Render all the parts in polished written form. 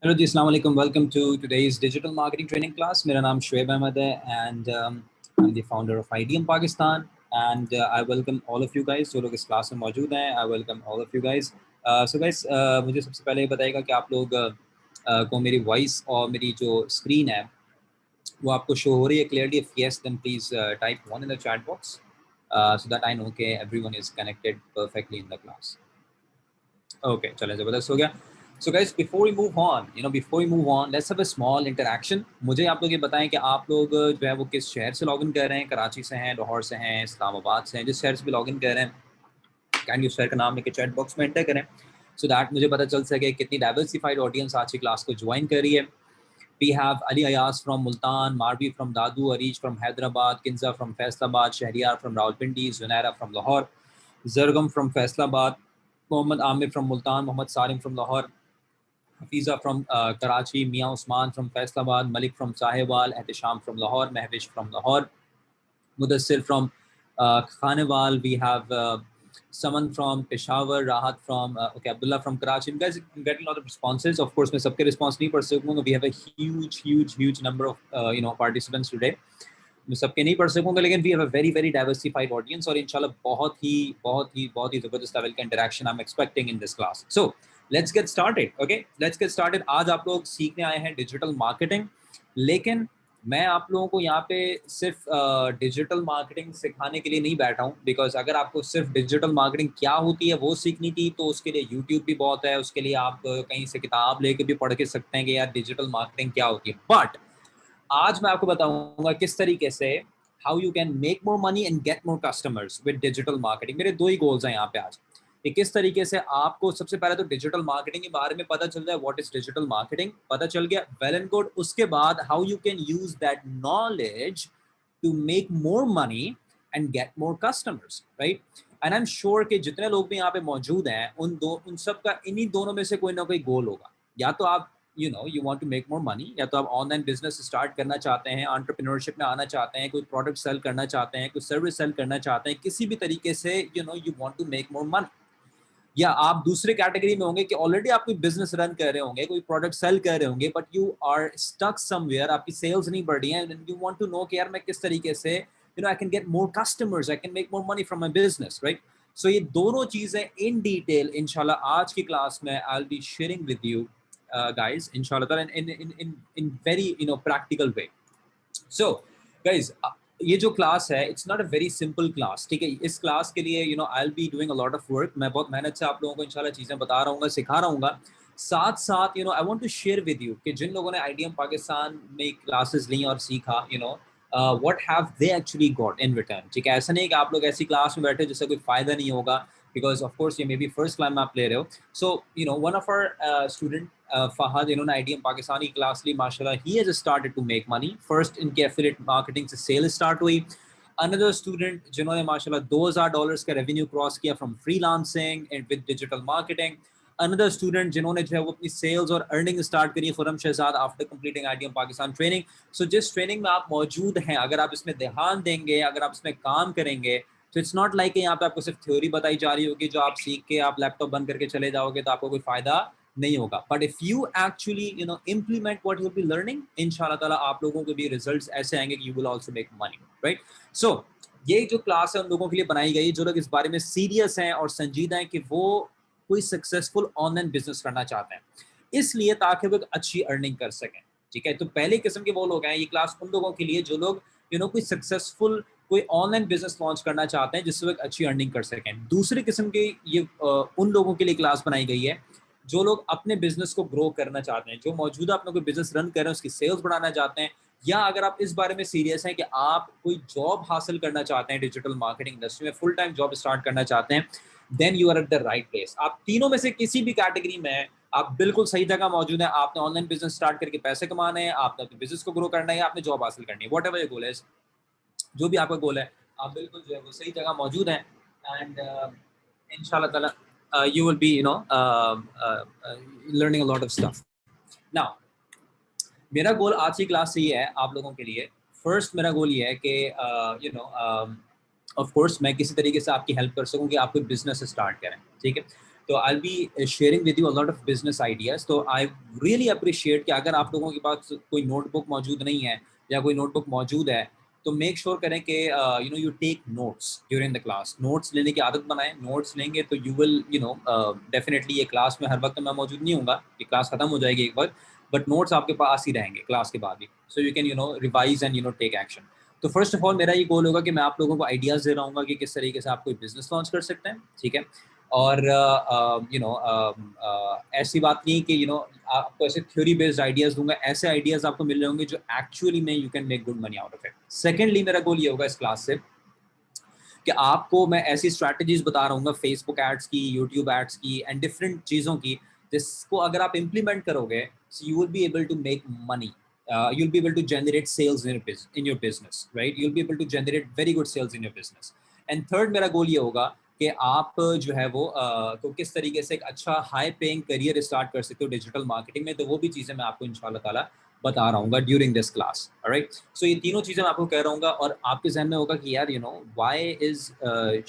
Hello ji, अस्सलाम वालेकुम। Welcome to today's digital marketing training class. मेरा नाम शुएब अहमद है and I am the founder of IDM Pakistan and I welcome all of you guys जो लोग इस क्लास में मौजूद हैं। I welcome all of you guys. So guys, मुझे सबसे पहले ये बताइएगा कि आप लोग को मेरी वॉइस और मेरी जो स्क्रीन है वो आपको शो हो रही है clearly? If yes then please type 1 in the chat box so that I know के everyone is connected perfectly in the class. Okay, चलें, ज़बरदस्त हो गया। So guys, before we move on let's have a small interaction. मुझे आप लोग ये बताएं कि आप लोग जो है वो किस शहर से लॉगिन कर रहे हैं? कराची से हैं, लाहौर से हैं, इस्लामाबाद से हैं? जिस शहर से भी लॉगिन कर रहे हैं कैन यू शहर का नाम लेके चैट बॉक्स में एंटर करें सो दैट मुझे पता चल सके कितनी डाइवर्सिफाइड ऑडियंस आज की क्लास को ज्वाइन कर रही है। We have Ali Ayaz from Multan, Marvi from Dadu, Arish from Hyderabad, Kinza from Faisalabad, Shahriyar from Rawalpindi, Zunaira from Lahore, Zargam from Faisalabad, Mohammad Amir from Multan, Mohammad Salim from Lahore, Hafiza from Karachi, Mia Usman from Faisalabad, Malik from Sahewal, Ehtisham from Lahore, Mehwish from Lahore, Mudassir from Khanewal. We have someone from Peshawar, Rahat from Abdullah from Karachi. You guys are getting a lot of responses. Of course, मैं सबके response नहीं पढ़ सकूँगा. We have a huge number of participants today. मैं सबके नहीं पढ़ सकूँगा, लेकिन we have a very diversified audience और इंशाल्लाह बहुत ही ज़बरदस्त लेवल का interaction I'm expecting in this class. So let's get started. Okay, let's get started. आज आप लोग सीखने आए हैं डिजिटल मार्केटिंग, लेकिन मैं आप लोगों को यहाँ पे सिर्फ डिजिटल मार्केटिंग सिखाने के लिए नहीं बैठा हूँ, बिकॉज अगर आपको सिर्फ डिजिटल मार्केटिंग क्या होती है वो सीखनी थी तो उसके लिए यूट्यूब भी बहुत है, उसके लिए आप कहीं से किताब लेके भी पढ़ के सकते हैं कि यार डिजिटल मार्केटिंग क्या होती है। बट आज मैं आपको बताऊंगा किस तरीके से how you can make more money and get more customers with digital marketing. मेरे दो ही गोल्स हैं यहाँ पे आज कि किस तरीके से आपको सबसे पहले तो डिजिटल मार्केटिंग के बारे में पता चल जाए, व्हाट इज डिजिटल मार्केटिंग पता चल गया, वेल एंड गुड। उसके बाद how you can use that knowledge to make more money and get more customers, right. And I am sure कि जितने लोग भी यहाँ पे मौजूद हैं उन सब का इन्हीं दोनों में से कोई ना कोई गोल होगा। या तो आप you want to make more money, या तो आप ऑनलाइन बिजनेस स्टार्ट करना चाहते हैं, एंटरप्रेन्योरशिप में आना चाहते हैं, कोई प्रोडक्ट सेल करना चाहते हैं, कोई सर्विस सेल करना चाहते हैं, किसी भी तरीके से you want to make more money. या आप दूसरे कैटेगरी में होंगे कि ऑलरेडी आप कोई बिजनेस रन कर रहे होंगे, कोई प्रोडक्ट सेल कर रहे होंगे, but you are stuck somewhere, आपकी सेल्स नहीं बढ़ रही हैं and you want to know कि यार मैं किस तरीके से I can get more customers, I can make more money from my business, right. So ये दोनों चीजें इन डिटेल इंशाल्लाह आज की क्लास में आई will be sharing with you guys, inshallah, in very practical way. So guys, ये जो class है it's not a very simple class, ठीक है। इस क्लास के लिए आई will be doing a lot of work. मैं बहुत मेहनत से आप लोगों को इंशाल्लाह चीज़ें बता रहा हूँ, सिखा रहा हूँ। साथ साथ I want to share with you कि जिन लोगों ने आईडीएम पाकिस्तान में क्लासेस ली और सीखा, what have they actually got in return, ठीक है। ऐसा नहीं कि आप लोग ऐसी क्लास में बैठे जिससे कोई फायदा नहीं होगा, बिकॉज ऑफ कोर्स ये मे बी फर्स्ट क्लास में आप ले रहे हो। So one of our student Fahad, इन्होंने आईडीएम पाकिस्तानी क्लास ली, माशाल्लाह ही has started to make money. First इनके एफिलिएट मार्केटिंग से सेल स्टार्ट हुई। अनदर स्टूडेंट जिन्होंने माशाल्लाह $2000 का रेवेन्यू क्रॉस किया from freelancing and with digital marketing. Another student जिन्होंने जो है वो अपनी सेल्स और अर्निंग स्टार्ट करी, Khurram Shahzad, after completing IDM Pakistan training. So जिस ट्रेनिंग में आप मौजूद हैं, अगर आप इसमें ध्यान देंगे, अगर आप इसमें काम करेंगे, तो इट्स नॉट लाइक यहाँ पे आपको सिर्फ थ्योरी बताई जा रही होगी जो आप सीख के आप लैपटॉप बंद करके चले जाओगे तो आपको कोई फायदा नहीं होगा। But if you actually implement what you be learning, इंशाल्लाह ताला आप लोगों के भी रिजल्ट्स ऐसे आएंगे कि you will also make money, right. So ये जो क्लास है उन लोगों के लिए बनाई गई जो लोग इस बारे में सीरियस हैं और संजीदा हैं कि वो कोई सक्सेसफुल ऑनलाइन बिजनेस करना चाहते हैं, इसलिए ताकि वो एक अच्छी अर्निंग कर सकें, ठीक है। तो पहले किस्म के वो लोग हैं, ये क्लास उन लोगों के लिए जो लोग कोई सक्सेसफुल कोई ऑनलाइन बिजनेस लॉन्च करना चाहते हैं जिससे वो एक अच्छी अर्निंग कर सकें। दूसरी किस्म के ये उन लोगों के लिए क्लास बनाई गई है जो लोग अपने बिजनेस को ग्रो करना चाहते हैं, जो मौजूदा अपना कोई बिजनेस रन कर रहे हैं उसकी सेल्स बढ़ाना चाहते हैं, या अगर आप इस बारे में सीरियस हैं कि आप कोई जॉब हासिल करना चाहते हैं डिजिटल मार्केटिंग इंडस्ट्री में, फुल टाइम जॉब स्टार्ट करना चाहते हैं, then you are at the right place. आप तीनों में से किसी भी कैटेगरी में हैं, आप बिल्कुल सही जगह मौजूद हैं। आपने ऑनलाइन बिजनेस स्टार्ट करके पैसे कमाने हैं, आपने अपने बिजनेस को ग्रो करना है, या आपने जॉब हासिल करनी है, वट एवर योर गोल है, जो भी आपका गोल है, आप बिल्कुल जो है वो सही जगह मौजूद हैं। एंड इंशाल्लाह ताला you will be learning a lot of stuff. Now मेरा गोल आज की क्लास से ये है आप लोगों के लिए। फर्स्ट मेरा गोल ये है कि ऑफ कोर्स मैं किसी तरीके से आपकी हेल्प कर सकूं कि आप कोई बिजनेस स्टार्ट करें, ठीक है। तो I be sharing with you a lot of business ideas. तो आई रियली अप्रिशिएट कि अगर आप लोगों के पास कोई नोटबुक मौजूद नहीं है या कोई नोटबुक मौजूद है तो मेक श्योर करें कि you know you take notes during the class. Notes लेने की आदत बनाएं। नोट्स लेंगे तो you will you know definitely, ये क्लास में हर वक्त मैं मौजूद नहीं हूँगा, ये क्लास खत्म हो जाएगी एक बार, बट नोट्स आपके पास ही रहेंगे क्लास के बाद भी, so you can you know revise and you know take action. तो फर्स्ट ऑफ ऑल मेरा ये गोल होगा कि मैं आप लोगों को आइडियाज़ दे रहा हूँ कि किस तरीके से आप कोई बिजनेस लॉन्च कर सकते हैं, ठीक है। और यू नो ऐसी बात नहीं कि यू नो आपको ऐसे थ्योरी बेस्ड आइडियाज़ दूंगा, ऐसे आइडियाज़ आपको मिल रहे होंगे जो एक्चुअली में you can make good money out of it. Secondly मेरा गोल ये होगा इस क्लास से कि आपको मैं ऐसी स्ट्रैटेजीज बता रहा हूँ फेसबुक एड्स की, यूट्यूब एड्स की एंड डिफरेंट चीज़ों की, जिसको अगर आप इम्प्लीमेंट करोगे you will be able to make money, you'll be able to generate sales in your business, right? You'll be able to generate very good sales in your business. And third मेरा गोल ये होगा कि आप जो है वो तो किस तरीके से एक अच्छा हाई पेइंग करियर स्टार्ट कर सकते हो डिजिटल मार्केटिंग में। तो वो भी चीज़ें मैं आपको इंशाल्लाह ताला बता रहा हूँ ड्यूरिंग दिस क्लास, ऑलराइट। सो ये तीनों चीज़ें मैं आपको कह रहा हूँ और आपके जहन में होगा कि यार you know why is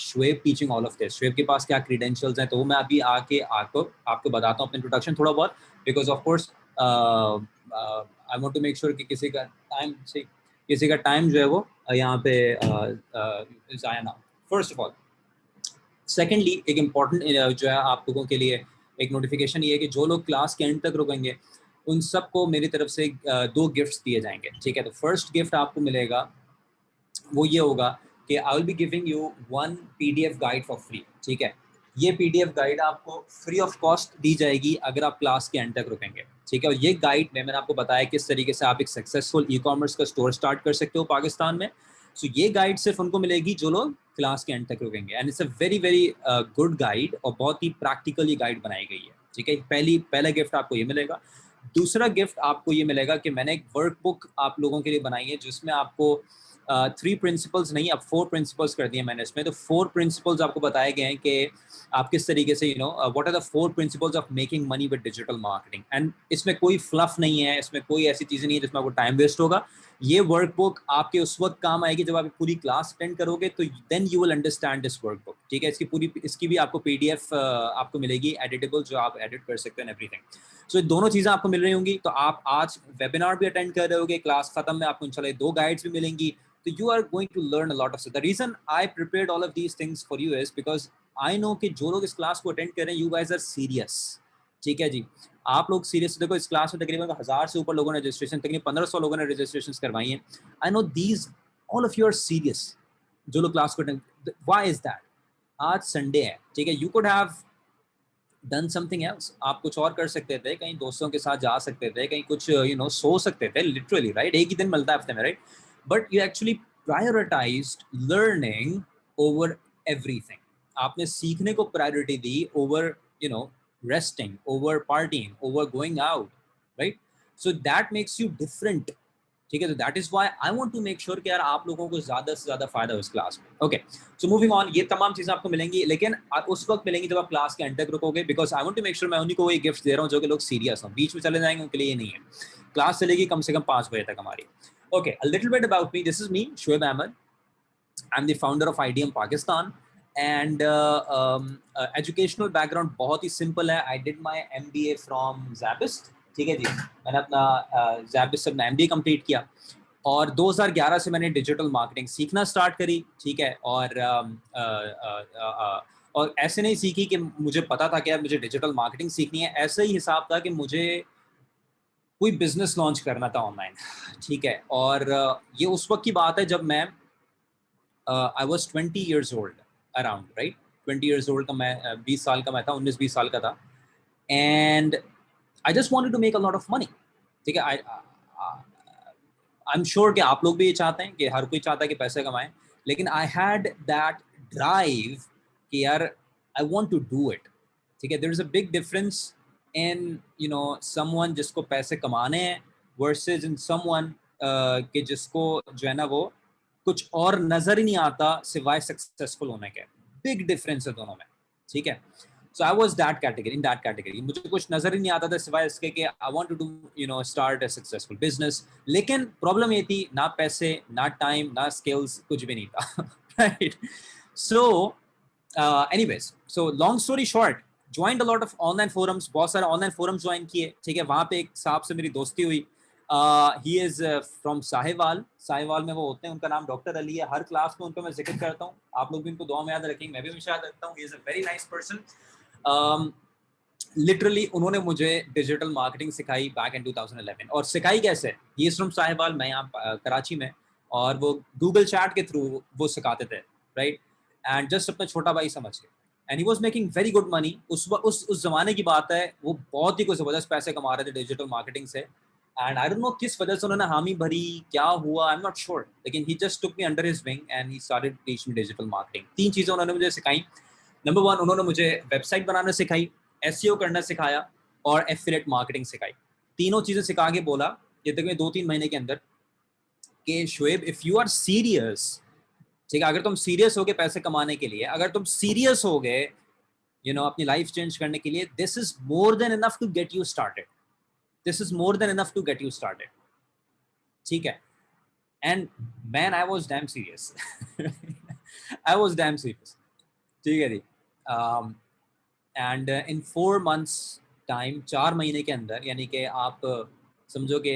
Shoaib teaching all of this, Shoaib के पास क्या क्रीडेंशियल्स हैं। तो वो मैं अभी आके आपको बताता हूँ अपना इंट्रोडक्शन थोड़ा बहुत, because of course I want to make sure कि किसी का टाइम जो है वो यहाँ पे जाया ना। फर्स्ट ऑफ ऑल, सेकेंडली एक इम्पॉर्टेंट जो है आप लोगों के लिए एक नोटिफिकेशन ये है कि जो लोग क्लास के एंड तक रुकेंगे उन सबको मेरी तरफ से 2 गिफ्ट्स दिए जाएंगे, ठीक है। तो फर्स्ट गिफ्ट आपको मिलेगा वो ये होगा कि आई will be giving you 1 PDF guide for free, ठीक है। ये PDF गाइड आपको फ्री ऑफ कॉस्ट दी जाएगी अगर आप क्लास के एंड तक रुकेंगे, ठीक है। और ये गाइड में मैंने आपको बताया किस तरीके से आप एक सक्सेसफुल ई-कॉमर्स का स्टोर स्टार्ट कर सकते हो पाकिस्तान में। सो ये गाइड सिर्फ उनको मिलेगी जो लोग क्लास के एंड तक रुकेंगे, and it's a very very good guide और बहुत ही प्रैक्टिकल ये गाइड बनाई गई है, ठीक है। पहला गिफ्ट आपको ये मिलेगा। दूसरा गिफ्ट आपको ये मिलेगा कि मैंने एक वर्कबुक आप लोगों के लिए बनाई है जिसमें आपको 3 प्रिंसिपल्स नहीं, अब 4 प्रिंसिपल्स कर दिए मैंने इसमें। तो 4 प्रिंसिपल्स आपको बताए गए हैं कि आप किस तरीके से you know what are the 4 principles of making money with digital marketing. And इसमें कोई फ्लफ नहीं है, इसमें कोई ऐसी चीज़ें नहीं है जिसमें आपको टाइम वेस्ट होगा। ये वर्कबुक आपके उस वक्त काम आएगी जब आप पूरी क्लास अटेंड करोगे, तो then you will understand this workbook, ठीक है। इसकी भी आपको PDF आपको मिलेगी एडिटेबल, जो आप एडिट कर सकते हैं एवरीथिंग। सो दोनों चीज़ें आपको मिल रही होंगी। तो आप आज वेबिनार भी अटेंड कर रहे होगे, क्लास खत्म में आपको इंशाल्लाह 2 गाइड्स भी मिलेंगी। So you are going to learn a lot of stuff. The reason I prepared all of these things for you is because I know कि जो लोग इस क्लास को अटेंड कर रहे हैं, you guys are serious, ठीक है जी। आप लोग सीरियस, देखो इस क्लास में तकरीबन 1000 से ऊपर लोगों ने रजिस्ट्रेशन, तकरीबन 1500 लोगों ने रजिस्ट्रेशन करवाई हैं। I know these all of you are serious, जो लोग क्लास को अटेंड। Why is that? आज संडे है, ठीक है। You could have done something else, आप कुछ और कर सकते थे, कहीं दोस्तों के साथ जा सकते थे, कहीं कुछ यू नो सो सकते थे, लिटरली राइट। एक ही दिन मिलता है हफ्ते में, right. But you actually prioritised learning over everything. आपने सीखने को priority the over you know resting, over partying, over going out, right? So that makes you different, ठीक है। तो that is why I want to make sure कि यार आप लोगों को ज्यादा से ज्यादा फायदा हो इस क्लास में। ओके, सो मूविंग ऑन, ये तमाम चीजें आपको मिलेंगी, लेकिन उस वक्त मिलेंगी जब आप क्लास के एंड तक रुकोगे, because I want to make sure मैं उन्हीं को ये गिफ्ट दे रहा हूँ जो कि लोग सीरियस हो। बीच में चले जाएंगे उनके लिए ये नहीं है। क्लास चलेगी कम से कम 5 बजे तक हमारी। Okay, a little bit about me, this is me Shoaib Ahmed. I am the founder of IDM Pakistan and educational background बहुत ही सिंपल है। I did my MBA from Zabist, ठीक है जी। मैंने अपना Zabist से अपना MBA कंप्लीट किया और 2011 से मैंने डिजिटल मार्केटिंग सीखना स्टार्ट करी, ठीक है। और ऐसे नहीं सीखी कि मुझे पता था कि यार मुझे डिजिटल मार्केटिंग सीखनी है, ऐसा ही हिसाब था कि मुझे कोई बिजनेस लॉन्च करना था ऑनलाइन, ठीक है। और ये उस वक्त की बात है जब मैं I was 20 years old around, right. 20 years old का मैं 20 साल का मैं था, 19-20 साल का था। And I just wanted to make a lot of money, ठीक है। आई एम श्योर कि आप लोग भी ये चाहते हैं, कि हर कोई चाहता है कि पैसे कमाएं, लेकिन आई हैड दैट ड्राइव कि यार I want to do it, ठीक है। There is a big difference in you know someone जिसको पैसे कमाने हैं वर्सेस इन समवन कि जिसको जो है ना वो कुछ और नजर ही नहीं आता सिवाय सक्सेसफुल होने के। बिग डिफरेंस है दोनों में, ठीक है। So I was that category, in that category. मुझे कुछ नजर ही नहीं आता था सिवाय इसके कि I want to do, you know, start a successful business. लेकिन प्रॉब्लम ये थी, ना पैसे, ना टाइम, ना स्किल्स, कुछ भी नहीं था, right? So, anyways, so long story short, joined a lot of online forums, बहुत सारे ऑनलाइन फोरम्स ज्वाइन किए, ठीक है। वहाँ पे एक साहब से मेरी दोस्ती हुई, he is from Sahiwal. Sahiwal में वो होते हैं, उनका नाम डॉक्टर अली है। हर क्लास में उनका मैं जिक्र करता हूँ, आप लोग भी उनको दुआ में याद रखेंगे, मैं भी हमेशा याद रखता हूँ। He is a very nice person. Literally उन्होंने मुझे डिजिटल मार्केटिंग सिखाई बैक इन 2011। और सिखाई कैसे? ही इज़ फ्रॉम साहिवाल, मैं यहाँ कराची में, और वो गूगल चैट के थ्रू वो सिखाते थे, राइट। एंड जस्ट अपना छोटा भाई समझ के, and he was making very good money. उस जमाने की बात है, वो बहुत ही कोई ज़बरदस्त पैसे कमा रहे थे डिजिटल मार्केटिंग से। एंड आई डोंट नो किस वजह से उन्होंने हामी भरी, क्या हुआ, आई एम नॉट श्योर, लेकिन he just took me under his wing and he started teaching digital marketing. 3 चीज़ें उन्होंने मुझे सिखाई। नंबर 1, उन्होंने मुझे वेबसाइट बनाना सिखाई, एसईओ करना सिखाया, और एफिलिएट मार्केटिंग सिखाई। तीनों चीज़ें सिखा के बोला, ये तक मैं 2-3 महीने के अंदर, कि Shoaib if you are serious, ठीक है, अगर तुम सीरियस हो गए पैसे कमाने के लिए, अगर तुम सीरियस हो गए अपनी लाइफ चेंज करने के लिए, this is more than enough to get you started. This is more than enough to get you started, ठीक है। And man, I was damn serious. I was damn serious, ठीक है ji. And in 4 months time, 4 महीने के अंदर, यानी कि आप समझो कि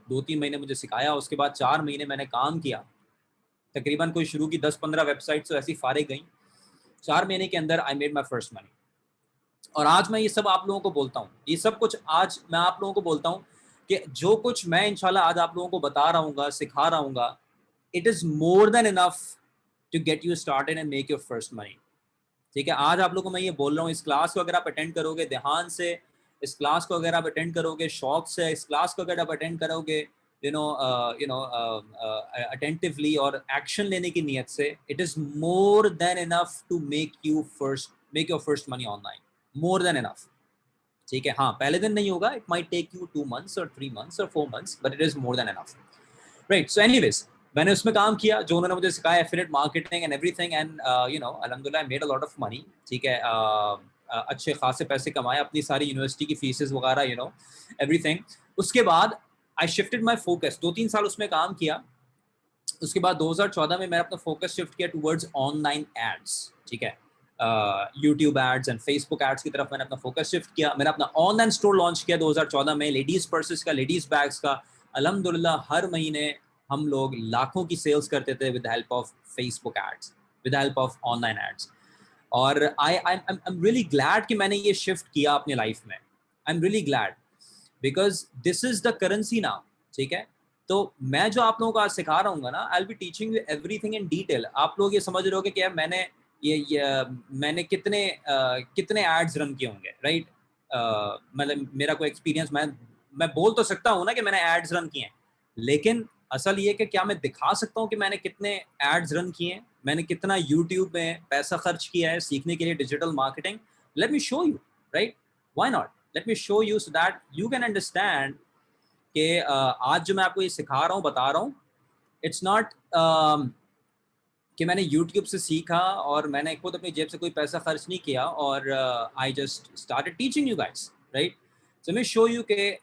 2-3 महीने मुझे सिखाया, उसके बाद 4 महीने मैंने काम किया। तकरीबन कोई शुरू की 10-15 वेबसाइट्स तो ऐसी फारिग गई। 4 महीने के अंदर I made my first money. और आज मैं ये सब आप लोगों को बोलता हूँ, ये सब कुछ आज मैं आप लोगों को बोलता हूँ कि जो कुछ मैं इंशाल्लाह आज आप लोगों को बता रहा हूँ, सिखा रहा हूँ, it is more than enough to get you started and make your first money, ठीक है। आज आप लोगों को मैं ये बोल रहा हूँ, इस क्लास को अगर आप अटेंड करोगे ध्यान से, इस क्लास को अगर आप अटेंड करोगे शौक से, इस क्लास को अगर आप अटेंड करोगे अटेंटिवली और एक्शन लेने की नीयत से, it is more than enough to make your first money online, more than enough, ठीक है। हाँ, पहले दिन नहीं होगा, it might take you 2 months और 3 months और 4 months, but it is more than enough, right. So anyways, मैंने उसमें काम किया जो उन्होंने मुझे सिखाया, affiliate marketing and everything, and अल्हम्दुलिल्लाह I made a lot of money, ठीक है। अच्छे खासे पैसे कमाए, अपनी सारी यूनिवर्सिटी की फीसेस वगैरह, एवरीथिंग। उसके बाद आई शिफ्टेड माई फोकस, 2-3 साल उसमें काम किया। उसके बाद 2014 में मैंने अपना फोकस शिफ्ट किया टूवर्ड्स ऑनलाइन एड्स, ठीक है। YouTube ads and Facebook ads की तरफ मैंने अपना फोकस शिफ्ट किया। मैंने अपना ऑनलाइन स्टोर लॉन्च किया 2014 में, लेडीज़ पर्सेस का, लेडीज़ बैग्स का। अल्हम्दुलिल्लाह हर महीने हम लोग लाखों की सेल्स करते थे with help of Facebook ads, with help of online ads. और आई एम रियली ग्लैड कि मैंने ये शिफ्ट किया अपनी लाइफ में। I am really glad because this is the currency now, ठीक है। तो मैं जो आप लोगों को आज सिखा रहा हूँ ना, I will be teaching you everything in detail. आप लोग ये समझ रहे हो कि यार मैंने कितने एड्स रन किए होंगे, राइट। मतलब मेरा कोई एक्सपीरियंस, मैं बोल तो सकता हूँ ना कि मैंने एड्स रन किए हैं, लेकिन असल ये कि क्या मैं दिखा सकता हूँ कि मैंने कितने एड्स रन किए हैं, मैंने कितना यूट्यूब में पैसा खर्च किया है सीखने के लिए digital marketing. Late me show you, right, why not, late me show you so that you can understand कि आज जो मैं आपको ये सिखा रहा हूँ, बता रहा हूँ, इट्स नॉट कि मैंने यूट्यूब से सीखा और मैंने खुद अपनी जेब से कोई पैसा खर्च नहीं किया और I just started teaching you guys, right. So मैं शो यू कि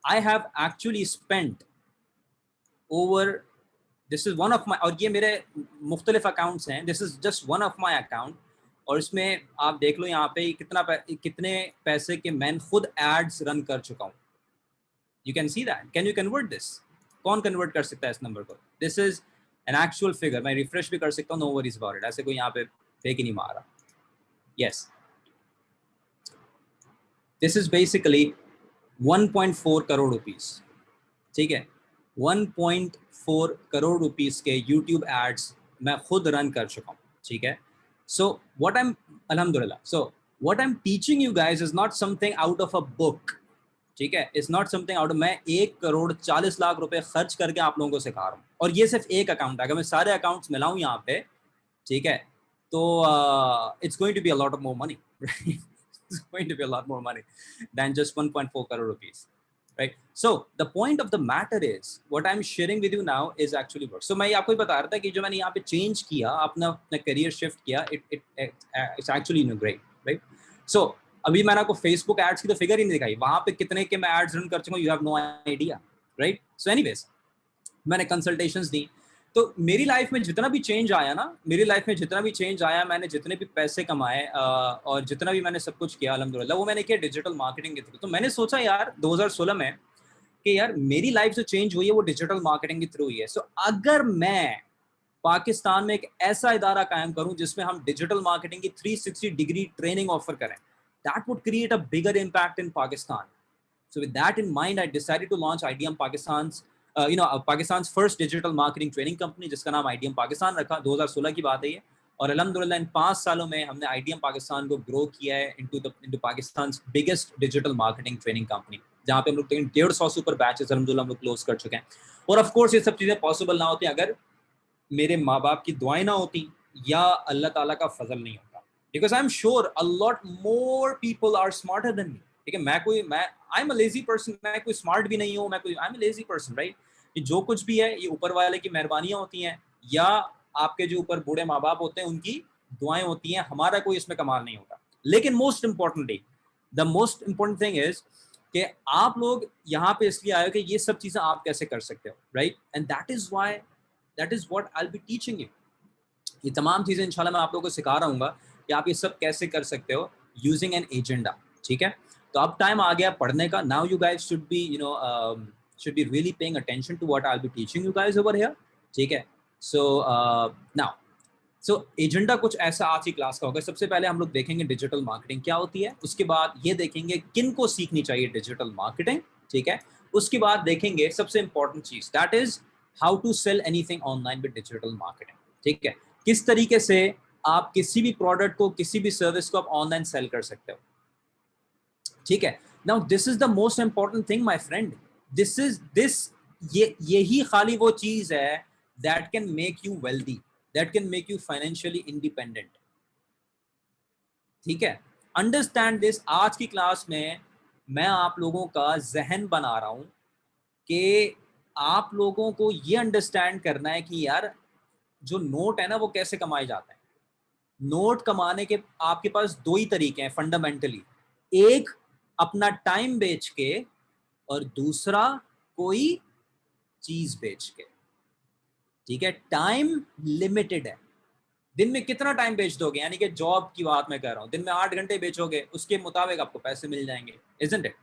I have actually spent over, this is one of my, और ये मेरे मुख्तलिफ अकाउंट्स हैं, this is just one of my account. और इसमें आप देख लो यहाँ पे कितने पैसे के मैं खुद एड्स रन कर चुका हूँ। You can see that. Can you convert this? कौन कन्वर्ट कर सकता है इस नंबर को? This is an actual figure. मैं रिफ्रेश भी कर सकता हूँ, no worries about it. ऐसे कोई यहाँ पे फेक ही नहीं मारा। Yes. This is basically 1.4 crore rupees, ठीक है। 1.4 करोड़ रुपीस के YouTube एड्स मैं खुद रन कर चुका हूँ, ठीक है। So what I'm, alhamdulillah. So what I'm teaching you guys is not something out of a book. ठीक है, इट्स नॉट समथिंग आउट, मैं 1,40,00,000 रुपए खर्च करके आप लोगों को सिखा रहा हूँ, और ये सिर्फ एक अकाउंट है। अगर मैं सारे अकाउंट्स मिलाऊं यहाँ पे, ठीक है, तो it's going to be a lot of more money, it's going to be a lot more money than just 1.4 crore rupees, right. So the point of the matter is what I am sharing with you now is actually work. So मैं आपको ही बता रहा था कि जो मैंने यहाँ पे चेंज किया, अपना करियर शिफ्ट किया, इट्स एक्चुअली ग्रेट, राइट। सो अभी मैंने आपको फेसबुक एड्स की तो फिगर ही नहीं दिखाई, वहां पे कितने के मैं एड्स रन कर चुका हूँ, you have no idea, right. So anyways, मैंने कंसल्टेशंस दी, तो मेरी लाइफ में जितना भी चेंज आया ना, मैंने जितने भी पैसे कमाए और जितना भी मैंने सब कुछ किया अल्हम्दुलिल्लाह, वो मैंने किया डिजिटल मार्केटिंग के थ्रू। तो मैंने सोचा यार 2016 में कि यार मेरी लाइफ जो चेंज हुई है वो डिजिटल मार्केटिंग के थ्रू ही है। सो अगर मैं पाकिस्तान में एक ऐसा इदारा कायम करूं जिसमें हम डिजिटल मार्केटिंग की 360 डिग्री ट्रेनिंग ऑफर करें, that would create a bigger impact in Pakistan. So with that in mind, I decided to launch IDM Pakistan's, Pakistan's first digital marketing training company, जिसका नाम IDM पाकिस्तान रखा। 2016 की बात है ये। और अल्हम्दुलिल्लाह इन 5 सालों में हमने IDM पाकिस्तान को ग्रो किया है into Pakistan's biggest digital marketing training company, जहाँ पे हम लोग 150 से ऊपर बैचेस अल्हम्दुलिल्लाह हम लोग क्लोज कर चुके हैं। और ऑफ कोर्स ये सब चीज़ें पॉसिबल ना होती अगर मेरे माँ बाप की दुआएं ना होती या अल्लाह ताला का फजल नहीं होता। Because I am sure a lot more people are smarter than me. ठीक है, मैं I am a lazy person, मैं कोई स्मार्ट भी नहीं हूँ, I am a lazy person, right. कि जो कुछ भी है ये ऊपर वाले की मेहरबानियां होती हैं या आपके जो ऊपर बूढ़े माँ बाप होते हैं उनकी दुआएं होती हैं, हमारा कोई इसमें कमाल नहीं होता। लेकिन most importantly the most important thing is कि आप लोग यहाँ पे इसलिए आए हो कि ये सब चीजें आप कैसे कर सकते हो, right. And that is what I will be teaching you. ये तमाम चीजें इंशाल्लाह मैं आप लोगों को सिखा रहा हूँ कि आप ये सब कैसे कर सकते हो यूजिंग एन एजेंडा। ठीक है, तो अब टाइम आ गया पढ़ने का। Now you guys should be really paying attention to what I will be teaching you guys over here. ठीक है, सो एजेंडा कुछ ऐसा आज की क्लास का होगा। सबसे पहले हम लोग देखेंगे डिजिटल मार्केटिंग क्या होती है, उसके बाद ये देखेंगे किन को सीखनी चाहिए डिजिटल मार्केटिंग। ठीक है, उसके बाद देखेंगे सबसे इंपॉर्टेंट चीज, that is how to sell anything online with digital marketing. ठीक है, किस तरीके से आप किसी भी प्रोडक्ट को, किसी भी सर्विस को आप ऑनलाइन सेल कर सकते हो। ठीक है, now this is the most important thing my friend. यही खाली वो चीज है that can make you wealthy, that can make you financially independent. ठीक है, अंडरस्टैंड दिस। आज की क्लास में मैं आप लोगों का जहन बना रहा हूं कि आप लोगों को ये अंडरस्टैंड करना है कि यार जो नोट है ना वो कैसे कमाए जाते हैं। नोट कमाने के आपके पास दो ही तरीके हैं फंडामेंटली, एक अपना टाइम बेच के और दूसरा कोई चीज बेच के। ठीक है, टाइम लिमिटेड है, दिन में कितना टाइम बेच दोगे, यानी कि जॉब की बात मैं कर रहा हूं, दिन में 8 घंटे बेचोगे उसके मुताबिक आपको पैसे मिल जाएंगे, इजंट इट।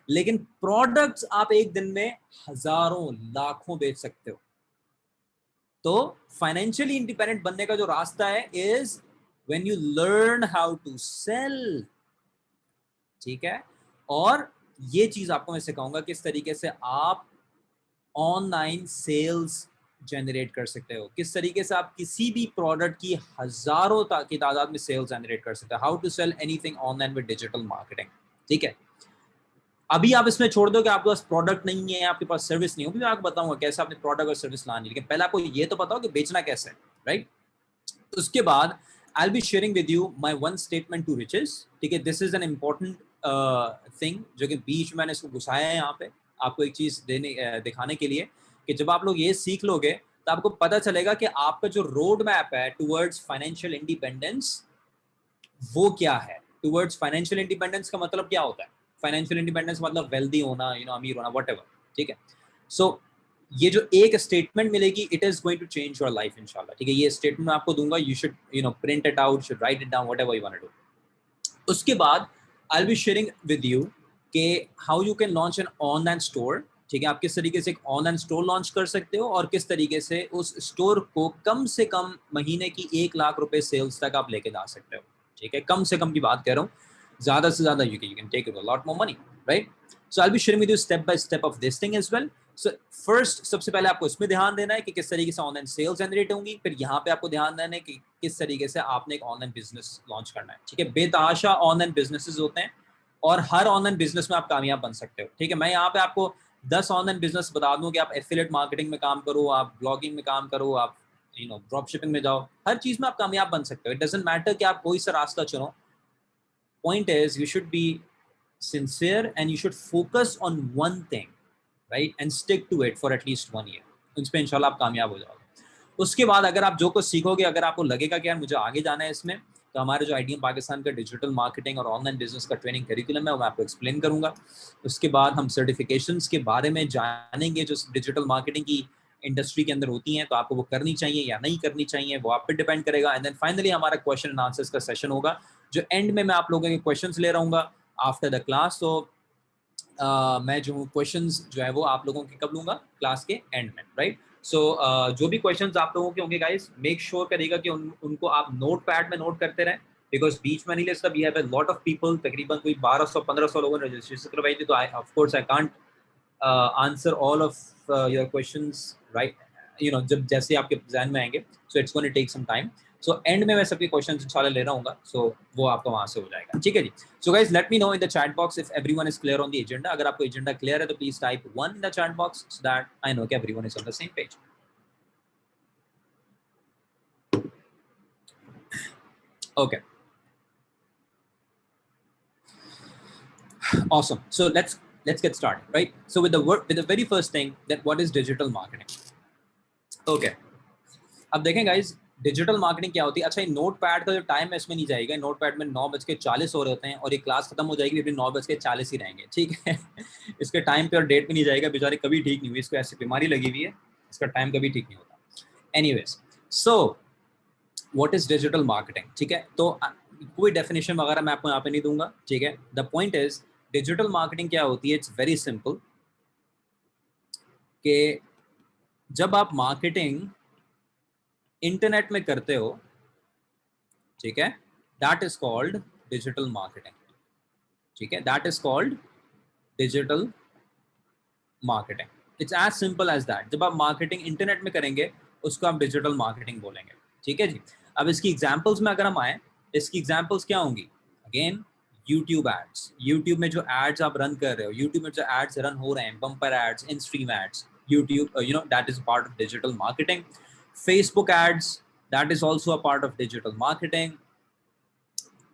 लेकिन प्रोडक्ट्स आप एक दिन में हजारों लाखों बेच सकते हो। तो फाइनेंशियली इंडिपेंडेंट बनने का जो रास्ता है is when you learn how to sell. ठीक है, और ये चीज आपको मैं सिखाऊंगा किस तरीके से आप ऑनलाइन सेल्स जनरेट कर सकते हो, किस तरीके से आप किसी भी प्रोडक्ट की हजारों की तादाद में सेल्स जनरेट कर सकते हो। How to sell anything online with digital marketing. ठीक है, अभी आप इसमें छोड़ दो कि आपके पास प्रोडक्ट नहीं है, आपके पास सर्विस नहीं होगी, मैं आपको बताऊंगा कैसे आपने प्रोडक्ट और सर्विस लानी, लेकिन पहले आपको ये तो बताओ कि बेचना कैसे है, राइट। उसके बाद I be sharing with you my one statement to riches. ठीक है, this is an important thing जो कि बीच में मैंने इसको घुसाया है यहाँ पे आपको एक चीज दिखाने के लिए कि जब आप लोग ये सीख लोगे तो आपको पता चलेगा कि आपका जो रोड मैप है टूवर्ड्स फाइनेंशियल इंडिपेंडेंस वो क्या है। टूवर्ड्स फाइनेंशियल इंडिपेंडेंस का मतलब क्या होता है? फाइनेंशियल इंडिपेंडेंस मतलब वेल्दी होना, अमीर होना, व्हाटएवर। ठीक है, सो ये जो एक स्टेटमेंट मिलेगी it is going to change your life इंशाल्लाह। ठीक है, ये स्टेटमेंट मैं आपको दूंगा, you should print it out, should write it down, whatever you want to do. उसके बाद I will be sharing with you कि how you can launch an online store. ठीक है, आप किस तरीके से एक ऑनलाइन स्टोर लॉन्च कर सकते हो और किस तरीके से उस स्टोर को कम से कम महीने की 1 लाख रुपए सेल्स तक आप लेके जा सकते हो। ठीक है, कम से कम की बात कर रहा हूँ, ज़्यादा से ज़्यादा you can take it a lot more money, right. So I will be sharing with you step by step of this thing as well. So first, सबसे पहले आपको इसमें ध्यान देना है कि किस तरीके से ऑनलाइन सेल्स जनरेट होंगी। फिर यहाँ पे आपको ध्यान देना है कि किस तरीके से आपने एक ऑनलाइन बिजनेस लॉन्च करना है। ठीक है, बेतहाशा ऑनलाइन बिजनेसेस होते हैं और हर ऑनलाइन बिजनेस में आप कामयाब बन सकते हो। ठीक है, मैं यहाँ पे आपको 10 ऑनलाइन बिजनेस बता दूं कि आप एफिलिएट मार्केटिंग में काम करो, आप ब्लॉगिंग में काम करो, आप ड्रॉप शिपिंग में जाओ, हर चीज में आप कामयाब बन सकते हो। इट डजंट मैटर कि आप कोई सा रास्ता चुनो। Point is you should be sincere and you should focus on one thing, right, and stick to it for at least 1 year. इस पर इंशाल्लाह आप कामयाब हो जाओगे। उसके बाद अगर आप जो कुछ सीखोगे, अगर आपको लगेगा कि यार मुझे आगे जाना है इसमें, तो हमारे जो आईडीएम पाकिस्तान का डिजिटल मार्केटिंग और ऑनलाइन बिजनेस का ट्रेनिंग करिकुलम है वो मैं आपको एक्सप्लेन करूंगा। उसके बाद हम सर्टिफिकेशंस के बारे में जानेंगे, जो डिजिटल मार्केटिंग की इंडस्ट्री के अंदर होती हैं, तो आपको वो करनी चाहिए या नहीं करनी चाहिए वो आप पे डिपेंड करेगा। एंड देन फाइनली हमारा क्वेश्चन एंड आंसर्स का सेशन होगा, जो एंड में मैं आप लोगों के क्वेश्चंस ले रहूँगा आफ्टर द क्लास। तो मैं जो क्वेश्चंस जो है वो आप लोगों के कब लूँगा, क्लास के एंड में, राइट। सो जो भी क्वेश्चंस आप लोगों के होंगे गाइस, मेक श्योर करिएगा कि उनको आप नोट पैड में नोट करते रहें, बिकॉज बीच में नहीं ले सकता। We have a lot of people, तकरीबन कोई 1200-1500 लोगों ने रजिस्ट्रेशन करवाई थी, तो I of course I can't answer all of your questions, right, you know, जब जैसे आपके ध्यान में आएंगे। So it's going to take some time. So end में मैं सबके क्वेश्चंस इंशाल्लाह ले रहा हूँगा, सो वो आपका वहाँ से हो जाएगा, ठीक है जी। So guys let me know in the chat box if everyone is clear on the agenda. अगर आपको एजेंडा क्लियर है तो please type 1 in the chat box so that I know कि everyone is on the same page. Okay, awesome. So let's get started, right? So with the very first thing, that what is digital marketing? Okay, अब देखें guys, digital marketing क्या होती है। अच्छा, ये note pad का जो टाइम है इसमें नहीं जाएगा। नोट पैड में 9:40 हो रहे होते हैं और ये क्लास खत्म हो जाएगी फिर 9:40 ही रहेंगे, ठीक है। इसके टाइम पे और डेट पे नहीं जाएगा, बेचारे कभी ठीक नहीं हुई, इसको ऐसी बीमारी लगी हुई है, इसका टाइम कभी ठीक नहीं होता। Anyways, so what is digital marketing, ठीक है। तो कोई डेफिनेशन वगैरह मैं आपको यहाँ पे नहीं दूंगा, ठीक है। The point is digital marketing क्या होती है, इट्स वेरी सिंपल, कि जब आप मार्केटिंग इंटरनेट में करते हो, ठीक है, that is called digital marketing, ठीक है, that is called digital marketing. It's as simple as that. जब आप मार्केटिंग इंटरनेट में करेंगे उसको आप डिजिटल मार्केटिंग बोलेंगे, ठीक है जी। अब इसकी एग्जांपल्स में अगर हम आए, इसकी एग्जांपल्स क्या होंगी, अगेन यूट्यूब एड्स, यूट्यूब में जो एड्स आप रन कर रहे हो, यूट्यूब में जो एड्स रन हो रहे हैं, bumper ads, in stream ads, YouTube you know that is part of digital marketing. Facebook ads, that is also a part of digital marketing.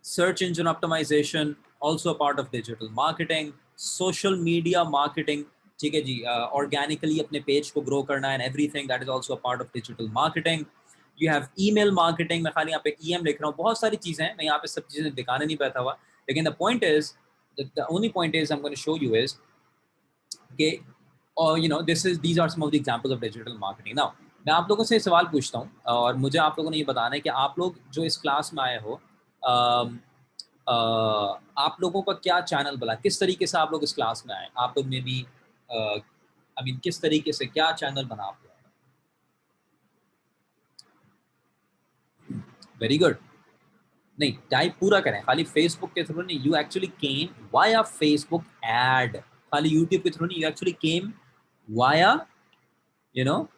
Search engine optimization, also a part of digital marketing. Social media marketing, ठीक है जी, organically अपने page को grow करना and everything, that is also a part of digital marketing. You have email marketing, मैं खाली यहाँ पे EM लिख रहा हूँ, बहुत सारी चीज़ें हैं, मैं यहाँ पे सब चीज़ें दिखाने नहीं बैठा हुआ, लेकिन the point is, the only point is I'm going to show you is कि और you know these are some of the examples of digital marketing. Now मैं आप लोगों से सवाल पूछता हूँ और मुझे आप लोगों ने ये बताना है कि आप लोग जो इस क्लास में आए हो, आप लोगों का क्या चैनल बना, किस तरीके से आप लोग इस क्लास में आए, आप लोग में भी आई मीन किस तरीके से क्या चैनल बना आप लोग। वेरी गुड, नहीं टाइप पूरा करें, खाली फेसबुक के थ्रू नहीं, you actually came via Facebook ad, खाली यूट्यूब के थ्रू नहीं, you actually came via you know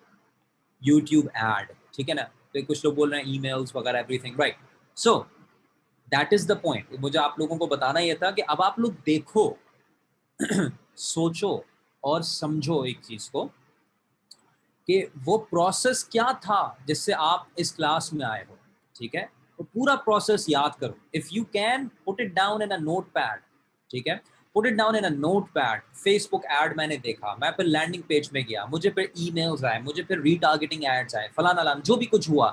YouTube ad, ठीक है ना। तो कुछ लोग बोल रहे हैं ईमेल्स वगैरह everything, right. So that is the point. मुझे आप लोगों को बताना ये था कि अब आप लोग देखो सोचो और समझो एक चीज को कि वो प्रोसेस क्या था जिससे आप इस क्लास में आए हो, ठीक है। तो पूरा प्रोसेस याद करो। If you can put it down in a note pad, ठीक है, put it down in a note pad. Facebook ad मैंने देखा, मैं फिर लैंडिंग पेज में गया, मुझे फिर ईमेल्स आए, मुझे फिर रीटारगेटिंग एड्स आए, फलाना लाना जो भी कुछ हुआ,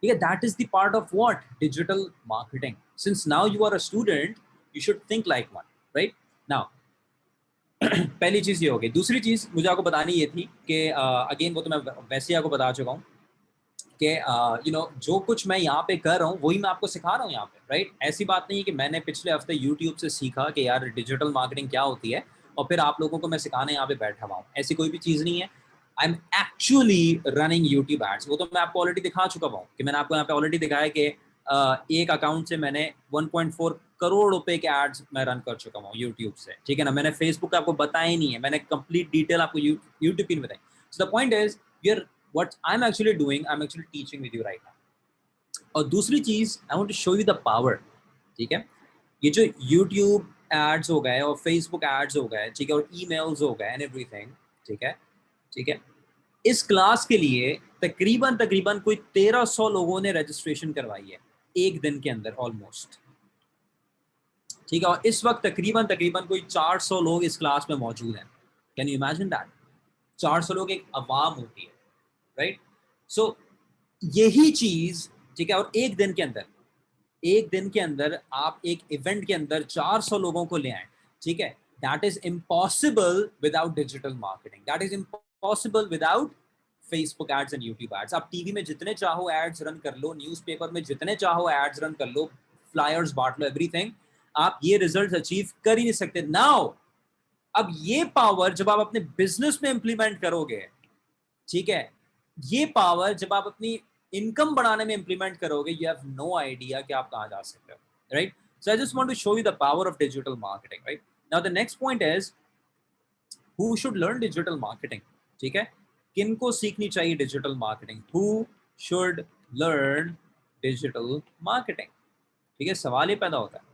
ठीक है, that is the part of what digital marketing. Since now you are a student, you should think like one, right. Now पहली चीज ये हो गई। दूसरी चीज मुझे आपको बतानी ये थी कि अगेन वो तो मैं वैसे ही आपको बता चुका हूँ कि यू नो जो कुछ मैं यहाँ पे कर रहा हूँ वही मैं आपको सिखा रहा हूँ यहाँ पे, राइट। ऐसी बात नहीं है कि मैंने पिछले हफ्ते यूट्यूब से सीखा कि यार डिजिटल मार्केटिंग क्या होती है और फिर आप लोगों को मैं सिखाने यहाँ पे बैठा हुआ हूँ, ऐसी कोई भी चीज़ नहीं है। I am actually running YouTube ads. वो तो मैं आपको ऑलरेडी दिखा चुका हूँ कि मैंने आपको यहाँ पे ऑलरेडी दिखाया कि एक अकाउंट से मैंने 1.4 करोड़ रुपए के एड्स मैं रन कर चुका हूँ यूट्यूब से, ठीक है ना। मैंने फेसबुक का आपको बताया ही नहीं है, मैंने कंप्लीट डिटेल आपको यूट्यूब की बताई। So the point is your what I'm actually doing, I'm actually teaching with you right now. और दूसरी चीज, I want to show you the power, ठीक है। ये जो YouTube एड्स हो गए और Facebook एड्स हो गए, ठीक है, और ईमेल्स हो गए एंड एवरीथिंग, ठीक है, ठीक है, इस क्लास के लिए तकरीबन तकरीबन कोई 1300 लोगों ने रजिस्ट्रेशन करवाई है एक दिन के अंदर ऑलमोस्ट, ठीक है। और इस वक्त तकरीबन तकरीबन कोई 400 लोग इस क्लास में मौजूद हैं। Can you imagine that? 400 लोग एक अवाम होती है, राइट। सो यही चीज, ठीक है, और एक दिन के अंदर आप एक इवेंट के अंदर 400 लोगों को ले आए, ठीक है, that is impossible without digital marketing, that is impossible without Facebook ads and YouTube ads. आप टीवी में जितने चाहो एड्स रन कर लो, न्यूज़पेपर में जितने चाहो एड्स रन कर लो, फ्लायर्स बांट लो, एवरीथिंग, आप ये रिजल्ट अचीव कर ही नहीं सकते। नाउ अब ये पावर जब आप अपने बिजनेस में इंप्लीमेंट करोगे, ठीक है, ये पावर जब आप अपनी इनकम बढ़ाने में इंप्लीमेंट करोगे, यू हैव नो आइडिया कि आप कहां जा सकते हो, right? So I just want to show you the power of digital marketing, right? Now the next point is who should learn digital marketing, ठीक है? किनको सीखनी चाहिए digital marketing? Who should learn digital marketing, ठीक है? सवाल ये पैदा होता है,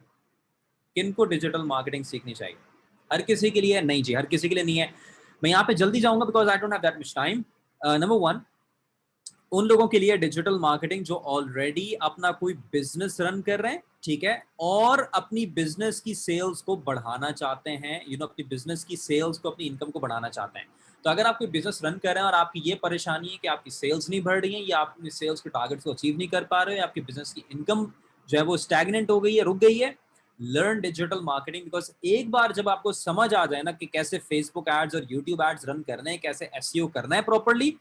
किनको डिजिटल मार्केटिंग सीखनी चाहिए? हर किसी के लिए नहीं जी, हर किसी के लिए नहीं है। मैं यहाँ पे जल्दी जाऊंगा because I don't have that much time. Number one, उन लोगों के लिए डिजिटल मार्केटिंग जो ऑलरेडी अपना कोई बिजनेस रन कर रहे हैं, ठीक है, और अपनी बिजनेस की सेल्स को बढ़ाना चाहते हैं, अपनी बिजनेस की सेल्स को, अपनी इनकम को बढ़ाना चाहते हैं। तो अगर आप कोई बिजनेस रन कर रहे हैं और आपकी ये परेशानी है कि आपकी सेल्स नहीं बढ़ रही है, या आप अपनी सेल्स के टारगेट्स को अचीव नहीं कर पा रहे हो, या आपकी बिजनेस की इनकम जो है वो स्टैग्नेंट हो गई है, रुक गई है, लर्न डिजिटल मार्केटिंग। बिकॉज एक बार जब आपको समझ आ जाए ना कि कैसे फेसबुक एड्स और यूट्यूब एड्स रन करने हैं, कैसे एसईओ करना है प्रॉपर्ली,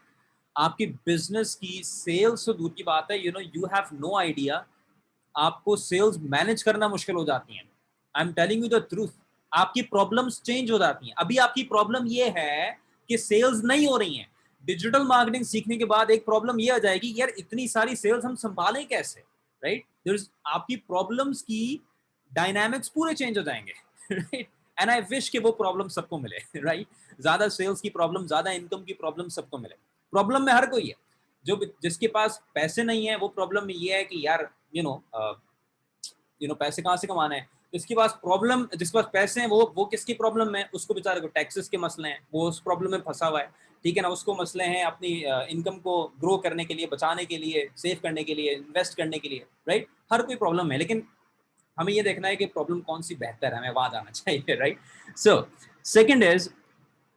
आपकी बिजनेस की सेल्स तो दूर की बात है, यू हैव नो आइडिया, आपको सेल्स मैनेज करना मुश्किल हो जाती है। I am telling you the truth, आपकी प्रॉब्लम्स चेंज हो जाती हैं। अभी आपकी प्रॉब्लम ये है कि सेल्स नहीं हो रही हैं। डिजिटल मार्केटिंग सीखने के बाद एक प्रॉब्लम ये आ जाएगी, यार इतनी सारी सेल्स हम संभालें कैसे, राइट? आपकी प्रॉब्लम्स की डायनामिक्स पूरे चेंज हो जाएंगे, राइट? एंड आई विश कि वो प्रॉब्लम सबको मिले, राइट? ज्यादा सेल्स की प्रॉब्लम, ज्यादा इनकम की प्रॉब्लम सबको मिले। प्रॉब्लम में हर कोई है, जिसके पास पैसे नहीं है वो प्रॉब्लम में ये है कि यार पैसे कहाँ से कमाना है। जिसके पास पैसे हैं वो किसकी प्रॉब्लम है? उसको बेचारे को टैक्सेस के मसले हैं, वो उस प्रॉब्लम में फंसा हुआ है, ठीक है ना? उसको मसले हैं अपनी इनकम को ग्रो करने के लिए, बचाने के लिए, सेव करने के लिए, इन्वेस्ट करने के लिए, राइट? हर कोई प्रॉब्लम है, लेकिन हमें ये देखना है कि प्रॉब्लम कौन सी बेहतर है, हमें वहां जाना चाहिए, राइट? सो सेकंड इज,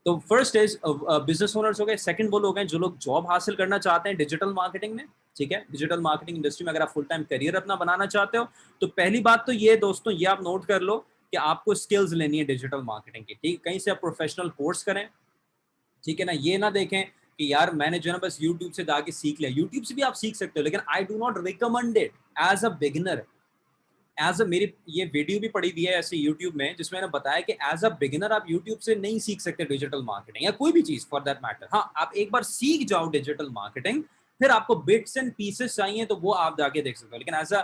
तो फर्स्ट इज बिजनेस ओनर्स हो गए, सेकंड वो लोग हैं जो लोग जॉब हासिल करना चाहते हैं डिजिटल मार्केटिंग में, ठीक है? डिजिटल मार्केटिंग इंडस्ट्री में अगर आप फुल टाइम करियर अपना बनाना चाहते हो, तो पहली बात तो ये दोस्तों, ये आप नोट कर लो कि आपको स्किल्स लेनी है डिजिटल मार्केटिंग की, ठीक? कहीं से आप प्रोफेशनल कोर्स करें, ठीक है ना? ये ना देखें कि यार मैंने जो है ना बस यूट्यूब से जाके सीख लिया। यूट्यूब से भी आप सीख सकते हो, लेकिन I do not recommend it as a beginner. मेरी ये वीडियो भी पड़ी हुई है ऐसे यूट्यूब में, जिसमें मैंने बताया कि एज अ बिगिनर आप यूट्यूब से नहीं सीख सकते डिजिटल मार्केटिंग या कोई भी चीज फॉर दैट मैटर। हाँ, आप एक बार सीख जाओ डिजिटल मार्केटिंग, फिर आपको बिट्स एंड पीसेस चाहिए तो वो आप जाके देख सकते हो, लेकिन as a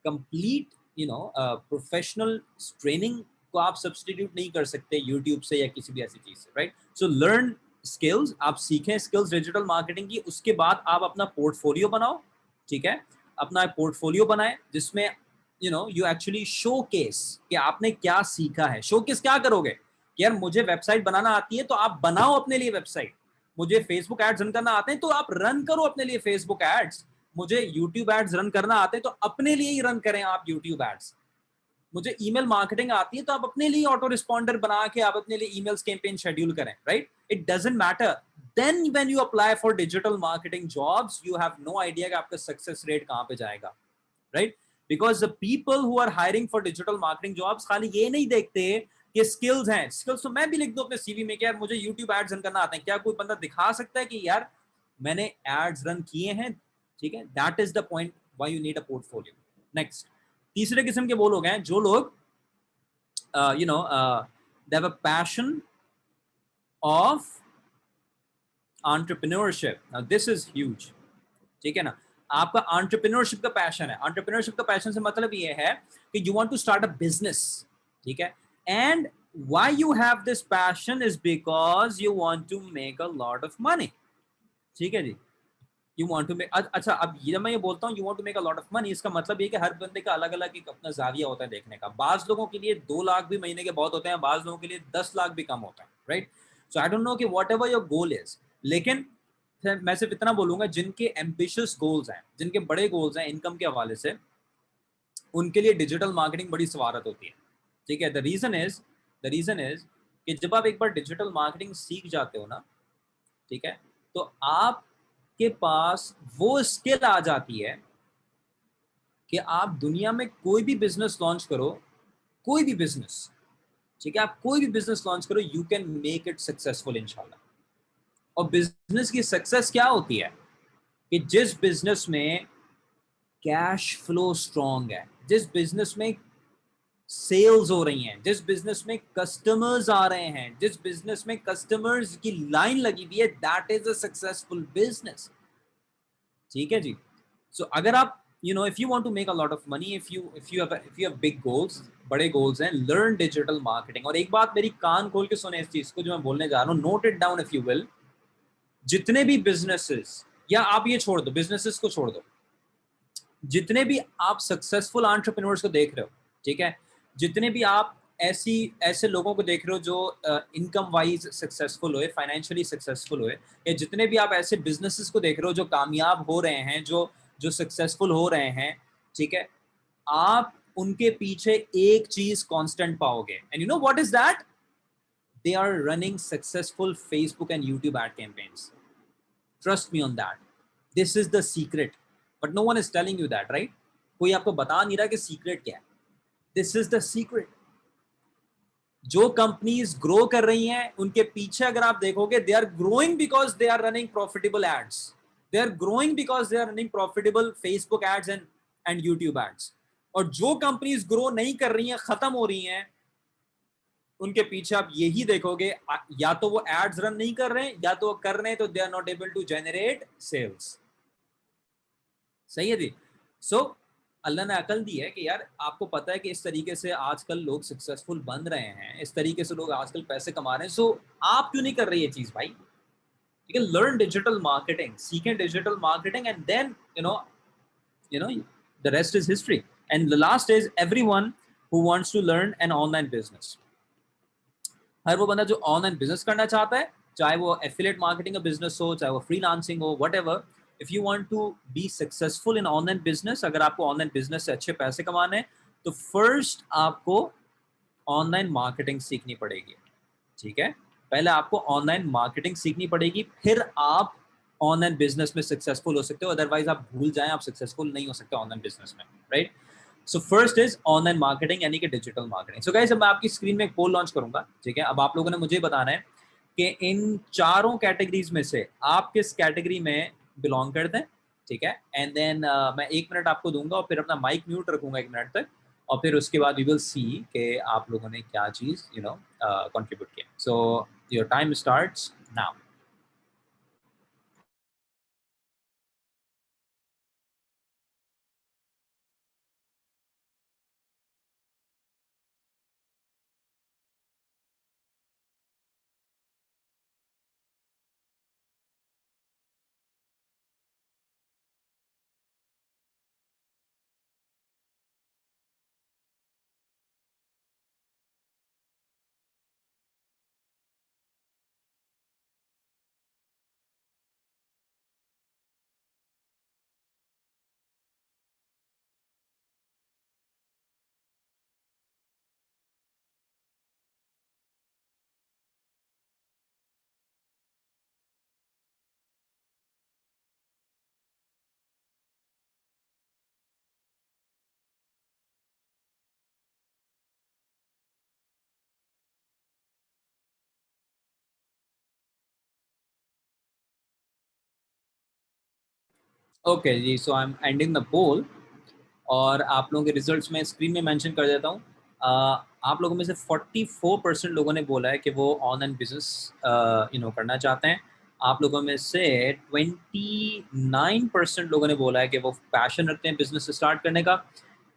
complete professional training को आप सब्सटीट्यूट नहीं कर सकते यूट्यूब से या किसी भी ऐसी चीज से, राइट? सो लर्न स्किल्स, आप सीखें स्किल्स डिजिटल मार्केटिंग की, उसके बाद आप अपना पोर्टफोलियो बनाओ, ठीक है? अपना पोर्टफोलियो बनाए जिसमें यू एक्चुअली शोकेस कि आपने क्या सीखा है। शोकेस क्या करोगे कि यार मुझे वेबसाइट बनाना आती है, तो आप बनाओ अपने लिए वेबसाइट। मुझे फेसबुक एड्स रन करना आते हैं, तो आप रन करो अपने लिए फेसबुक एड्स। मुझे यूट्यूब एड्स रन करना आते हैं, तो अपने लिए ही रन करें आप यूट्यूब एड्स। मुझे ईमेल मार्केटिंग आती है, तो आप अपने लिए ऑटो रिस्पॉन्डर बना के आप अपने लिए ईमेल्स कैंपेन शेड्यूल करें, right? It doesn't matter. Then when you apply for digital marketing jobs, you have no idea कि आपका सक्सेस रेट कहां पे जाएगा, right? Because the people who are hiring for digital marketing jobs खाली ये नहीं देखते कि स्किल्स हैं। स्किल्स तो मैं भी लिख दूं अपने सीवी में कि यार मुझे यूट्यूब एड्स रन करना आता है। क्या कोई बंदा दिखा सकता है कि यार मैंने एड्स रन किए हैं? ठीक है, that is the point why you need a portfolio. Next, तीसरे किस्म के वो लोग हैं जो लोग they have a passion of entrepreneurship. Now this is huge, ठीक है ना? आपका एंटरप्रेन्योरशिप का पैशन है। एंटरप्रेन्योरशिप का पैशन से मतलब ये है कि you want to start a business, ठीक है? And why you have this passion is because you want to make a lot of money, ठीक है जी? यू वांट टू मेक, अच्छा, अब ये मैं ये बोलता हूँ you want to make a lot of money, इसका मतलब ये कि हर बंदे का अलग अलग एक अपना जाविया होता है देखने का। बाज लोगों के लिए 2 लाख भी महीने के बहुत होते हैं, बाज लोगों के लिए 10 लाख भी कम होता है, right? So I don't know कि whatever your goal is, लेकिन मैं सिर्फ इतना बोलूंगा, जिनके एम्बिशियस गोल्स हैं, जिनके बड़े गोल्स हैं इनकम के हवाले से, उनके लिए डिजिटल मार्केटिंग बड़ी सवारत होती है, ठीक है? द रीजन इज कि जब आप एक बार डिजिटल मार्केटिंग सीख जाते हो ना, ठीक है, तो आपके पास वो स्किल आ जाती है कि आप दुनिया में कोई भी बिजनेस लॉन्च करो, कोई भी बिजनेस, ठीक है, आप कोई भी बिजनेस लॉन्च करो, you can make it successful इंशाल्लाह। और बिजनेस की सक्सेस क्या होती है कि जिस बिजनेस में कैश फ्लो स्ट्रांग है, जिस बिजनेस में सेल्स हो रही हैं, जिस बिजनेस में कस्टमर्स आ रहे हैं, जिस बिजनेस में कस्टमर्स की लाइन लगी हुई है, that is a successful business. ठीक है जी। सो अगर आप if you want to make a lot of money, if you have big goals, बड़े गोल्स हैं, लर्न डिजिटल मार्केटिंग। और एक बात मेरी कान खोल के सुने इस चीज को जो मैं बोलने जा रहा हूँ, note it down if you will. जितने भी बिजनेसेस, या आप ये छोड़ दो, बिजनेसेस को छोड़ दो, जितने भी आप सक्सेसफुल एंटरप्रेन्योर्स को देख रहे हो, ठीक है, जितने भी आप ऐसे लोगों को देख रहे हो जो इनकम वाइज सक्सेसफुल हुए, फाइनेंशियली सक्सेसफुल हुए, या जितने भी आप ऐसे बिजनेसेस को देख रहे हो जो कामयाब हो रहे हैं, जो जो सक्सेसफुल हो रहे हैं, ठीक है, आप उनके पीछे एक चीज कांस्टेंट पाओगे, and you know what is that? They are running successful Facebook and YouTube ad campaigns. Trust me on that, this is the secret, but no one is telling you that, right? कोई आपको बता नहीं रहा कि secret क्या है। This is the secret. जो companies grow कर रही हैं उनके पीछे अगर आप देखोगे, they are growing because they are running profitable ads, they are growing because they are running profitable Facebook ads and YouTube ads. और जो कंपनीज ग्रो नहीं कर रही हैं, खत्म हो रही हैं, उनके पीछे आप यही देखोगे, या तो वो एड्स रन नहीं कर रहे हैं, या तो वो कर रहे हैं तो they are not able to generate sales. सही है जी। सो अल्लाह ने अकल दी है कि यार आपको पता है कि इस तरीके से आजकल लोग सक्सेसफुल बन रहे हैं, इस तरीके से लोग आजकल पैसे कमा रहे हैं, सो आप क्यों नहीं कर रही ये चीज भाई? ठीक है, लर्न डिजिटल मार्केटिंग, सीखें digital marketing, and then you know the rest is history. And the last is everyone who wants to learn an online business. हर वो बंदा जो ऑनलाइन बिजनेस करना चाहता है, चाहे वो एफिलिएट मार्केटिंग का बिजनेस हो, चाहे वो फ्रीलांसिंग हो, whatever, if you want to be successful in online business, अगर आपको ऑनलाइन बिजनेस से अच्छे पैसे कमाने हैं, तो फर्स्ट आपको ऑनलाइन मार्केटिंग सीखनी पड़ेगी। ठीक है, पहले आपको ऑनलाइन मार्केटिंग सीखनी पड़ेगी, फिर आप ऑनलाइन बिजनेस में सक्सेसफुल हो सकते हो। अदरवाइज आप भूल जाएं, आप सक्सेसफुल नहीं हो सकते ऑनलाइन बिजनेस में, right? So first is online marketing, यानी कि डिजिटल मार्केटिंग। सो गाइस, अब मैं आपकी स्क्रीन में एक पोल लॉन्च करूंगा, ठीक है? अब आप लोगों ने मुझे बताना है कि इन चारों कैटेगरीज में से आप किस कैटेगरी में बिलोंग करते हैं, ठीक है? एंड देन मैं 1 मिनट आपको दूंगा और फिर अपना माइक म्यूट रखूंगा 1 मिनट तक, और फिर उसके बाद वी विल सी कि आप लोगों ने क्या चीज कंट्रीब्यूट किया। So your time starts now. Okay जी, so I am ending the poll, और आप लोगों के रिजल्ट्स में स्क्रीन में मेंशन कर देता हूँ। आप लोगों में से 44% लोगों ने बोला है कि वो ऑनलाइन बिजनेस करना चाहते हैं। आप लोगों में से 29% लोगों ने बोला है कि वो पैशन रखते हैं बिजनेस स्टार्ट करने का,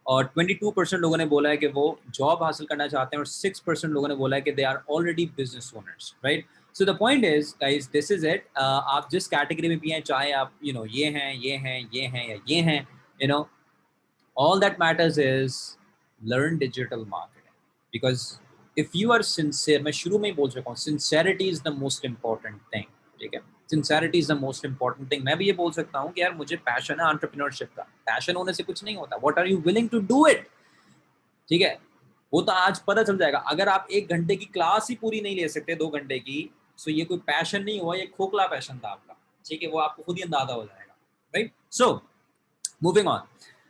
और 22% लोगों ने बोला है कि वो जॉब हासिल करना चाहते हैं, और 6% लोगों ने बोला है कि they are already business owners, right? So the point is guys, this is it. आप जिस कैटेगरी में भी हैं, चाहे आप ये हैं, ये हैं, ये हैं, या ये हैं, you know all that matters is learn digital marketing, because if you are sincere, मैं शुरू में ही बोल चुका हूँ, sincerity is the most important thing, ठीक है? sincerity is the most important thing। मैं भी ये बोल सकता हूँ कि यार मुझे पैशन है एंटरप्रेन्योरशिप का, पैशन होने से कुछ नहीं होता, what are you willing to do it, ठीक है? वो तो आज पता चल जाएगा। अगर आप 1 घंटे की क्लास ही पूरी नहीं ले सकते, 2 घंटे की, तो ये कोई पैशन नहीं हुआ, ये खोखला पैशन था आपका, ठीक है? वो आपको खुद ही अंदाजा हो जाएगा, right? So moving on.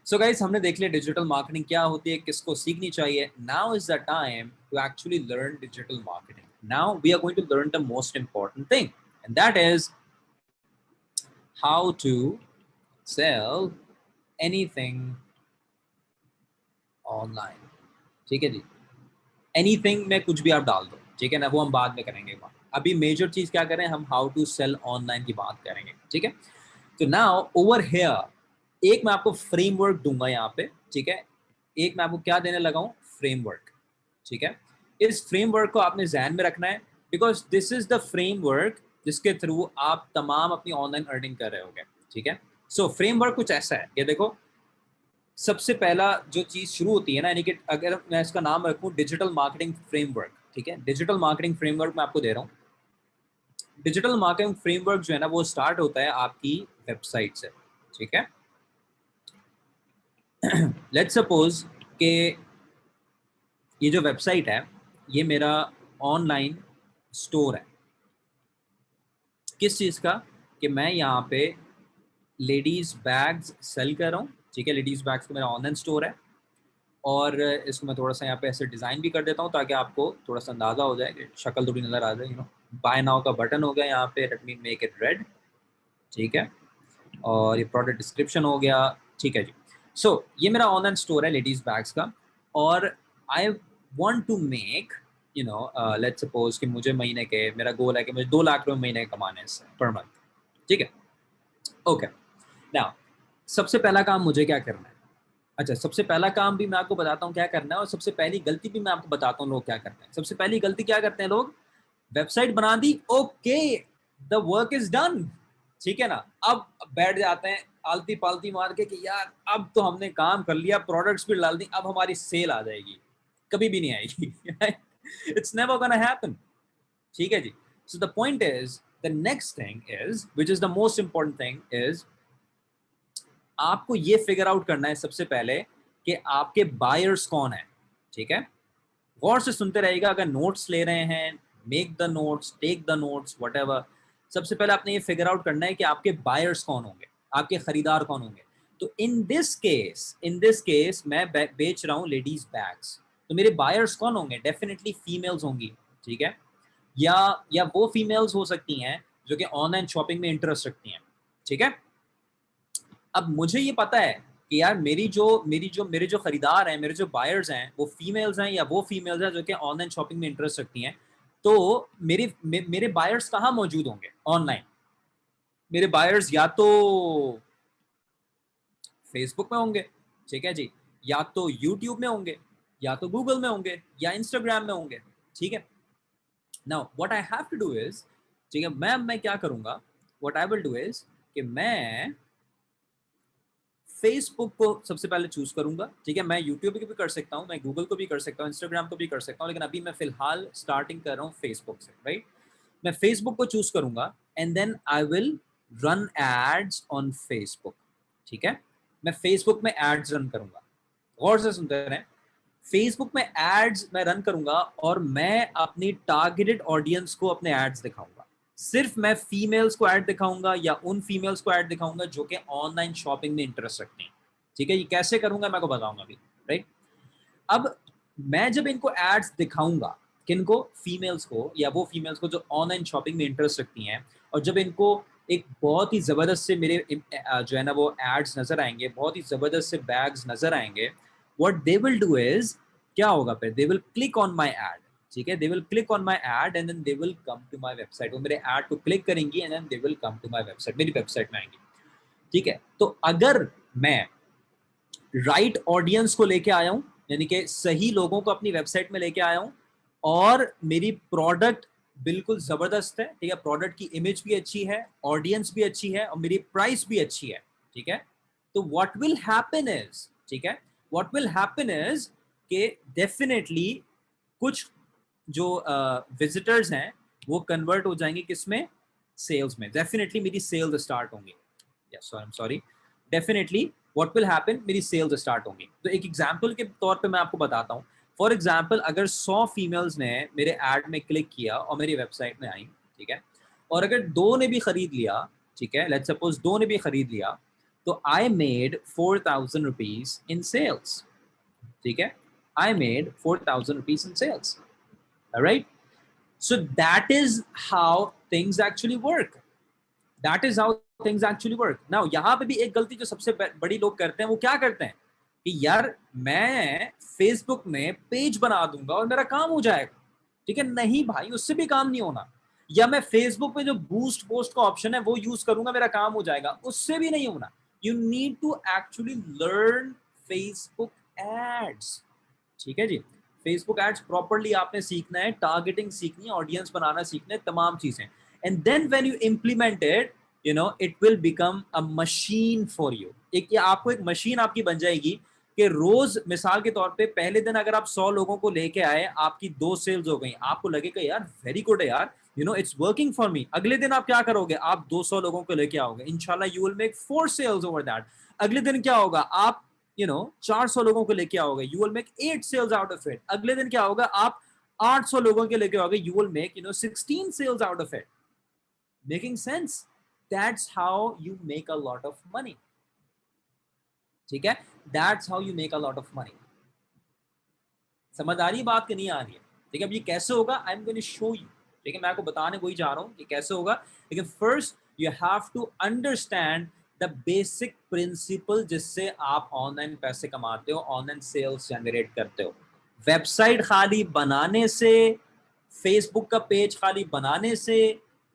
So guys, हमने देख लिया डिजिटल मार्केटिंग क्या होती है, किसको सीखनी चाहिए। Now is the time to actually learn digital marketing. Now we are going to learn the most important thing, and that is how to sell anything online. ठीक है जी, एनीथिंग में कुछ भी आप डाल दो, ठीक है ना, वो हम बाद में करेंगे। अभी मेजर चीज क्या करें, हम हाउ टू सेल ऑनलाइन की बात करेंगे, ठीक है। तो नाउ ओवर हियर एक मैं आपको फ्रेमवर्क दूंगा यहाँ पे, ठीक है। एक मैं आपको क्या देने लगा हूँ, फ्रेमवर्क, ठीक है। इस फ्रेमवर्क को आपने ध्यान में रखना है, because this is the framework जिसके थ्रू आप तमाम अपनी ऑनलाइन अर्निंग कर रहे होगे, ठीक है। सो फ्रेमवर्क कुछ ऐसा है, ये देखो, सबसे पहला जो चीज शुरू होती है ना, यानी कि अगर मैं इसका नाम रखूं डिजिटल मार्केटिंग फ्रेमवर्क, ठीक है, डिजिटल मार्केटिंग फ्रेमवर्क मैं आपको दे रहा हूं। डिजिटल मार्केटिंग फ्रेमवर्क जो है ना, वो स्टार्ट होता है आपकी वेबसाइट से, ठीक है। लेट्स सपोज कि ये जो वेबसाइट है, ये मेरा ऑनलाइन स्टोर है। किस चीज़ का, कि मैं यहाँ पे लेडीज़ बैग्स सेल कर रहा हूँ, ठीक है। लेडीज़ बैग्स का मेरा ऑनलाइन स्टोर है, और इसको मैं थोड़ा सा यहाँ पे ऐसे डिज़ाइन भी कर देता हूँ ताकि आपको थोड़ा सा अंदाज़ा हो जाए, कि शक्ल थोड़ी नज़र आ जाए, बाय नाउ का बटन हो गया यहाँ पे, let me make it red, ठीक है। और ये प्रोडक्ट डिस्क्रिप्शन हो गया, ठीक है जी। सो ये मेरा ऑनलाइन स्टोर है लेडीज़ बैग्स का, और I want to make let's suppose कि मुझे महीने के, मेरा गोल है कि मुझे 2 लाख रुपए महीने कमाने इससे पर मंथ, ठीक है। ओके, नाउ सबसे पहला काम मुझे क्या करना है, अच्छा सबसे पहला काम भी मैं आपको बताता हूँ क्या करना है, और सबसे पहली गलती भी मैं आपको बताता हूँ लोग क्या करते हैं। सबसे पहली गलती क्या करते हैं लोग, वेबसाइट बना दी, okay the work is done, ठीक है ना, अब बैठ जाते हैं आलती पालती मार के कि यार अब तो हमने काम कर लिया, प्रोडक्ट्स भी डाल दी, अब हमारी सेल आ जाएगी। कभी भी नहीं आएगी। इट्स नेवर गोना हैपन, ठीक है जी। So the point is, the next thing is, which is the most important thing is, आपको ये फिगर आउट करना है सबसे पहले कि आपके बायर्स कौन है, ठीक है। गौर से सुनते रहिएगा, अगर नोट्स ले रहे हैं, make the notes, take the notes, whatever. सबसे पहले आपने ये फिगर आउट करना है कि आपके बायर्स कौन होंगे, आपके खरीदार कौन होंगे। तो इन दिस केस मैं बेच रहा हूँ लेडीज बैग्स, तो मेरे बायर्स कौन होंगे, डेफिनेटली फीमेल्स होंगी, ठीक है। या वो फीमेल्स हो सकती हैं जो कि ऑनलाइन शॉपिंग में इंटरेस्ट रखती हैं, ठीक है। अब मुझे ये पता है कि यार मेरे जो खरीदार हैं, मेरे जो बायर्स हैं, वो फीमेल्स हैं, या वो फीमेल्स हैं जो कि ऑनलाइन शॉपिंग में इंटरेस्ट रखती हैं। तो मेरे बायर्स कहाँ मौजूद होंगे ऑनलाइन, मेरे बायर्स या तो फेसबुक में होंगे, ठीक है जी, या तो यूट्यूब में होंगे, या तो गूगल में होंगे, या इंस्टाग्राम में होंगे, ठीक है। Now what I have to do is, ठीक है, मैं क्या करूंगा, what I will do is कि मैं फेसबुक को सबसे पहले चूज करूंगा, ठीक है। मैं यूट्यूब को भी कर सकता हूँ, मैं गूगल को भी कर सकता हूँ, इंस्टाग्राम को भी कर सकता हूँ, लेकिन अभी मैं फिलहाल स्टार्टिंग कर रहा हूँ फेसबुक से, राइट। मैं फेसबुक को चूज करूंगा, and then I will run ads on Facebook, ठीक है। मैं फेसबुक में एड्स रन करूंगा, गौर से सुनते रहें। फेसबुक में एड्स मैं रन करूंगा, और मैं अपनी टारगेटेड ऑडियंस को अपने एड्स दिखाऊंगा। सिर्फ मैं फीमेल्स को ऐड दिखाऊंगा, या उन फीमेल्स को ऐड दिखाऊंगा जो कि ऑनलाइन शॉपिंग में इंटरेस्ट रखती हैं, ठीक है। ये कैसे करूंगा मैं को बताऊंगा अभी, राइट। अब मैं जब इनको एड्स दिखाऊंगा, किनको, फीमेल्स को, या वो फीमेल्स को जो ऑनलाइन शॉपिंग में इंटरेस्ट रखती हैं, और जब इनको एक बहुत ही ज़बरदस्त से मेरे जो है ना वो एड्स नज़र आएंगे, बहुत ही ज़बरदस्त से बैग्स नज़र आएंगे, what they will do is, क्या होगा फिर, they will click on my ad, ठीक है। They will click on my ad, and then they will come to my website. वो मेरे एड को क्लिक करेंगी, and then they will come to my website, मेरी वेबसाइट में आएंगी, ठीक है। तो अगर मैं राइट ऑडियंस को लेके आया हूं, यानी कि सही लोगों को अपनी वेबसाइट में लेके आया हूं, और मेरी प्रोडक्ट बिल्कुल जबरदस्त है, ठीक है, प्रोडक्ट की इमेज भी अच्छी है, ऑडियंस भी अच्छी है, और मेरी प्राइस भी अच्छी है, ठीक है। तो व्हाट विल हैपन इज, ठीक है, व्हाट विल हैपन इज कि डेफिनेटली कुछ जो विजिटर्स हैं वो कन्वर्ट हो जाएंगे किसमें, सेल्स में। डेफिनेटली मेरी सेल्स स्टार्ट होंगी, yes I am sorry, definitely what will happen, मेरी सेल्स स्टार्ट होंगी। तो एक एग्जांपल के तौर पे मैं आपको बताता हूँ। फॉर एग्जांपल, अगर 100 फीमेल्स ने मेरे ऐड में क्लिक किया और मेरी वेबसाइट में आई, ठीक है, और अगर 2 ने भी खरीद लिया, ठीक है, लेट्स सपोज 2 ने भी खरीद लिया, तो I made 4,000 rupees in sales, ठीक है। I made 4,000 rupees in sales, right. So that is how things actually work. That is how things actually work. Now यहाँ पे भी एक गलती जो सबसे बड़ी लोग करते हैं, वो क्या करते हैं कि यार मैं फेसबुक में पेज बना दूंगा और मेरा काम हो जाएगा, ठीक है? नहीं भाई, उससे भी काम नहीं होना। या मैं फेसबुक पे जो बूस्ट पोस्ट का ऑप्शन है वो यूज करूंगा, मेरा काम हो जाएगा, उससे भी नहीं होना। You need to actually learn Facebook ads, ठीक है जी। फेसबुक एड्स प्रॉपर्ली आपने सीखना है, टारगेटिंग सीखनी है, ऑडियंस बनाना सीखना है, तमाम चीजें। And then when you implement it, you know, it will become a machine for you. एक ये आपको एक मशीन आपकी बन जाएगी कि रोज मिसाल के तौर पे पहले दिन अगर आप 100 लोगों को लेके आए, आपकी 2 सेल्स हो गई, आपको लगेगा यार वेरी गुड है यार, you know it's working for me. अगले दिन आप क्या करोगे? आप 200 लोगों को लेके आओगे, इंशाल्लाह you will make 4 sales over that. अगले दिन क्या होगा? आप 400 लोगों को लेके आओगे, you will make 8 sales out of it. अगले दिन क्या होगा? आप 800 लोगों के लेके आओगे, you will make 16 sales out of it. Making sense? That's how you make a lot of money, ठीक है? That's how you make a lot of money. समझ आ रही है बात कि नहीं आ रही है? ठीक है, अब ये कैसे होगा? I am going to show you, ठीक है? मैं आपको बताने को ही जा रहा हूँ कि कैसे होगा, लेकिन first you have to understand the basic principle जिससे आप ऑनलाइन पैसे कमाते हो, ऑनलाइन सेल्स जनरेट करते हो। वेबसाइट खाली बनाने से, फेसबुक का पेज खाली बनाने से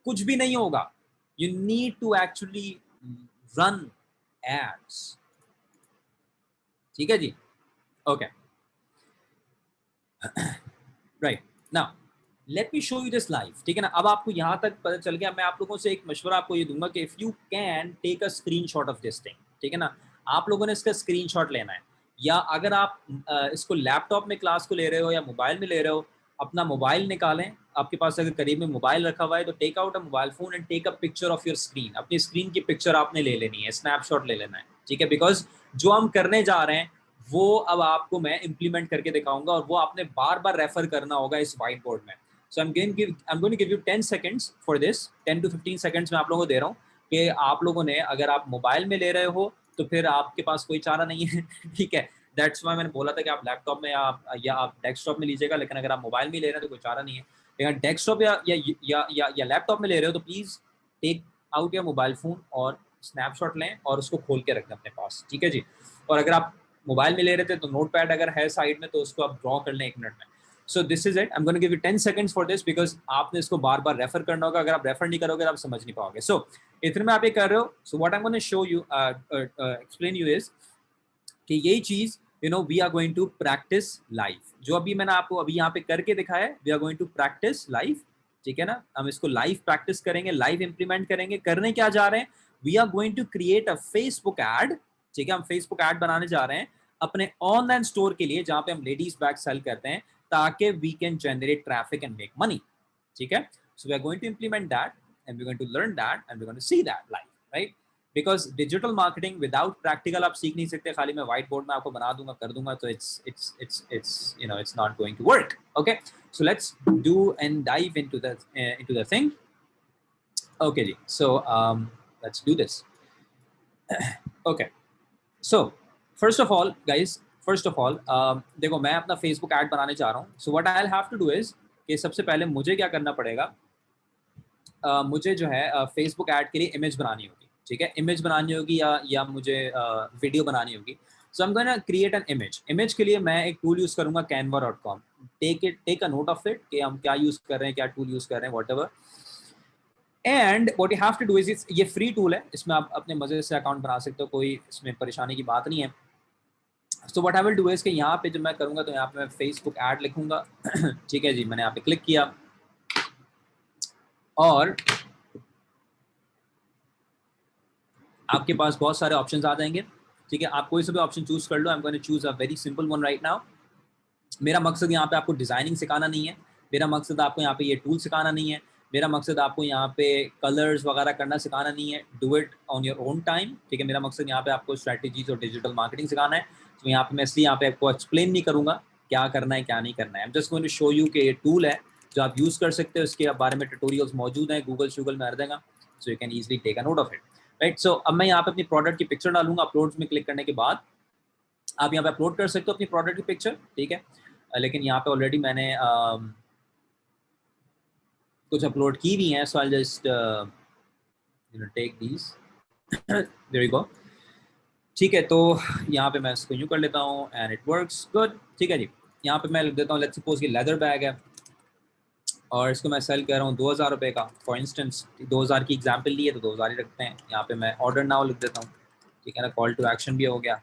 कुछ भी नहीं होगा। You need to actually run ads, ठीक है जी? Okay, right. Now let me show you this live, ठीक है ना? अब आपको यहाँ तक पता चल गया। मैं आप लोगों से एक मशवरा आपको ये दूंगा कि if you can take a screenshot of this thing, ठीक है ना? आप लोगों ने इसका स्क्रीनशॉट लेना है, या अगर आप इसको लैपटॉप में क्लास को ले रहे हो या मोबाइल में ले रहे हो, अपना मोबाइल निकालें। आपके पास अगर करीब में मोबाइल रखा हुआ है तो take out a mobile phone and take a picture of your screen. अपनी स्क्रीन की पिक्चर आपने ले लेनी है, स्नैपशॉट ले लेना है, ठीक है? बिकॉज जो हम करने जा रहे हैं वो अब आपको मैं इम्प्लीमेंट करके दिखाऊंगा, और वो आपने बार बार रेफर करना होगा इस व्हाइट बोर्ड में। सो I'm going to give you 10 seconds for this, 10 to 15 seconds मैं आप लोगों को दे रहा हूँ कि आप लोगों ने, अगर आप मोबाइल में ले रहे हो तो फिर आपके पास कोई चारा नहीं है, ठीक है? दैट्स वाई मैंने बोला था कि आप लैपटॉप में या आप डेस्कटॉप में लीजिएगा, लेकिन अगर आप मोबाइल में ले रहे हैं तो कोई चारा नहीं है। लेकिन डेस्कटॉप या लैपटॉप में ले रहे हो तो please take out your mobile phone और स्नैपशॉट लें और उसको खोल के रखें अपने पास, ठीक है जी? और अगर आप मोबाइल में ले रहे थे तो नोटपैड अगर है साइड में तो उसको आप ड्रॉ कर लें 1 मिनट में। So this is it. I'm going to give you 10 seconds for this because आपने इसको बार बार रेफर करना होगा। अगर आप रेफर नहीं करोगे तो आप समझ नहीं पाओगे। So इतने में आप ये कर रहे हो। So what I'm going to show you, explain you is कि यही चीज we are going to practice live। जो अभी मैंने आपको अभी यहाँ पे करके दिखाया है, we are going to practice live, ठीक है ना? हम इसको लाइव प्रैक्टिस करेंगे, लाइव इंप्लीमेंट करेंगे। करने क्या जा रहे हैं? We are going to create a Facebook ad, ठीक है? हम फेसबुक एड बनाने जा रहे हैं अपने ऑनलाइन स्टोर के लिए, जहां पे हम लेडीज बैग सेल करते हैं, ताकि we can generate traffic and make money, ठीक है? So we are going to implement that and we are going to learn that and we are going to see that live, right? Because digital marketing without practical आप सीख नहीं सकते। खाली मैं white board में आपको बना दूंगा, कर दूंगा, तो it's not going to work. Okay, so let's do and dive into the thing. Okay ji, so let's do this. Okay, so first of all guys, देखो मैं अपना फेसबुक ऐड बनाने जा रहा हूँ। So what I will have to do is कि सबसे पहले मुझे क्या करना पड़ेगा, मुझे जो है फेसबुक ऐड के लिए इमेज बनानी होगी, ठीक है? इमेज बनानी होगी या मुझे वीडियो बनानी होगी। So I am going to create an image के लिए मैं एक टूल यूज करूंगा canva.com। Take a note of it कि हम क्या यूज कर रहे हैं, क्या टूल यूज कर रहे हैं, whatever. And what you have to do is, ये फ्री टूल है, इसमें आप अपने मजे से अकाउंट बना सकते हो, कोई इसमें परेशानी की बात नहीं है। सो what I will do is कि यहाँ पे जब मैं करूंगा तो यहाँ पे मैं फेसबुक ऐड लिखूंगा, ठीक है जी? मैंने यहाँ पे क्लिक किया और आपके पास बहुत सारे ऑप्शंस आ जाएंगे, ठीक है? आप कोई सा भी ऑप्शन चूज कर लो। I am going to choose a very simple one right now. मेरा मकसद यहाँ पे आपको डिजाइनिंग सिखाना नहीं है, मेरा मकसद आपको यहाँ पे ये टूल सिखाना नहीं है, मेरा मकसद आपको यहाँ पे कलर्स वगैरह करना सिखाना नहीं है। Do it on your own time, ठीक है? मेरा मकसद यहाँ पे आपको स्ट्रैटेजीज और डिजिटल मार्केटिंग सिखाना है। तो यहाँ पे मैं इसलिए यहाँ पे आपको एक्सप्लेन नहीं करूँगा क्या करना है क्या नहीं करना है। I am just going to show you कि ये टूल है जो आप यूज़ कर सकते हो। इसके बारे में ट्यूटोरियल्स मौजूद हैं, गूगल में आ देगा, so you can easily take a note of it, right? So अब मैं यहाँ पे अपनी प्रोडक्ट की पिक्चर डालूंगा। अपलोड्स में क्लिक करने के बाद आप यहाँ पे अपलोड कर सकते हो अपनी प्रोडक्ट की पिक्चर, ठीक है? लेकिन यहाँ पे ऑलरेडी मैंने कुछ अपलोड की भी हैं, so I just take these. There you go. ठीक है, तो यहाँ पे मैं इसको यूँ कर लेता हूँ एंड इट वर्क्स गुड। ठीक है जी, यहाँ पे मैं लिख देता हूँ लेट्स सपोज कि लेदर बैग है और इसको मैं सेल कर रहा हूँ 2000 रुपये का। फॉर इंस्टेंस 2000 की एग्जाम्पल ली है तो 2000 ही रखते हैं। यहाँ पे मैं ऑर्डर नाउ लिख देता हूँ। ठीक है ना, कॉल टू एक्शन भी हो गया।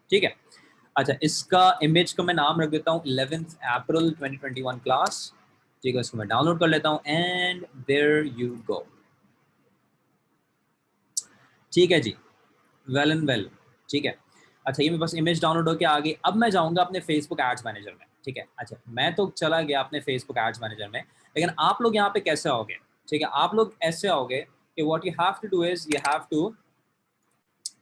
ठीक है, अच्छा इसका इमेज का मैं नाम रख देता हूँ 11th अप्रैल 2021 क्लास। ठीक है, इसको मैं डाउनलोड कर लेता हूँ एंड देयर यू गो। ठीक है जी, वेल एंड वेल। ठीक है, अच्छा ये मेरे पास इमेज डाउनलोड होकर आ गई। अब मैं जाऊंगा अपने फेसबुक एड्स मैनेजर में। ठीक है, अच्छा मैं तो चला गया अपने फेसबुक एड्स मैनेजर में, लेकिन आप लोग यहाँ पे कैसे आओगे? ठीक है, आप लोग ऐसे आओगे कि what you have to do is you have to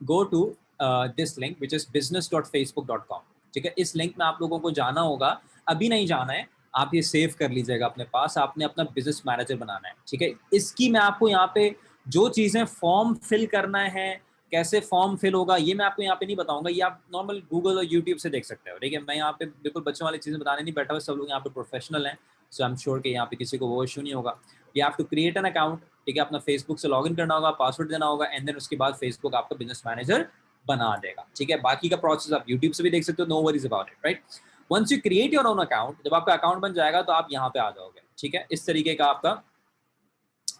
go to this link which is business.facebook.com। ठीक है, इस लिंक में आप लोगों को जाना होगा। अभी नहीं जाना है, आप ये सेव कर लीजिएगा अपने पास। आपने अपना बिजनेस मैनेजर बनाना है। ठीक है, इसकी मैं आपको यहाँ पे जो चीज़ें फॉर्म फिल करना है, कैसे फॉर्म फिल होगा, ये मैं आपको यहाँ पे नहीं बताऊंगा। ये आप नॉर्मल गूगल और यूट्यूब से देख सकते हो। ठीक है, मैं यहाँ पे बिल्कुल बच्चों वाली चीज़ें बताने नहीं बैठा हुआ। सब लोग यहाँ पे प्रोफेशनल हैं, सो आई एम श्योर कि यहाँ पे किसी को वो इशू नहीं होगा। You have to create an account. ठीक है, अपना फेसबुक से लॉगिन करना होगा, पासवर्ड देना होगा एंड देन उसके बाद फेसबुक आपका बिजनेस मैनेजर बना देगा। ठीक है, बाकी का प्रोसेस आप यूट्यूब से भी देख सकते हो, no worries about it, right. Once you create your own account, जब आपका अकाउंट बन जाएगा तो आप यहाँ पे आ जाओगे। ठीक है, इस तरीके का आपका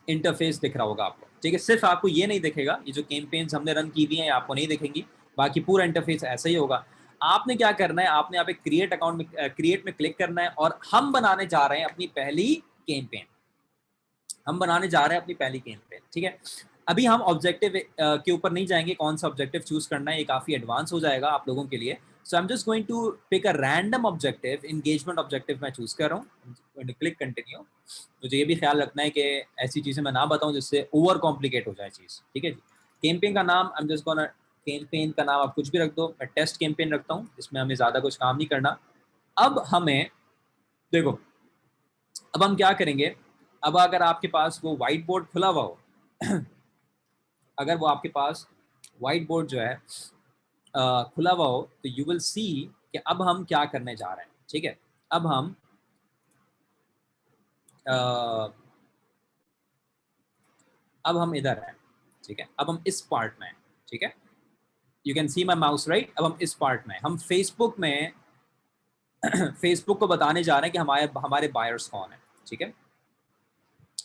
इंटरफेस दिख रहा होगा आपको। ठीक है, सिर्फ आपको ये नहीं दिखेगा, ये जो कैंपेन्स हमने रन की हुई हैं आपको नहीं दिखेंगी, बाकी पूरा इंटरफेस ऐसा ही होगा। आपने क्या करना है, आपने यहाँ पे क्रिएट अकाउंट में क्रिएट में क्लिक करना है और हम बनाने जा रहे हैं अपनी पहली कैंपेन। हम बनाने जा रहे हैं अपनी पहली कैंपेन। ठीक है, अभी हम ऑब्जेक्टिव के ऊपर नहीं जाएंगे, कौन सा ऑब्जेक्टिव चूज करना है ये काफ़ी एडवांस हो जाएगा आप लोगों के लिए। So I am just going to pick a random objective, engagement objective मैं चूज कर रहा हूँ। Click continue. मुझे ये भी ख्याल रखना है कि ऐसी चीज़ें मैं ना बताऊँ जिससे ओवर कॉम्प्लिकेट हो जाए चीज़। ठीक है जी, कैंपेन का नाम आई एम जस्ट गोना, कैंपेन का नाम आप कुछ भी रख दो। मैं टेस्ट कैंपेन रखता हूँ, इसमें हमें ज़्यादा कुछ काम नहीं करना। अब हमें देखो, अब हम क्या करेंगे, अब अगर आपके पास वो व्हाइट बोर्ड खुला हुआ हो अगर वो आपके पास व्हाइट बोर्ड जो है खुला हुआ हो तो यू विल सी कि अब हम क्या करने जा रहे हैं। ठीक है, अब हम इधर हैं। ठीक है, अब हम इस पार्ट में हैं। ठीक है, you can C my mouse right. अब हम इस पार्ट में, हम फेसबुक में फेसबुक को बताने जा रहे हैं कि हमारे हमारे बायर्स कौन है। ठीक है,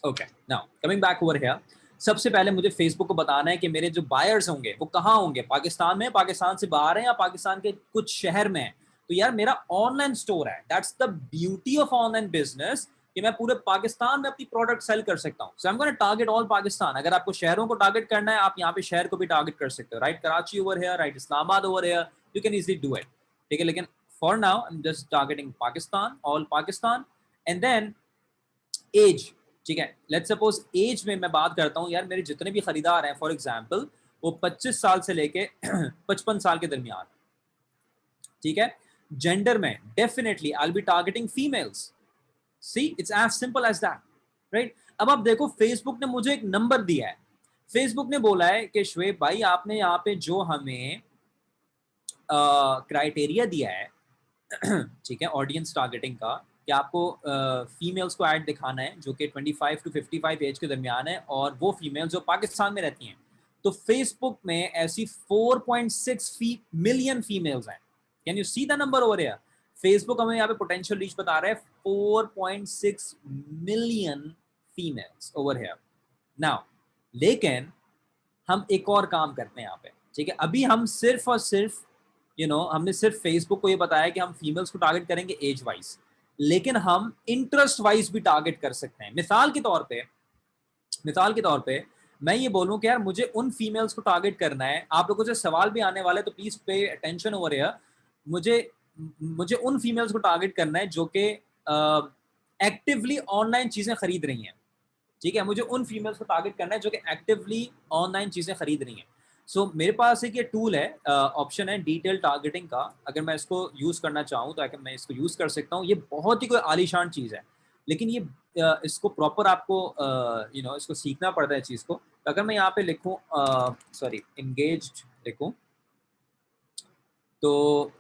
okay now coming back over here. सबसे पहले मुझे फेसबुक को बताना है कि मेरे जो बायर्स होंगे वो कहाँ होंगे, पाकिस्तान में, पाकिस्तान से बाहर है या पाकिस्तान के कुछ शहर में है। तो यार मेरा ऑनलाइन स्टोर है, that's the beauty of online business कि मैं पूरे पाकिस्तान में अपनी प्रोडक्ट सेल कर सकता हूँ। So I am gonna target all Pakistan. अगर आपको शहरों को टारगेट करना है, आप यहाँ पे शहर को भी टारगेट कर सकते हो, right. Karachi over here, right, Islamabad over here, you can easily do it. ठीक है, लेकिन for now I am just targeting Pakistan, all Pakistan. And then age. ठीक है, लेट्स सपोज एज में मैं बात करता हूँ, यार मेरे जितने भी खरीदार हैं फॉर एग्जांपल वो 25 साल से लेके 55 साल के दरमियान। ठीक है, जेंडर में definitely I will be targeting females. See it's as simple as that, right. अब आप देखो, फेसबुक ने मुझे एक नंबर दिया है। फेसबुक ने बोला है कि शुएब भाई आपने यहाँ पे जो हमें क्राइटेरिया दिया है ठीक है, ऑडियंस टारगेटिंग का, कि आपको फीमेल्स को ऐड दिखाना है जो कि 25 टू 55 एज के दरमियान है और वो फीमेल्स जो पाकिस्तान में रहती हैं। तो फेसबुक में ऐसी 4.6 मिलियन फीमेल्स हैं। Can you see the number over here? Facebook हमें यहाँ पे पोटेंशियल रीच बता रहा है 4.6 million females over here now. लेकिन हम एक और काम करते हैं यहाँ पे। ठीक है, अभी हम सिर्फ और सिर्फ हमने सिर्फ फेसबुक को ये बताया कि हम फीमेल्स को टारगेट करेंगे एज वाइज, लेकिन हम इंटरेस्ट वाइज भी टारगेट कर सकते हैं। मिसाल के तौर पे मैं ये बोलूं कि यार मुझे उन फीमेल्स को टारगेट करना है। आप लोगों से सवाल भी आने वाले, तो please pay attention over here. मुझे मुझे उन फीमेल्स को टारगेट करना है जो कि एक्टिवली ऑनलाइन चीजें खरीद रही हैं। ठीक है, मुझे उन फीमेल्स को टारगेट करना है जो कि एक्टिवली ऑनलाइन चीजें खरीद रही हैं। सो मेरे पास एक ये टूल है, ऑप्शन है डिटेल टारगेटिंग का। अगर मैं इसको यूज करना चाहूँ तो अगर मैं इसको यूज कर सकता हूँ। ये बहुत ही कोई आलीशान चीज है, लेकिन ये इसको प्रॉपर आपको इसको सीखना पड़ता है चीज को। तो अगर मैं यहाँ पे लिखूँ सॉरी इंगेज्ड लिखूँ, तो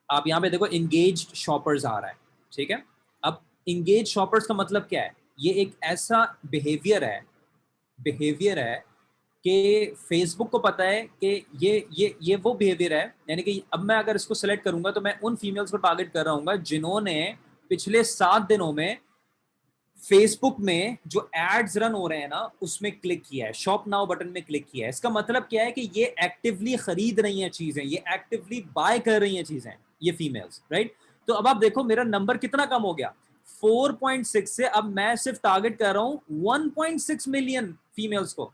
आप यहाँ पे देखो इंगेज्ड शॉपर्स आ रहा है। ठीक है, अब इंगेज शॉपर्स का मतलब क्या है? ये एक ऐसा बिहेवियर है कि फेसबुक को पता है कि ये वो बिहेवियर है, यानी कि अब मैं अगर इसको सेलेक्ट करूंगा तो मैं उन फीमेल्स को टारगेट कर रहा हूँ जिन्होंने पिछले 7 दिनों में फेसबुक में जो एड्स रन हो रहे हैं ना उसमें क्लिक किया है, शॉप नाउ बटन में क्लिक किया है। इसका मतलब क्या है कि ये एक्टिवली खरीद रही हैं चीजें, ये एक्टिवली बाय कर रही हैं चीजें, ये फीमेल्स, राइट? तो अब आप देखो मेरा नंबर कितना कम हो गया, 4.6 से अब मैं सिर्फ टारगेट कर रहा हूं 1.6 मिलियन फीमेल्स को।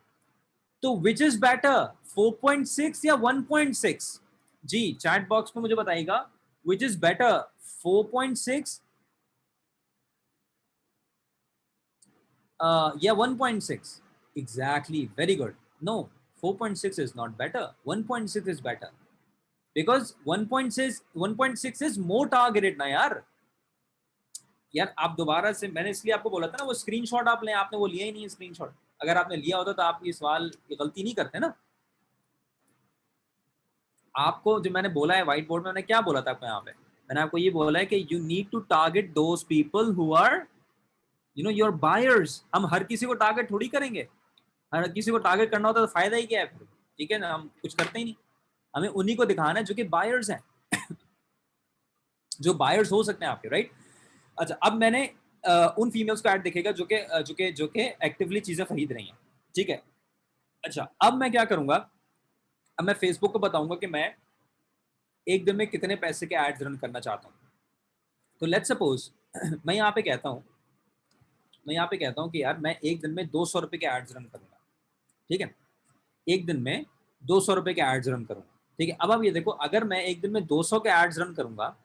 तो विच इज बेटर, 4.6 या 1.6? जी चैट बॉक्स में मुझे बताइएगा which is better, 4.6 yeah, 1.6. Exactly. Very good. No, 4.6 is not better. 1.6 is better. Because 1.6 is more targeted ना यार। यार आप दोबारा से, मैंने इसलिए आपको बोला था ना वो स्क्रीनशॉट आप लें, आपने वो लिया ही नहीं है स्क्रीनशॉट। अगर आपने लिया होता तो आप ये सवाल, ये गलती नहीं करते ना। आपको जो मैंने बोला है व्हाइट बोर्ड में, मैंने क्या बोला था आपको यहाँ पे? मैंने आपको ये बोला है कि you need to target those people who are your buyers. हम हर किसी को टारगेट थोड़ी करेंगे, हर किसी को टारगेट करना होता तो फायदा ही क्या है फिर? ठीक है ना, हम कुछ करते ही नहीं। हमें उन्हीं को दिखाना है जो कि बायर्स हैं, जो बायर्स हो सकते हैं आपके, राइट? अच्छा, अब मैंने उन फीमेल्स को ऐड दिखेगा जो कि एक्टिवली चीजें खरीद रही हैं, ठीक है? अच्छा, अब मैं क्या करूंगा, अब मैं फेसबुक को बताऊंगा कि मैं एक दिन में कितने पैसे के एड्स रन करना चाहता हूँ। तो लेट्स सपोज मैं यहाँ पे कहता हूँ, कि यार मैं एक दिन में 200 रुपए के एड्स रन करूंगा, ठीक है? एक दिन में 200 रुपए के एड्स रन करूंगा, ठीक है? अब आप ये देखो, अगर मैं एक दिन में 200 के एड्स रन करूंगा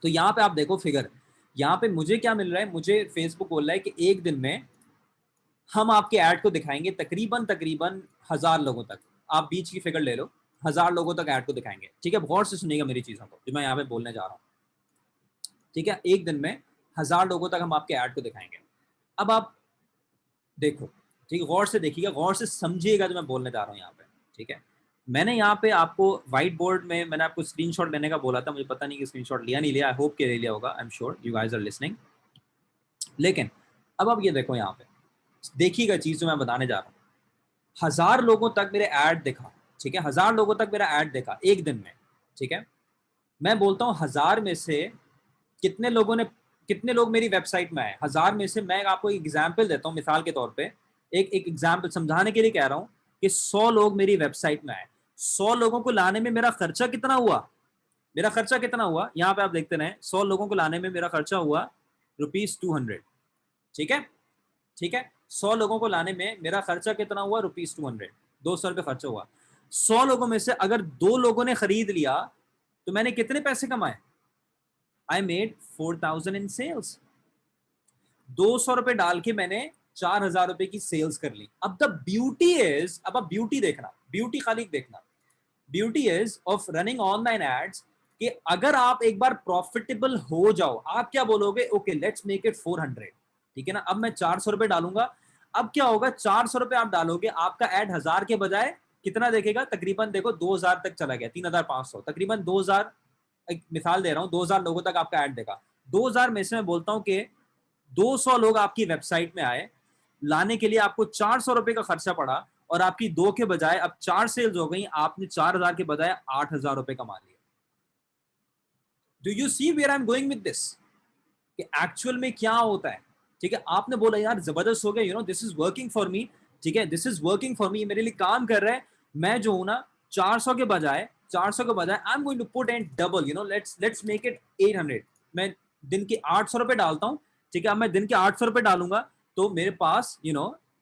तो यहाँ पे आप देखो फिगर, यहाँ पे मुझे क्या मिल रहा है? मुझे फेसबुक बोल रहा है कि एक दिन में हम आपके ऐड को दिखाएंगे तकरीबन 1000 लोगों तक। आप बीच की फिगर ले लो, 1000 लोगों तक ऐड को दिखाएंगे, ठीक है? गौर से सुनिएगा मेरी चीजों को जो मैं यहाँ पे बोलने जा रहा हूँ, ठीक है? एक दिन में 1000 लोगों तक हम आपके ऐड को दिखाएंगे। अब आप देखो, ठीक है, गौर से देखिएगा, गौर से समझिएगा जो मैं बोलने जा रहा हूँ यहाँ पे, ठीक है? मैंने यहाँ पे आपको व्हाइट बोर्ड में मैंने आपको स्क्रीनशॉट लेने का बोला था, मुझे पता नहीं कि स्क्रीनशॉट लिया नहीं लिया, आई होप कि ले लिया होगा, I am sure you guys are listening. लेकिन अब आप ये देखो, यहाँ पे देखिएगा चीज जो मैं बताने जा रहा हूँ। 1000 लोगों तक मेरे ऐड दिखा, ठीक है? 1000 लोगों तक मेरा ऐड देखा एक दिन में, ठीक है? मैं बोलता हूँ 1000 में से कितने लोग मेरी वेबसाइट में आए? 1000 में से मैं आपको एक एग्जाम्पल देता हूँ, मिसाल के तौर पे एक एग्जाम्पल समझाने के लिए कह रहा हूँ कि 100 लोग मेरी वेबसाइट में आए। 100 लोगों को लाने में मेरा खर्चा कितना हुआ? यहाँ पे आप देखते रहे, 100 लोगों को लाने में मेरा खर्चा हुआ ₹200, ठीक है? ठीक है, 100 लोगों को लाने में मेरा खर्चा कितना हुआ? ₹200, 200 रुपये खर्चा हुआ। 100 लोगों में से अगर 2 लोगों ने खरीद लिया तो मैंने कितने पैसे कमाए? I made 4,000 in sales। 200 रुपए डाल के मैंने 4,000 रुपए की सेल्स कर ली। अब द ब्यूटी इज, अब आप ब्यूटी देखना, ब्यूटी खाली देखना, beauty is of running online ads कि अगर आप एक बार प्रॉफिटेबल हो जाओ, आप क्या बोलोगे? ओके लेट्स मेक इट 400, ठीक है ना? अब मैं 400 रुपए डालूंगा। अब क्या होगा? 400 रुपए आप डालोगे, आपका एड 1000 के बजाय कितना देखेगा? तकरीबन देखो 2000 तक चला गया, 3500, तकरीबन 2000, एक मिसाल दे रहा हूँ, 2000 लोगों तक आपका ऐड देखा। 2000 में से मैं बोलता हूँ कि 200 लोग आपकी वेबसाइट में आए, लाने के लिए आपको 400 रुपए का खर्चा पड़ा, और आपकी 2 के बजाय अब 4 सेल्स हो गई, आपने 4000 के बजाय 8000 रुपए कमा लिए। Do you see where I am going with this? कि एक्चुअल में क्या होता है, ठीक है? आपने बोला यार जबरदस्त हो गया, this is working for me, ठीक है? This is working for me, मेरे लिए काम कर रहा है। मैं जो हूं ना, 400 के बजाय I am going to put and double, let's make it 800। मैं दिन के 800 रुपए डालता हूँ, ठीक है? अब मैं दिन के 800 रुपए डालूंगा तो मेरे पास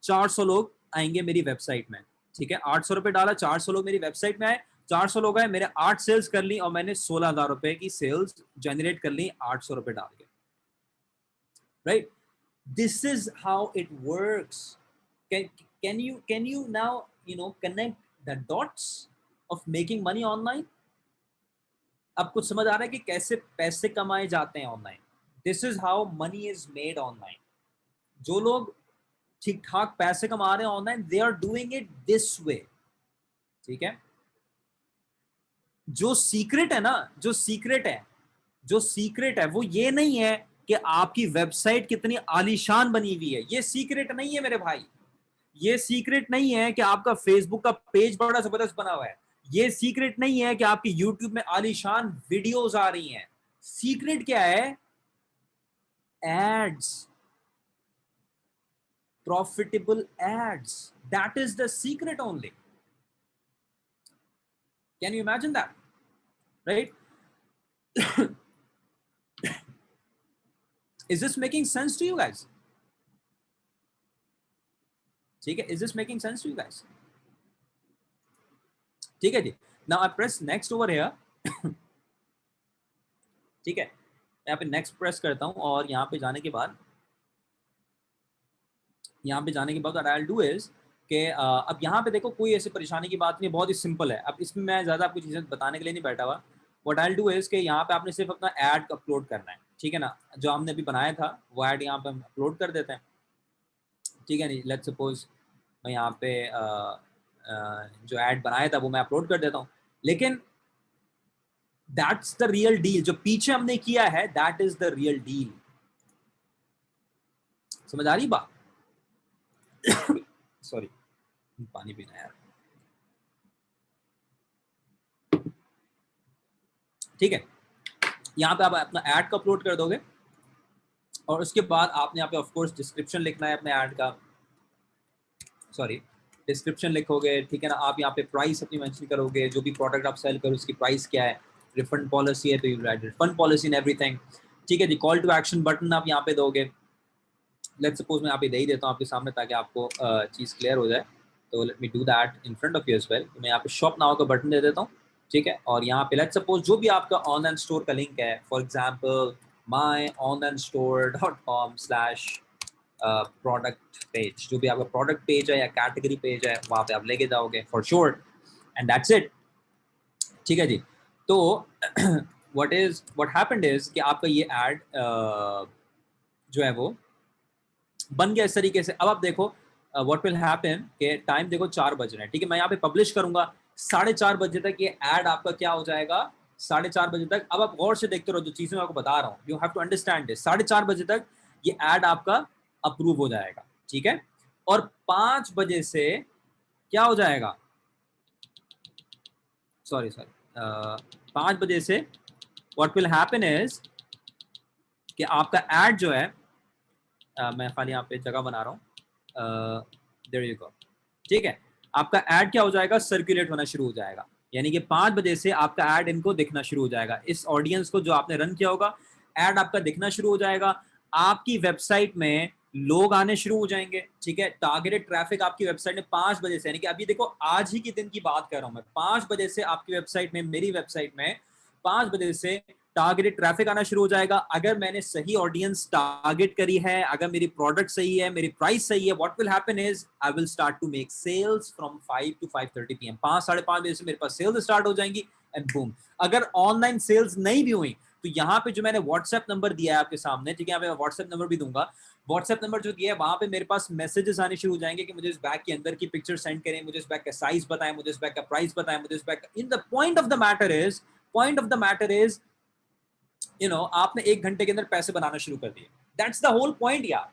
400 लोग आएंगे मेरी वेबसाइट में, ठीक है? 800 रुपए डाला, 400 लोग मेरी वेबसाइट में आए, 400 लोग आए, मेरे 8 सेल्स कर ली और मैंने 16,000 रुपए की सेल्स जनरेट कर ली 800 रुपए डाल के, right? This is how it works. Can you now connect the dots of making money online? अब कुछ समझ आ रहा है कि कैसे पैसे कमाए जाते हैं online? This is how money is made online. जो लोग ठीक ठाक पैसे कमा रहे हैं online, they are doing it this way, ठीक है? जो सीक्रेट है ना, जो सीक्रेट है वो ये नहीं है कि आपकी वेबसाइट कितनी आलीशान बनी हुई है। ये सीक्रेट नहीं है मेरे भाई, ये सीक्रेट नहीं है कि आपका फेसबुक का पेज बड़ा जबरदस्त बना हुआ है, ये सीक्रेट नहीं है कि आपकी यूट्यूब में आलीशान वीडियोस आ रही हैं। सीक्रेट क्या है? Ads, profitable ads, that is the secret only. Can you imagine that, right? Is this making sense to you guys? ठीक है, is this making sense to you guys? ठीक है जी। Now I press next over here. ठीक है, यहाँ पे next press करता हूँ और यहाँ पे जाने के बाद what I'll do is कि अब यहाँ पे देखो कोई ऐसी परेशानी की बात नहीं, बहुत ही सिंपल है। अब इसमें मैं ज़्यादा आपको चीज़ें बताने के लिए नहीं बैठा हुआ। What I'll do is कि यहाँ पे आपने सिर्फ अपना ऐड अपलोड करना है, ठीक है ना? जो हमने अभी बनाया था वो ऐड यहाँ पे हम अपलोड कर देते हैं, ठीक है नहीं? लेट्स सपोज मैं यहाँ पे जो ऐड बनाया था वो मैं अपलोड कर देता हूँ, लेकिन दैट्स द रियल डील। जो पीछे हमने किया है that is the real deal. समझ आ रही बात? सॉरी, पानी पीना यार। ठीक है, यहाँ पे आप अपना ऐड को अपलोड कर दोगे और उसके बाद आपने यहाँ पे ऑफ कोर्स डिस्क्रिप्शन लिखना है अपने ऐड का, सॉरी डिस्क्रिप्शन लिखोगे, ठीक है ना? आप यहाँ पे प्राइस अपनी मेंशन करोगे, जो भी प्रोडक्ट आप सेल करो उसकी प्राइस क्या है, रिफंड पॉलिसी है तो you right refund policy in everything, ठीक है जी। कॉल टू एक्शन बटन आप यहाँ पे दोगे। लेट्स सपोज मैं यहाँ पे दे ही देता हूँ आपके सामने ताकि आपको चीज़ क्लियर हो जाए। तो let me do that in front of you as well. मैं यहाँ पे शॉप नाउ का बटन दे देता हूँ, ठीक है? और यहाँ पे लेट्स सपोज जो भी आपका ऑनलाइन स्टोर का लिंक है, for example myonlinestore.com/ product page, जो भी आपका प्रोडक्ट पेज है या कैटेगरी पेज है वहाँ पे आप लेके जाओगे for sure, and that's it. ठीक है जी। तो व्हाट हैपेंड इज कि आपका ये एड जो है वो बन गया इस तरीके से। अब आप देखो व्हाट विल हैपन कि टाइम देखो 4 बज रहे हैं, ठीक है? मैं यहाँ पे पब्लिश करूंगा 4:30 बजे तक ये ऐड आपका क्या हो जाएगा, 4:30 बजे तक। अब आप गौर से देखते रहो जो चीजें मैं आपको बता रहा हूँ, you have to understand this. 4:30 बजे तक ये ऐड आपका अप्रूव हो जाएगा, ठीक है? और 5 बजे से क्या हो जाएगा, सॉरी 5 बजे से व्हाट विल हैपन इज कि आपका ऐड जो है मैं खाली यहाँ पे जगह बना रहा हूँ, देयर यू गो, ठीक है? आपका ऐड क्या हो जाएगा, सर्कुलेट होना शुरू हो जाएगा। यानी कि 5 बजे से आपका ऐड इनको दिखना शुरू हो जाएगा, इस ऑडियंस को जो आपने रन किया होगा ऐड आपका दिखना शुरू हो जाएगा। आपकी वेबसाइट में लोग आने शुरू हो जाएंगे, ठीक है? टारगेटेड ट्रैफिक आपकी वेबसाइट में 5 बजे से, यानी कि अभी देखो आज ही के दिन की बात कर रहा हूं मैं, 5 बजे से आपकी वेबसाइट में, मेरी वेबसाइट में 5 बजे से टारगेटेड ट्रैफिक आना शुरू हो जाएगा। अगर मैंने सही ऑडियंस टारगेट करी है, अगर मेरी प्रोडक्ट सही है, मेरी प्राइस सही है, what will happen is I will start to make sales from 5 to 5:30 PM। 5-5:30 बजे से मेरे पास सेल्स स्टार्ट हो जाएंगी एंड बूम। अगर ऑनलाइन सेल्स नहीं भी हुई तो यहाँ पे जो मैंने व्हाट्सएप नंबर दिया है आपके सामने, ठीक है? यहाँ पे मैं व्हाट्सएप नंबर भी दूंगा। व्हाट्सएप नंबर जो दिया है वहां पे मेरे पास मैसेजेस आने शुरू हो जाएंगे कि मुझे इस बैग के अंदर की पिक्चर सेंड करें, मुझे इस बैग का साइज बताएं, मुझे इस बैग का प्राइस बताएं, मुझे इस बैग का in the point of the matter is you no आपने 1 घंटे के अंदर पैसे बनाना शुरू कर दिए। दैट्स द होल पॉइंट यार,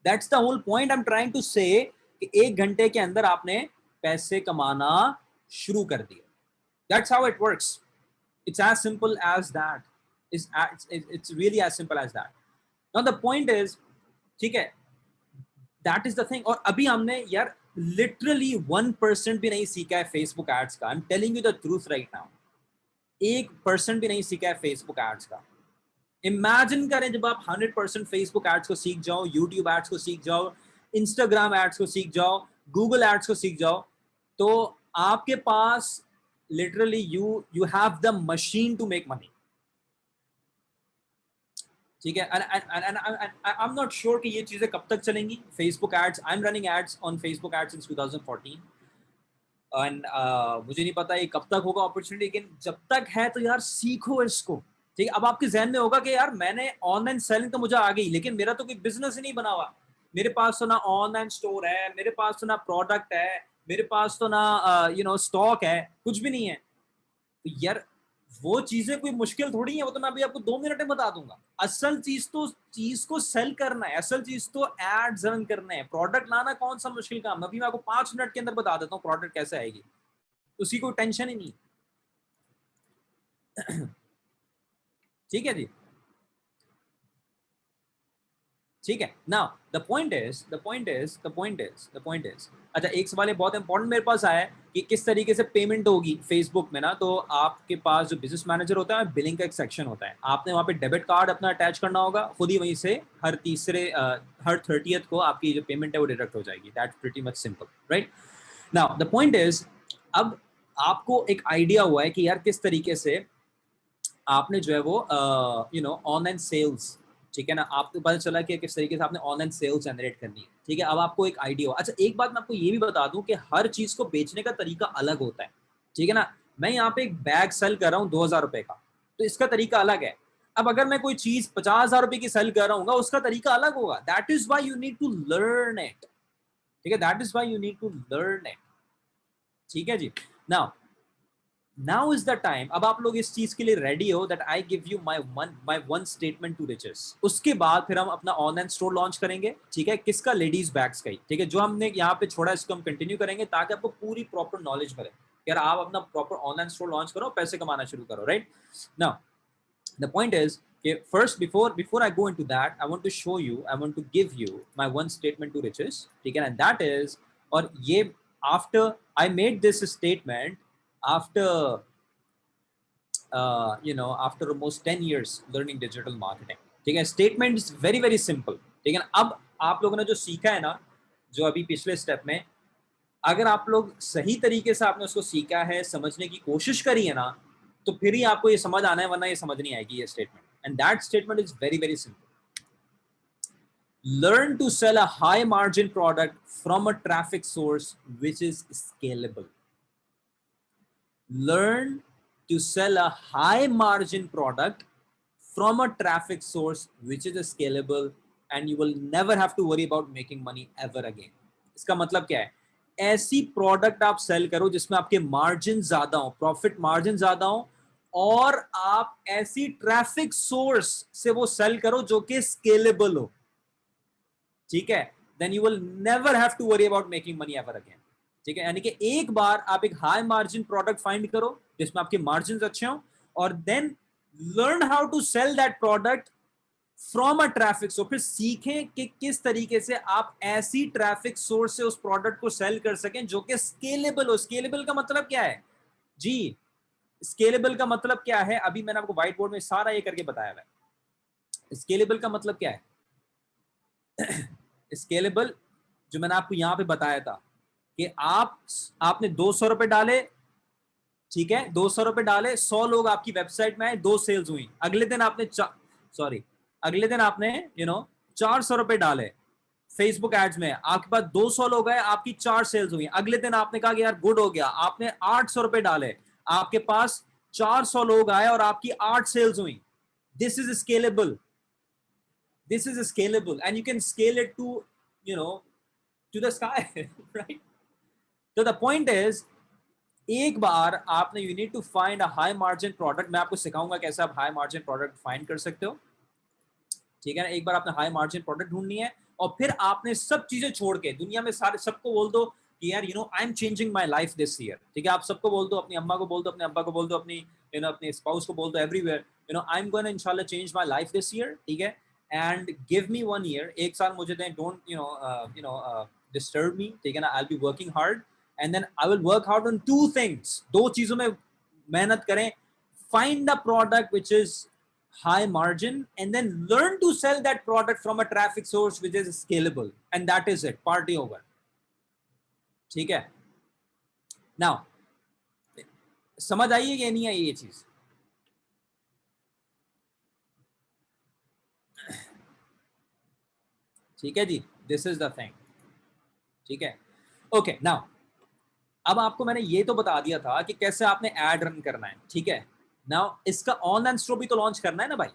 that's the whole point I am trying to say कि 1 घंटे के अंदर आपने पैसे कमाना शुरू कर दिए। That's how it works. It's as simple as that. It's really as simple as that. Now the point is, ठीक है, दैट इज द थिंग। और अभी हमने यार लिटरली 1% भी नहीं सीखा है फेसबुक एड्स का। I am telling you the truth right now, 1% भी नहीं सीखा है फेसबुक एड्स का। इमेजिन करें जब आप 100% फेसबुक एड्स को सीख जाओ, यूट्यूब एड्स को सीख जाओ, इंस्टाग्राम एड्स को सीख जाओ, गूगल एड्स को सीख जाओ, तो आपके पास literally you have the machine to make money, ठीक है? आई एम नॉट श्योर कि ये चीजें कब तक चलेंगी। Facebook ads, I am running ads on Facebook ads since 2014 and मुझे नहीं पता ये कब तक होगा अपॉर्चुनिटी, लेकिन जब तक है तो यार सीखो इसको, ठीक है? अब आपके जहन में होगा कि यार मैंने ऑनलाइन सेलिंग तो मुझे आ गई, लेकिन मेरा तो कोई बिजनेस ही नहीं बना हुआ, मेरे पास तो ना ऑनलाइन स्टोर है, मेरे पास तो ना प्रोडक्ट है, मेरे पास तो ना स्टॉक है, कुछ भी नहीं है। तो यार वो चीजें कोई मुश्किल थोड़ी है, वो तो मैं अभी आपको 2 मिनट में बता दूंगा। असल चीज तो चीज को सेल करना है, असल चीज तो एड्स रन करने हैं। प्रोडक्ट लाना कौन सा मुश्किल काम है, अभी मैं आपको 5 मिनट के अंदर बता देता हूँ प्रोडक्ट कैसे आएगी, उसी को टेंशन ही नहीं। ठीक है जी, ठीक है। नाउ द पॉइंट इज अच्छा, एक सवाल ये बहुत इंपॉर्टेंट मेरे पास आया है कि किस तरीके से पेमेंट होगी फेसबुक में ना। तो आपके पास जो बिजनेस मैनेजर होता है, बिलिंग का एक सेक्शन होता है, आपने वहाँ पे डेबिट कार्ड अपना अटैच करना होगा, खुद ही वहीं से हर 30th को आपकी जो पेमेंट है वो डिडक्ट हो जाएगी। That's pretty much simple, right. Now the point is, अब आपको एक आइडिया हुआ है कि यार किस तरीके से आपने जो है वो ऑनलाइन सेल्स, ठीक है ना, आपको पता चला कि किस तरीके से आपने ऑनलाइन सेल्स जनरेट करनी है, ठीक है। अब आपको एक आइडिया हो। अच्छा, एक बात मैं आपको ये भी बता दूं कि हर चीज को बेचने का तरीका अलग होता है, ठीक है ना। मैं यहाँ पे एक बैग सेल कर रहा हूँ 2,000 रुपए का, तो इसका तरीका अलग है। अब अगर मैं कोई चीज 50,000 रुपए की सेल कर रहा हूँ, उसका तरीका अलग होगा। That is why you need to learn it, ठीक है, that is why you need to learn it, ठीक है जी। Now now is the time, अब आप लोग इस चीज के लिए रेडी हो that I give you my one statement to riches. उसके बाद फिर हम अपना ऑनलाइन स्टोर लॉन्च करेंगे, ठीक है, किसका, लेडीज बैग्स का ही, ठीक है। जो हमने यहाँ पे छोड़ा इसको हम कंटिन्यू करेंगे ताकि आपको पूरी प्रॉपर नॉलेज मिले। यार आप अपना प्रॉपर ऑनलाइन स्टोर लॉन्च करो, पैसे कमाना शुरू करो, right. Now the point is कि first before I go into that, I want to show you, I want to give you my one statement to riches, ठीक है, एंड दैट इज, और ये after I made this statement after after almost 10 years learning digital marketing, ठीक है। Statement is very very simple, ठीक है ना। अब आप लोगों ने जो सीखा है ना, जो अभी पिछले स्टेप में, अगर आप लोग सही तरीके से आपने उसको सीखा है, समझने की कोशिश करी है ना, तो फिर ही आपको ये समझ आना है, वरना ये समझ नहीं आएगी ये statement. And that statement is very very simple. Learn to sell a high margin product from a traffic source which is scalable. Learn to sell a high margin product from a traffic source which is scalable, and you will never have to worry about making money ever again. इसका मतलब क्या है, ऐसी product आप cell करो जिसमें आपके margin ज्यादा हो, प्रॉफिट मार्जिन ज्यादा हो, और आप ऐसी ट्रैफिक सोर्स से वो सेल करो जो कि स्केलेबल हो, ठीक है। Then you will never have to worry about making money ever again, ठीक है। यानी कि एक बार आप एक हाई मार्जिन प्रोडक्ट फाइंड करो जिसमें आपके मार्जिन अच्छे हो, और then learn how to sell that product from a traffic source. फिर सीखें कि किस तरीके से आप ऐसी ट्रैफिक सोर्स से उस प्रोडक्ट को सेल कर सकें जो कि स्केलेबल हो। स्केलेबल का मतलब क्या है जी, स्केलेबल का मतलब क्या है, अभी मैंने आपको व्हाइट बोर्ड में सारा ये करके बताया हुआ है। स्केलेबल का मतलब क्या है, स्केलेबल जो मैंने आपको यहां पे बताया था कि आपने 200 रुपए डाले, ठीक है, 200 रुपए डाले, 100 लोग आपकी वेबसाइट में आए, 2 सेल्स हुई। अगले दिन आपने सॉरी अगले दिन आपने 400 रुपए डाले फेसबुक एड्स में, आपके पास 200 लोग आए, आपकी 4 सेल्स हुई। अगले दिन आपने कहा कि यार गुड हो गया, आपने 800 रुपए डाले, आपके पास 400 लोग आए और आपकी 8 सेल्स हुई। This is scalable, this is scalable, and you can scale it to you know to the sky right. So the point is, एक बार आपने you need to find a high margin product, मैं आपको सिखाऊंगा कैसे आप high margin product find कर सकते हो, ठीक है ना। एक बार आपने हाई मार्जिन प्रोडक्ट ढूंढनी है, और फिर आपने सब चीजें छोड़ के दुनिया में सारे सबको बोल दो कि यार I am changing my life this year, ठीक है। आप सबको बोल दो, अपनी अम्मा को बोल दो, अपने अब्बा को बोल दो, अपनी अपने स्पाउस को बोल दो, एवरीवेयर आई एम गोना इंशाल्लाह change my life this year, ठीक है। एंड गिव मी 1 ईयर, एक साल मुझे दें, डोंट डिस्टर्ब मी, ठीक है ना। I will be working hard, and then I will work hard on 2 things, 2 चीजों में मेहनत करें। Find the product which is high margin, and then learn to sell that product from a traffic source which is scalable, and that is it, party over, ठीक है। now समझ आई है कि नहीं आई ये चीज, ठीक है जी, दिस इज द थिंग, ठीक है। ओके, नाउ अब आपको मैंने ये तो बता दिया था कि कैसे आपने एड रन करना है, ठीक है। नाउ इसका ऑनलाइन स्टोर भी तो लॉन्च करना है ना भाई,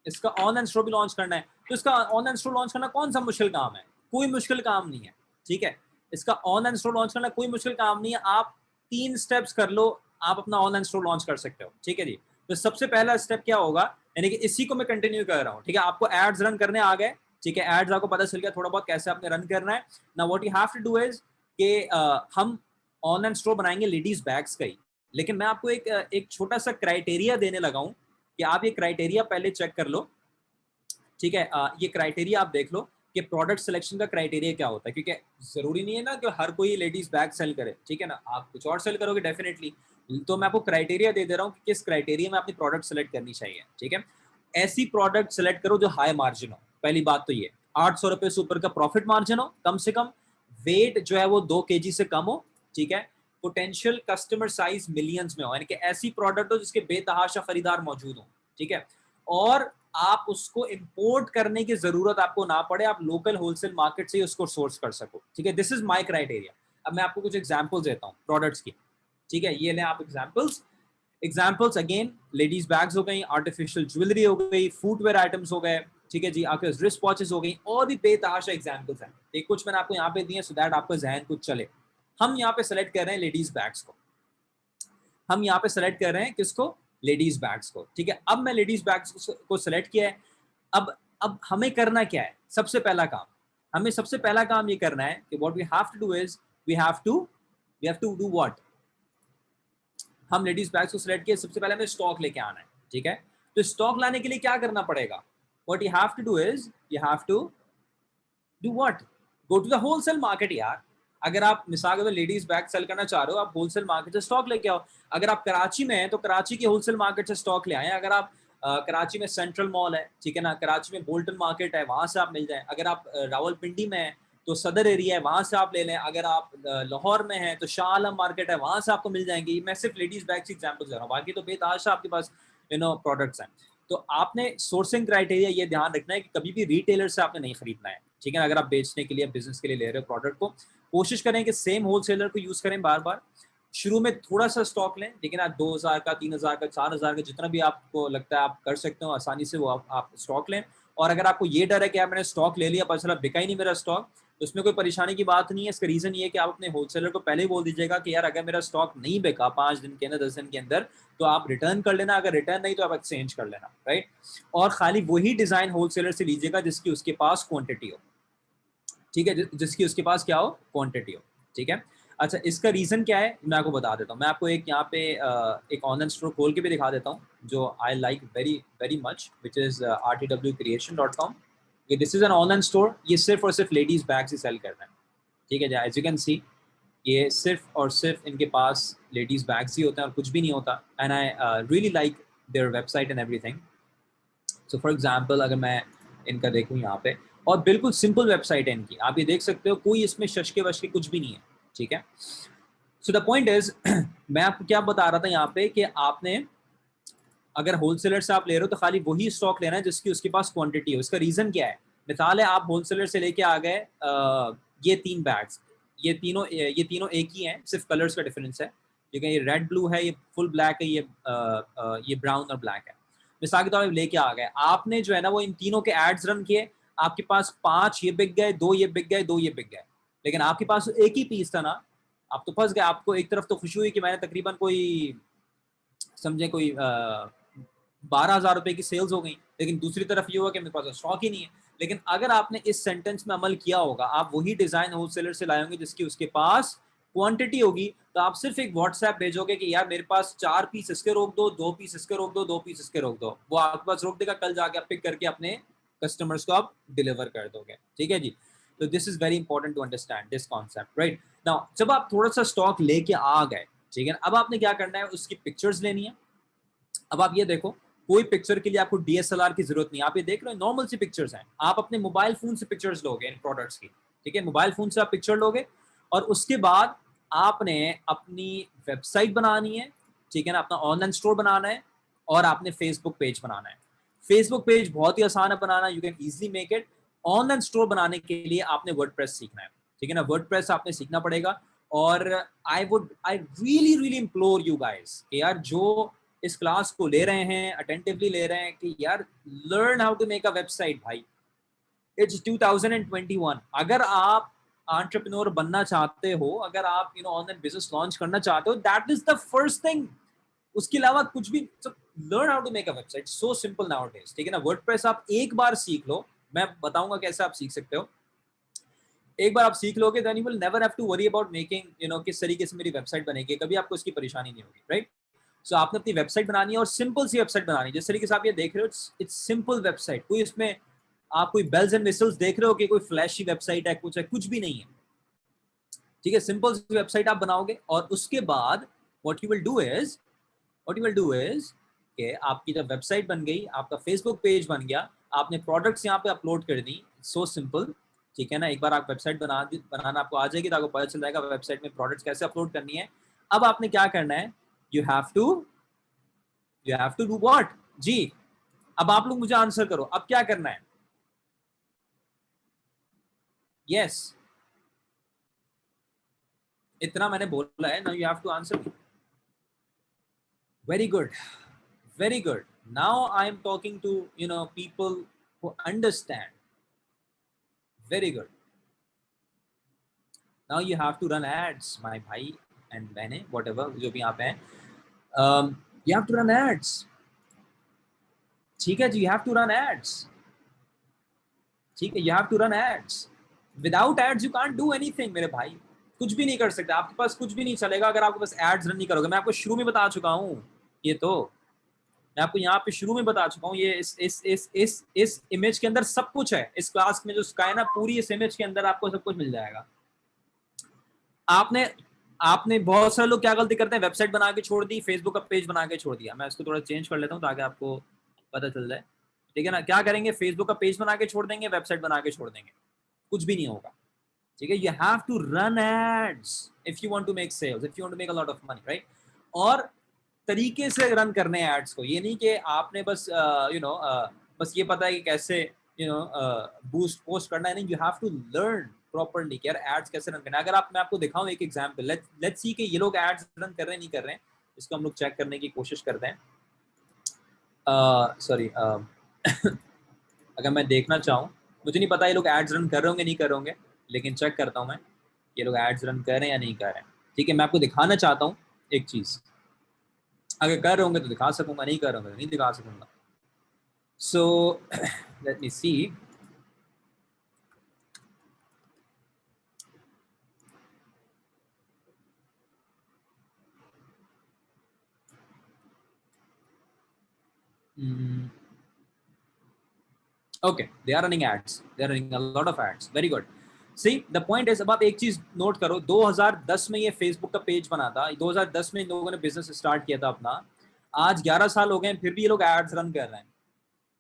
इसका ऑनलाइन स्टोर भी लॉन्च करना है। तो इसका ऑनलाइन स्टोर लॉन्च करना कौन सा मुश्किल काम है, कोई मुश्किल काम नहीं है, ठीक है। इसका ऑनलाइन स्टोर लॉन्च करना कोई मुश्किल काम नहीं है। आप 3 स्टेप्स कर लो, आप अपना ऑनलाइन स्टोर लॉन्च कर सकते हो, ठीक है जी। तो सबसे पहला स्टेप क्या होगा, यानी कि इसी को मैं कंटिन्यू कर रहा हूँ, ठीक है। आपको एड्स रन करने आ गए, ठीक है, एड्स आपको पता चल गया थोड़ा बहुत कैसे आपने रन करना है। ना what you have to do is कि हम ऑनलाइन स्टोर बनाएंगे लेडीज बैग्स का ही, लेकिन मैं आपको एक छोटा सा क्राइटेरिया देने लगा हूँ कि आप ये क्राइटेरिया पहले चेक कर लो, ठीक है। ये क्राइटेरिया आप देख लो कि प्रोडक्ट सिलेक्शन का क्राइटेरिया क्या होता है, क्योंकि जरूरी नहीं है ना कि हर कोई लेडीज बैग सेल करे, ठीक है ना, आप कुछ और सेल करोगे डेफिनेटली। तो मैं आपको क्राइटेरिया दे दे रहा हूँ कि किस क्राइटेरिया में अपनी प्रोडक्ट सेलेक्ट करनी चाहिए, ठीक है। ऐसी प्रोडक्ट सेलेक्ट करो जो हाई मार्जिन हो, पहली बात तो ये, 800 रुपए से ऊपर का प्रॉफिट मार्जिन हो कम से कम, वेट जो है वो 2 kg से कम हो, ठीक है, पोटेंशियल कस्टमर साइज मिलियंस में हो, यानी कि ऐसी प्रोडक्ट हो जिसके बेतहाशा खरीदार मौजूद हो, ठीक है, और आप उसको इंपोर्ट करने की जरूरत आपको ना पड़े, आप लोकल होलसेल मार्केट से ही उसको सोर्स कर सको, ठीक है। This is my criteria. अब मैं आपको कुछ एग्जांपल्स देता हूँ प्रोडक्ट्स की, ठीक है, ये लें आप एग्जांपल्स अगेन, लेडीज बैग्स हो गई, आर्टिफिशियल ज्वेलरी हो गई, फुटवेयर आइटम्स हो गए, ठीक है जी, आपके रिस्ट वॉचेस हो गई, और भी बेतहाशा एग्जांपल्स हैं, ठीक, कुछ मैंने आपको यहाँ पे दिए सो दैट आपका जहन कुछ चले। हम यहाँ पे सेलेक्ट कर रहे हैं लेडीज बैग्स को, हम यहाँ पे सेलेक्ट कर रहे हैं किसको, लेडीज बैग्स को, ठीक है। अब मैं लेडीज बैग्स को सेलेक्ट किया है। अब हमें करना क्या है, सबसे पहला काम, हमें सबसे पहला काम ये करना है कि what we have to do is we have to do what, हम लेडीज बैग्स को सिलेक्ट किया, सबसे पहले हमें स्टॉक लेके आना है, ठीक है। तो स्टॉक लाने के लिए क्या करना पड़ेगा, what you have to do is you have to do what, go to the wholesale market यार। अगर आप मिसाल के लेडीज बैग सेल करना चाह रहे हो, आप होलसेल मार्केट से स्टॉक लेके आओ। अगर आप कराची में हैं तो कराची के होलसेल मार्केट से स्टॉक ले आए। अगर आप कराची में सेंट्रल मॉल है, ठीक है ना, कराची में बोल्टन मार्केट है, वहां से आप मिल जाए। अगर आप रावलपिंडी में हैं तो सदर एरिया है, वहां से आप ले लें। अगर आप लाहौर में हैं तो शाह आलम मार्केट है, वहां से आपको मिल जाएंगे। मैं सिर्फ लेडीज बैग की एग्जाम्पल दे रहा हूँ, बाकी तो बेतहाशा आपके पास प्रोडक्ट्स हैं। तो आपने सोर्सिंग क्राइटेरिया ये ध्यान रखना है कि कभी भी रिटेलर से आपने नहीं खरीदना है, ठीक है। अगर आप बेचने के लिए, बिजनेस के लिए ले रहे हो प्रोडक्ट को, कोशिश करें कि सेम होलसेलर को यूज करें बार बार। शुरू में थोड़ा सा स्टॉक लें, लेकिन आप 2000 का, 3000 का, 4000 का, जितना भी आपको लगता है आप कर सकते हो आसानी से, वो आप स्टॉक लें। और अगर आपको ये डर है कि यार मैंने स्टॉक ले लिया, पता चला बिका ही नहीं मेरा स्टॉक, तो उसमें कोई परेशानी की बात नहीं है। इसका रीजन ये है कि आप अपने होलसेलर को पहले ही बोल दीजिएगा कि यार अगर मेरा स्टॉक नहीं बिका 5 दिन के अंदर, 10 दिन के अंदर, तो आप रिटर्न कर लेना, अगर रिटर्न नहीं तो आप एक्सचेंज कर लेना, राइट। और खाली वही डिजाइन होलसेलर से लीजिएगा जिसकी उसके पास क्वांटिटी हो, ठीक है, जिसकी उसके पास क्या हो, क्वांटिटी हो, ठीक है। अच्छा, इसका रीजन क्या है मैं आपको बता देता हूँ। मैं आपको एक यहाँ पे एक ऑनलाइन स्टोर खोल के भी दिखा देता हूँ जो I like very very much, which is rtwcreation.com। ये this is N online store, ये सिर्फ और सिर्फ लेडीज बैग्स ही सेल करता है, ठीक है। एज यू कैन सी, ये सिर्फ और सिर्फ इनके पास लेडीज बैग्स ही होते हैं और कुछ भी नहीं होता। And I really like their website and everything. So for example, अगर मैं इनका देखूँ यहाँ पे, और बिल्कुल सिंपल वेबसाइट है इनकी, आप ये देख सकते हो, कोई इसमें शशके वशके कुछ भी नहीं है, ठीक है। सो द पॉइंट इज मैं आपको क्या बता रहा था यहाँ पे कि आपने अगर होलसेलर से आप ले रहे हो तो खाली वही स्टॉक लेना है जिसकी उसके पास क्वांटिटी हो। इसका रीजन क्या है, मिसाल है आप होलसेलर से लेके आ गए ये 3 बैग्स, ये तीनों एक ही हैं, सिर्फ कलर्स का डिफरेंस है, ठीक है। ये रेड ब्लू है, ये फुल ब्लैक है, ये ब्राउन और ब्लैक है। मिसाल के तौर पर लेके आ गए आपने, जो है ना वो इन तीनों के एड्स रन किए, आपके पास 5 ये बिक गए, 2 ये बिक गए, 2 ये बिक गए, लेकिन आपके पास एक ही पीस था ना, आप तो फंस गए। आपको एक तरफ तो खुशी हुई कि मैंने तकरीबन कोई, समझे कोई 12,000 रुपए की सेल्स हो गई, लेकिन दूसरी तरफ ये हुआ कि मेरे पास स्टॉक ही नहीं है। लेकिन अगर आपने इस सेंटेंस में अमल किया होगा, आप वही डिजाइन होलसेलर से लाए होंगे जिसकी उसके पास क्वांटिटी होगी, तो आप सिर्फ एक व्हाट्सएप भेजोगे कि यार मेरे पास 4 पीस इसके रोक दो, 2 पीस इसके रोक दो, 2 पीस इसके रोक दो, वो आपके पास रोक देगा। कल जाके आप पिक करके अपने कस्टमर्स को आप डिलीवर कर दोगे, ठीक है जी। तो this is very important to understand this concept, right now. जब आप थोड़ा सा स्टॉक लेके आ गए, ठीक है, अब आपने क्या करना है, उसकी पिक्चर्स लेनी है। अब आप ये देखो, कोई पिक्चर के लिए आपको डीएसएलआर की जरूरत नहीं। आप ये देख रहे हो नॉर्मल सी पिक्चर्स हैं, आप अपने मोबाइल फोन से पिक्चर्स लोगे इन प्रोडक्ट्स की, ठीक है। मोबाइल फोन से आप पिक्चर लोगे और उसके बाद आपने अपनी वेबसाइट बनानी है, ठीक है ना, अपना ऑनलाइन स्टोर बनाना है और आपने फेसबुक पेज बनाना है। फेसबुक पेज बहुत ही आसान है बनाना, you can easily make it. Online store बनाने के लिए आपने वर्डप्रेस सीखना है, ठीक है ना, वर्डप्रेस आपने सीखना पड़ेगा। और I really really implore you guys कि यार जो इस क्लास को ले रहे हैं, अटेंटिवली ले रहे हैं, कि यार learn how to make a website भाई। इट्स 2021। अगर आप एंटरप्रेन्योर बनना चाहते हो, अगर आप ऑनलाइन बिजनेस लॉन्च करना चाहते हो, that is the first thing. उसके अलावा कुछ भी learn how to make a website, so simple nowadays, ठीक है ना। वर्डप्रेस आप एक बार सीख लो, मैं बताऊंगा कैसे आप सीख सकते हो। एक बार आप सीख लोगे then you will never have to worry about making, you know, किस तरीके से मेरी वेबसाइट बनेगी, कभी आपको इसकी परेशानी नहीं होगी, राइट। सो आपने अपनी वेबसाइट बनानी है और सिंपल सी वेबसाइट बनानी है, जिस तरीके से आप ये देख रहे हो, इट्स सिंपल वेबसाइट। कोई इसमें आप कोई बेल्स एंड विसल्स देख रहे हो कि कोई फ्लैशी वेबसाइट है, कुछ भी नहीं है, ठीक है। सिंपल सी वेबसाइट आप बनाओगे और उसके बाद what you will do is कि आपकी जब वेबसाइट बन गई, आपका फेसबुक पेज बन गया, आपने प्रोडक्ट्स यहाँ पे अपलोड कर दी, सो सिंपल, ठीक है ना। एक बार आप वेबसाइट बनाना आपको आ जाएगी तो आपको पता चल जाएगा वेबसाइट में प्रोडक्ट्स कैसे अपलोड करनी है। अब आपने क्या करना है, you have to do what जी। अब आप लोग मुझे आंसर करो, अब क्या करना है। यस, इतना मैंने बोला है, now you have to answer me. Very good, very good. Now I am talking to, you know, people who understand. Very good. Now you have to run ads, my bhai and behne, whatever जो भी यहाँ पे हैं, you have to run ads, ठीक है जी, you have to run ads, ठीक है, you have to run ads. Without ads you can't do anything मेरे भाई, कुछ भी नहीं कर सकते, आपके पास कुछ भी नहीं चलेगा अगर आपके पास एड्स रन नहीं करोगे। मैं आपको शुरू में बता चुका हूँ ये, तो मैं आपको यहाँ पे शुरू में बता चुका हूँ, ये इस इमेज के अंदर सब कुछ है। इस क्लास में जो स्काई ना, पूरी इस इमेज के अंदर आपको सब कुछ मिल जाएगा। आपने आपने बहुत सारे लोग क्या गलती करते हैं, वेबसाइट बना के छोड़ दी, फेसबुक का पेज बना के छोड़ दिया। मैं इसको थोड़ा चेंज कर लेता हूँ ताकि आपको पता चल जाए, ठीक है ना। क्या करेंगे, फेसबुक का पेज बना के छोड़ देंगे, वेबसाइट बना के छोड़ देंगे, कुछ भी नहीं होगा, ठीक है। You have to run ads if you want to make sales, if you want to make a lot of money, right. और तरीके से रन करने हैं एड्स को, ये नहीं कि आपने बस बस ये पता है कि कैसे बूस्ट पोस्ट करना है, नहीं, you have to learn properly कि यार एड्स कैसे रन करना है। अगर मैं आपको दिखाऊं एक एग्जांपल, लेट्स सी कि ये लोग एड्स रन कर रहे हैं नहीं कर रहे हैं, इसको हम लोग चेक करने की कोशिश करते हैं। सॉरी अगर मैं देखना चाहूँ, मुझे नहीं पता ये लोग एड्स रन कर रहे होंगे नहीं कर रहे होंगे, लेकिन चेक करता हूँ मैं ये लोग एड्स रन कर रहे हैं या नहीं कर रहे हैं, ठीक है। मैं आपको दिखाना चाहता हूँ एक चीज़, अगर कर रहे होंगे तो दिखा सकूंगा, नहीं कर रहे होंगे तो नहीं दिखा सकूंगा। So let me see, okay, they are running ads, they are running a lot of ads, very good. See, the point is, अब आप एक चीज नोट करो, 2010 में ये फेसबुक का पेज बना था, 2010 में इन लोगों ने बिजनेस स्टार्ट किया था अपना, आज 11 साल हो गए फिर भी ये लोग एड्स रन कर रहे हैं,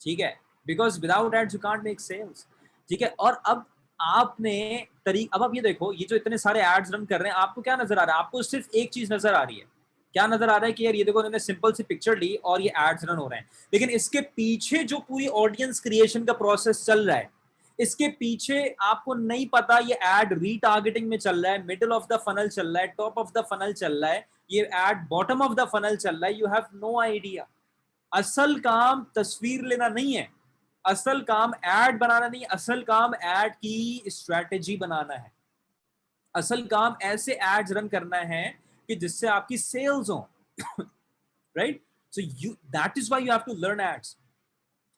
ठीक है। Because without ads you can't make sales, ठीक है। और अब आपने अब आप ये देखो, ये जो इतने सारे एड्स रन कर रहे हैं, आपको क्या नजर आ रहा है, आपको सिर्फ एक चीज नजर आ रही है, क्या नजर आ रहा है कि यार ये देखो उन्होंने सिंपल सी पिक्चर ली और ये एड्स रन हो रहे हैं। लेकिन इसके पीछे जो पूरी ऑडियंस क्रिएशन का प्रोसेस चल रहा है, इसके पीछे आपको नहीं पता ये एड रीटारगेटिंग में चल रहा है, मिडिल ऑफ द फनल चल रहा है, टॉप ऑफ द फनल चल रहा है, ये ad bottom of the funnel चल रहा है, यू हैव नो आइडिया। असल काम तस्वीर लेना नहीं है, असल काम एड बनाना नहीं, असल काम एड की स्ट्रेटेजी बनाना है, असल काम ऐसे एड्स रन करना है कि जिससे आपकी सेल्स हो, right. So you, that is why you have to learn ads.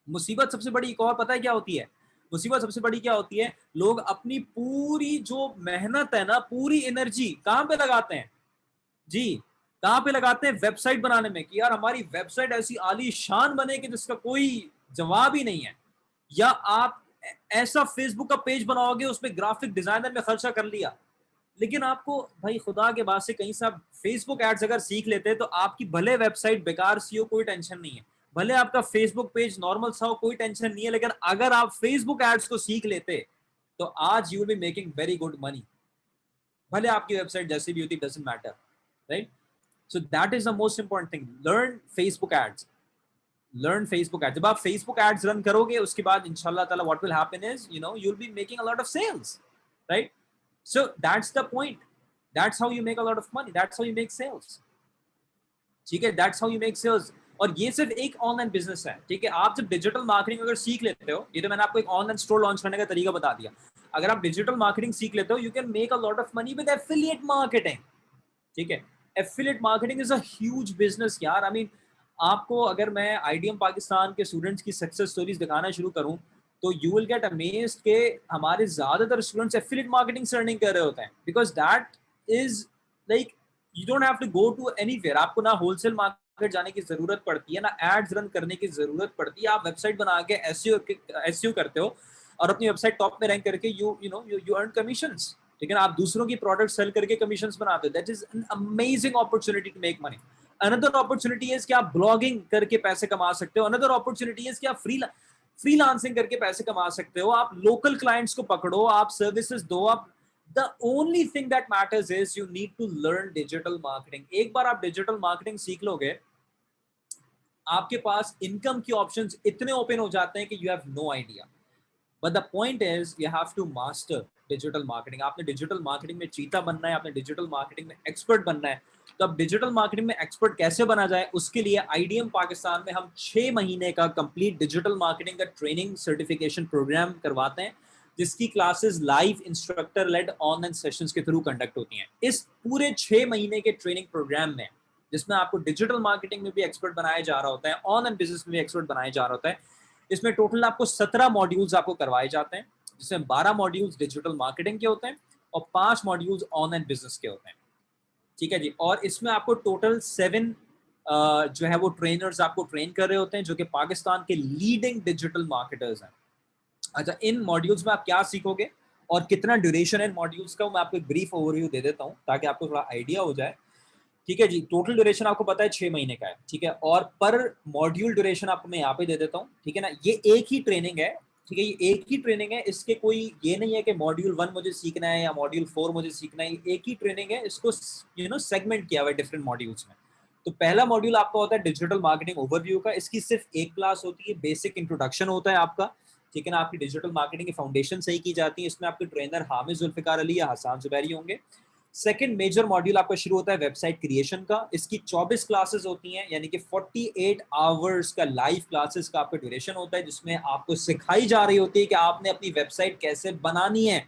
मुसीबत सबसे बड़ी एक और पता है क्या होती है, मुसीबत सबसे बड़ी क्या होती है, लोग अपनी पूरी जो मेहनत है ना, पूरी एनर्जी कहां पे लगाते हैं जी, कहां पे लगाते हैं, वेबसाइट बनाने में, कि यार हमारी वेबसाइट ऐसी आलीशान बने कि जिसका कोई जवाब ही नहीं है। या आप ऐसा फेसबुक का पेज बनाओगे, उसमें ग्राफिक डिजाइनर में खर्चा कर लिया, लेकिन आपको भाई खुदा के बाद से कहीं से आप फेसबुक एड्स अगर सीख लेते तो आपकी भले वेबसाइट बेकार सी हो, कोई टेंशन नहीं है, भले आपका फेसबुक पेज नॉर्मल सा हो, कोई टेंशन नहीं है, लेकिन अगर आप फेसबुक एड्स को सीख लेते तो आज you will be making very good money, भले आपकी वेबसाइट जैसी भी होती, doesn't matter, right. So that is the most important thing, learn Facebook ads, learn Facebook ads. जब आप फेसबुक एड्स रन करोगे उसके बाद इंशाल्लाह ताला what will happen is, you know, you will be making a lot of sales, right. So that's the point. That's how you make a lot of money. That's how you make sales. ठीक है, that's how you make sales. और ये सिर्फ एक online business है, ठीक है। आप जब डिजिटल मार्केटिंग अगर सीख लेते हो, ये तो मैंने आपको एक ऑनलाइन स्टोर लॉन्च करने का तरीका बता दिया, अगर आप डिजिटल मार्केटिंग सीख लेते हो, you can make a lot of money with affiliate marketing, ठीक है। Affiliate marketing is a huge business यार। आई मीन आपको अगर मैं आईडीएम पाकिस्तान के स्टूडेंट्स की सक्सेस स्टोरीज दिखाना शुरू करूं तो यू विल गेट अमेज्ड के हमारे ज्यादातर स्टूडेंट्स एफिलिएट मार्केटिंग से अर्निंग कर रहे होते हैं, because that is like you don't have to go to anywhere. आपको ना होलसेल मार्केट जाने की जरूरत पड़ती है, ना एड्स रन करने की जरूरत पड़ती है। आप वेबसाइट बना के एसईओ करते हो और अपनी वेबसाइट टॉप में रैंक करके यू अर्न कमीशंस। ठीक है ना, आप दूसरों की प्रोडक्ट सेल करके कमीशंस बनाते हो। That is an amazing opportunity to make money. Another opportunity है कि आप ब्लॉगिंग करके पैसे कमा सकते हो। अनदर अपॉर्चुनिटी है कि आप फ्रीलांसिंग करके पैसे कमा सकते हो। आप लोकल क्लाइंट्स को पकड़ो, आप सर्विसेज दो। आप the only thing that matters is you need to learn digital marketing. एक बार आप डिजिटल मार्केटिंग सीख लोगे, आपके पास इनकम की ऑप्शंस इतने ओपन हो जाते हैं कि you have no idea. But the point is you have to master digital marketing. आपने डिजिटल मार्केटिंग में चीता बनना है, आपने डिजिटल मार्केटिंग में एक्सपर्ट बनना है। तो अब डिजिटल मार्केटिंग में एक्सपर्ट कैसे बना जाए, उसके लिए आईडीएम पाकिस्तान में हम 6 महीने का कंप्लीट डिजिटल मार्केटिंग का ट्रेनिंग सर्टिफिकेशन प्रोग्राम करवाते हैं, जिसकी classes live instructor led online sessions के थ्रू कंडक्ट होती हैं। इस पूरे 6 महीने के ट्रेनिंग प्रोग्राम में, जिसमें आपको डिजिटल मार्केटिंग में भी एक्सपर्ट बनाया जा रहा होता है, ऑनलाइन बिजनेस में भी एक्सपर्ट बनाया जा रहा होता है, इसमें टोटल आपको 17 मॉड्यूल्स आपको करवाए जाते हैं, जिसमें 12 मॉड्यूल्स डिजिटल मार्केटिंग के होते हैं और 5 मॉड्यूल्स ऑनलाइन बिजनेस के होते हैं। ठीक है जी। और इसमें आपको टोटल 7 जो है वो ट्रेनर्स आपको ट्रेन कर रहे होते हैं, जो कि पाकिस्तान के लीडिंग डिजिटल मार्केटर्स हैं। अच्छा, इन मॉड्यूल्स में आप क्या सीखोगे और कितना ड्यूरेशन है इन मॉड्यूल्स का, मैं आपको एक ब्रीफ ओवरव्यू दे देता हूँ ताकि आपको थोड़ा आइडिया हो जाए। ठीक है जी, टोटल ड्यूरेशन आपको पता है 6 महीने का है। ठीक है, और पर मॉड्यूल ड्यूरेशन आपको मैं यहाँ पे दे देता हूँ। ठीक है ना, ये एक ही ट्रेनिंग है। ठीक है, ये एक ही ट्रेनिंग है, इसके कोई ये नहीं है कि मॉड्यूल 1 मुझे सीखना है या मॉड्यूल 4 मुझे सीखना है। ये एक ही ट्रेनिंग है, इसको सेगमेंट किया हुआ है डिफरेंट मॉड्यूल्स में। तो पहला मॉड्यूल आपका होता है डिजिटल मार्केटिंग ओवरव्यू का। इसकी सिर्फ एक क्लास होती है, बेसिक इंट्रोडक्शन होता है आपका। ठीक है ना, आपकी डिजिटल मार्केटिंग की फाउंडेशन सही की जाती है। इसमें आपके ट्रेनर हामिद जुल्फिकार अली या हसान जुबैरी होंगे। सेकंड मेजर मॉड्यूल आपका शुरू होता है वेबसाइट क्रिएशन का। इसकी 24 क्लासेस होती हैं, यानी कि 48 आवर्स का लाइव क्लासेस का आपका ड्यूरेशन होता है, जिसमें आपको सिखाई जा रही होती है कि आपने अपनी वेबसाइट कैसे बनानी है।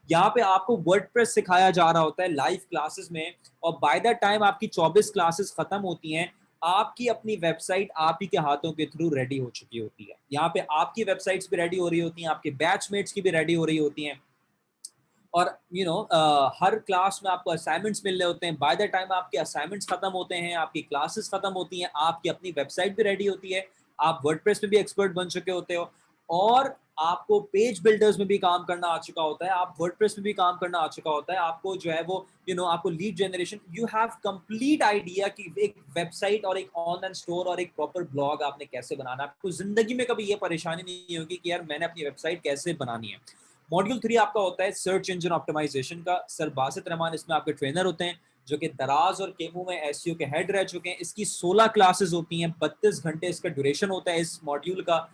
यहाँ पे आपको वर्डप्रेस सिखाया जा रहा होता है लाइव क्लासेस में, और बाय द टाइम आपकी 24 क्लासेस खत्म होती हैं, आपकी अपनी वेबसाइट आप ही के हाथों के थ्रू रेडी हो चुकी होती है। यहाँ पे आपकी वेबसाइट्स भी रेडी हो रही होती हैं, आपके बैचमेट्स की भी रेडी हो रही होती हैं। और हर क्लास में आपको असाइनमेंट्स मिल रहे होते हैं। बाय द टाइम आपके असाइनमेंट्स खत्म होते हैं, आपकी क्लासेस खत्म होती हैं, आपकी अपनी वेबसाइट भी रेडी होती है, आप वर्डप्रेस में भी एक्सपर्ट बन चुके होते हो, और आपको पेज बिल्डर्स में भी काम करना आ चुका होता है, आप वर्डप्रेस में भी काम करना आ चुका होता है, आपको जो है वो आपको lead generation, you have complete idea कि एक वेबसाइट और एक ऑनलाइन स्टोर और एक प्रॉपर ब्लॉग आपने कैसे बनाना है। आपको जिंदगी में कभी ये परेशानी नहीं होगी कि यार मैंने अपनी वेबसाइट कैसे बनानी है। मॉड्यूल 3 आपका होता है सर्च इंजन ऑप्टिमाइजेशन का। सर बासित रहमान इसमें आपके ट्रेनर होते हैं, जो कि दराज और केमू में एसईओ के हेड रह चुके हैं। इसकी 16 क्लासेस होती हैं, 32 घंटे इसका ड्यूरेशन होता है इस मॉड्यूल का।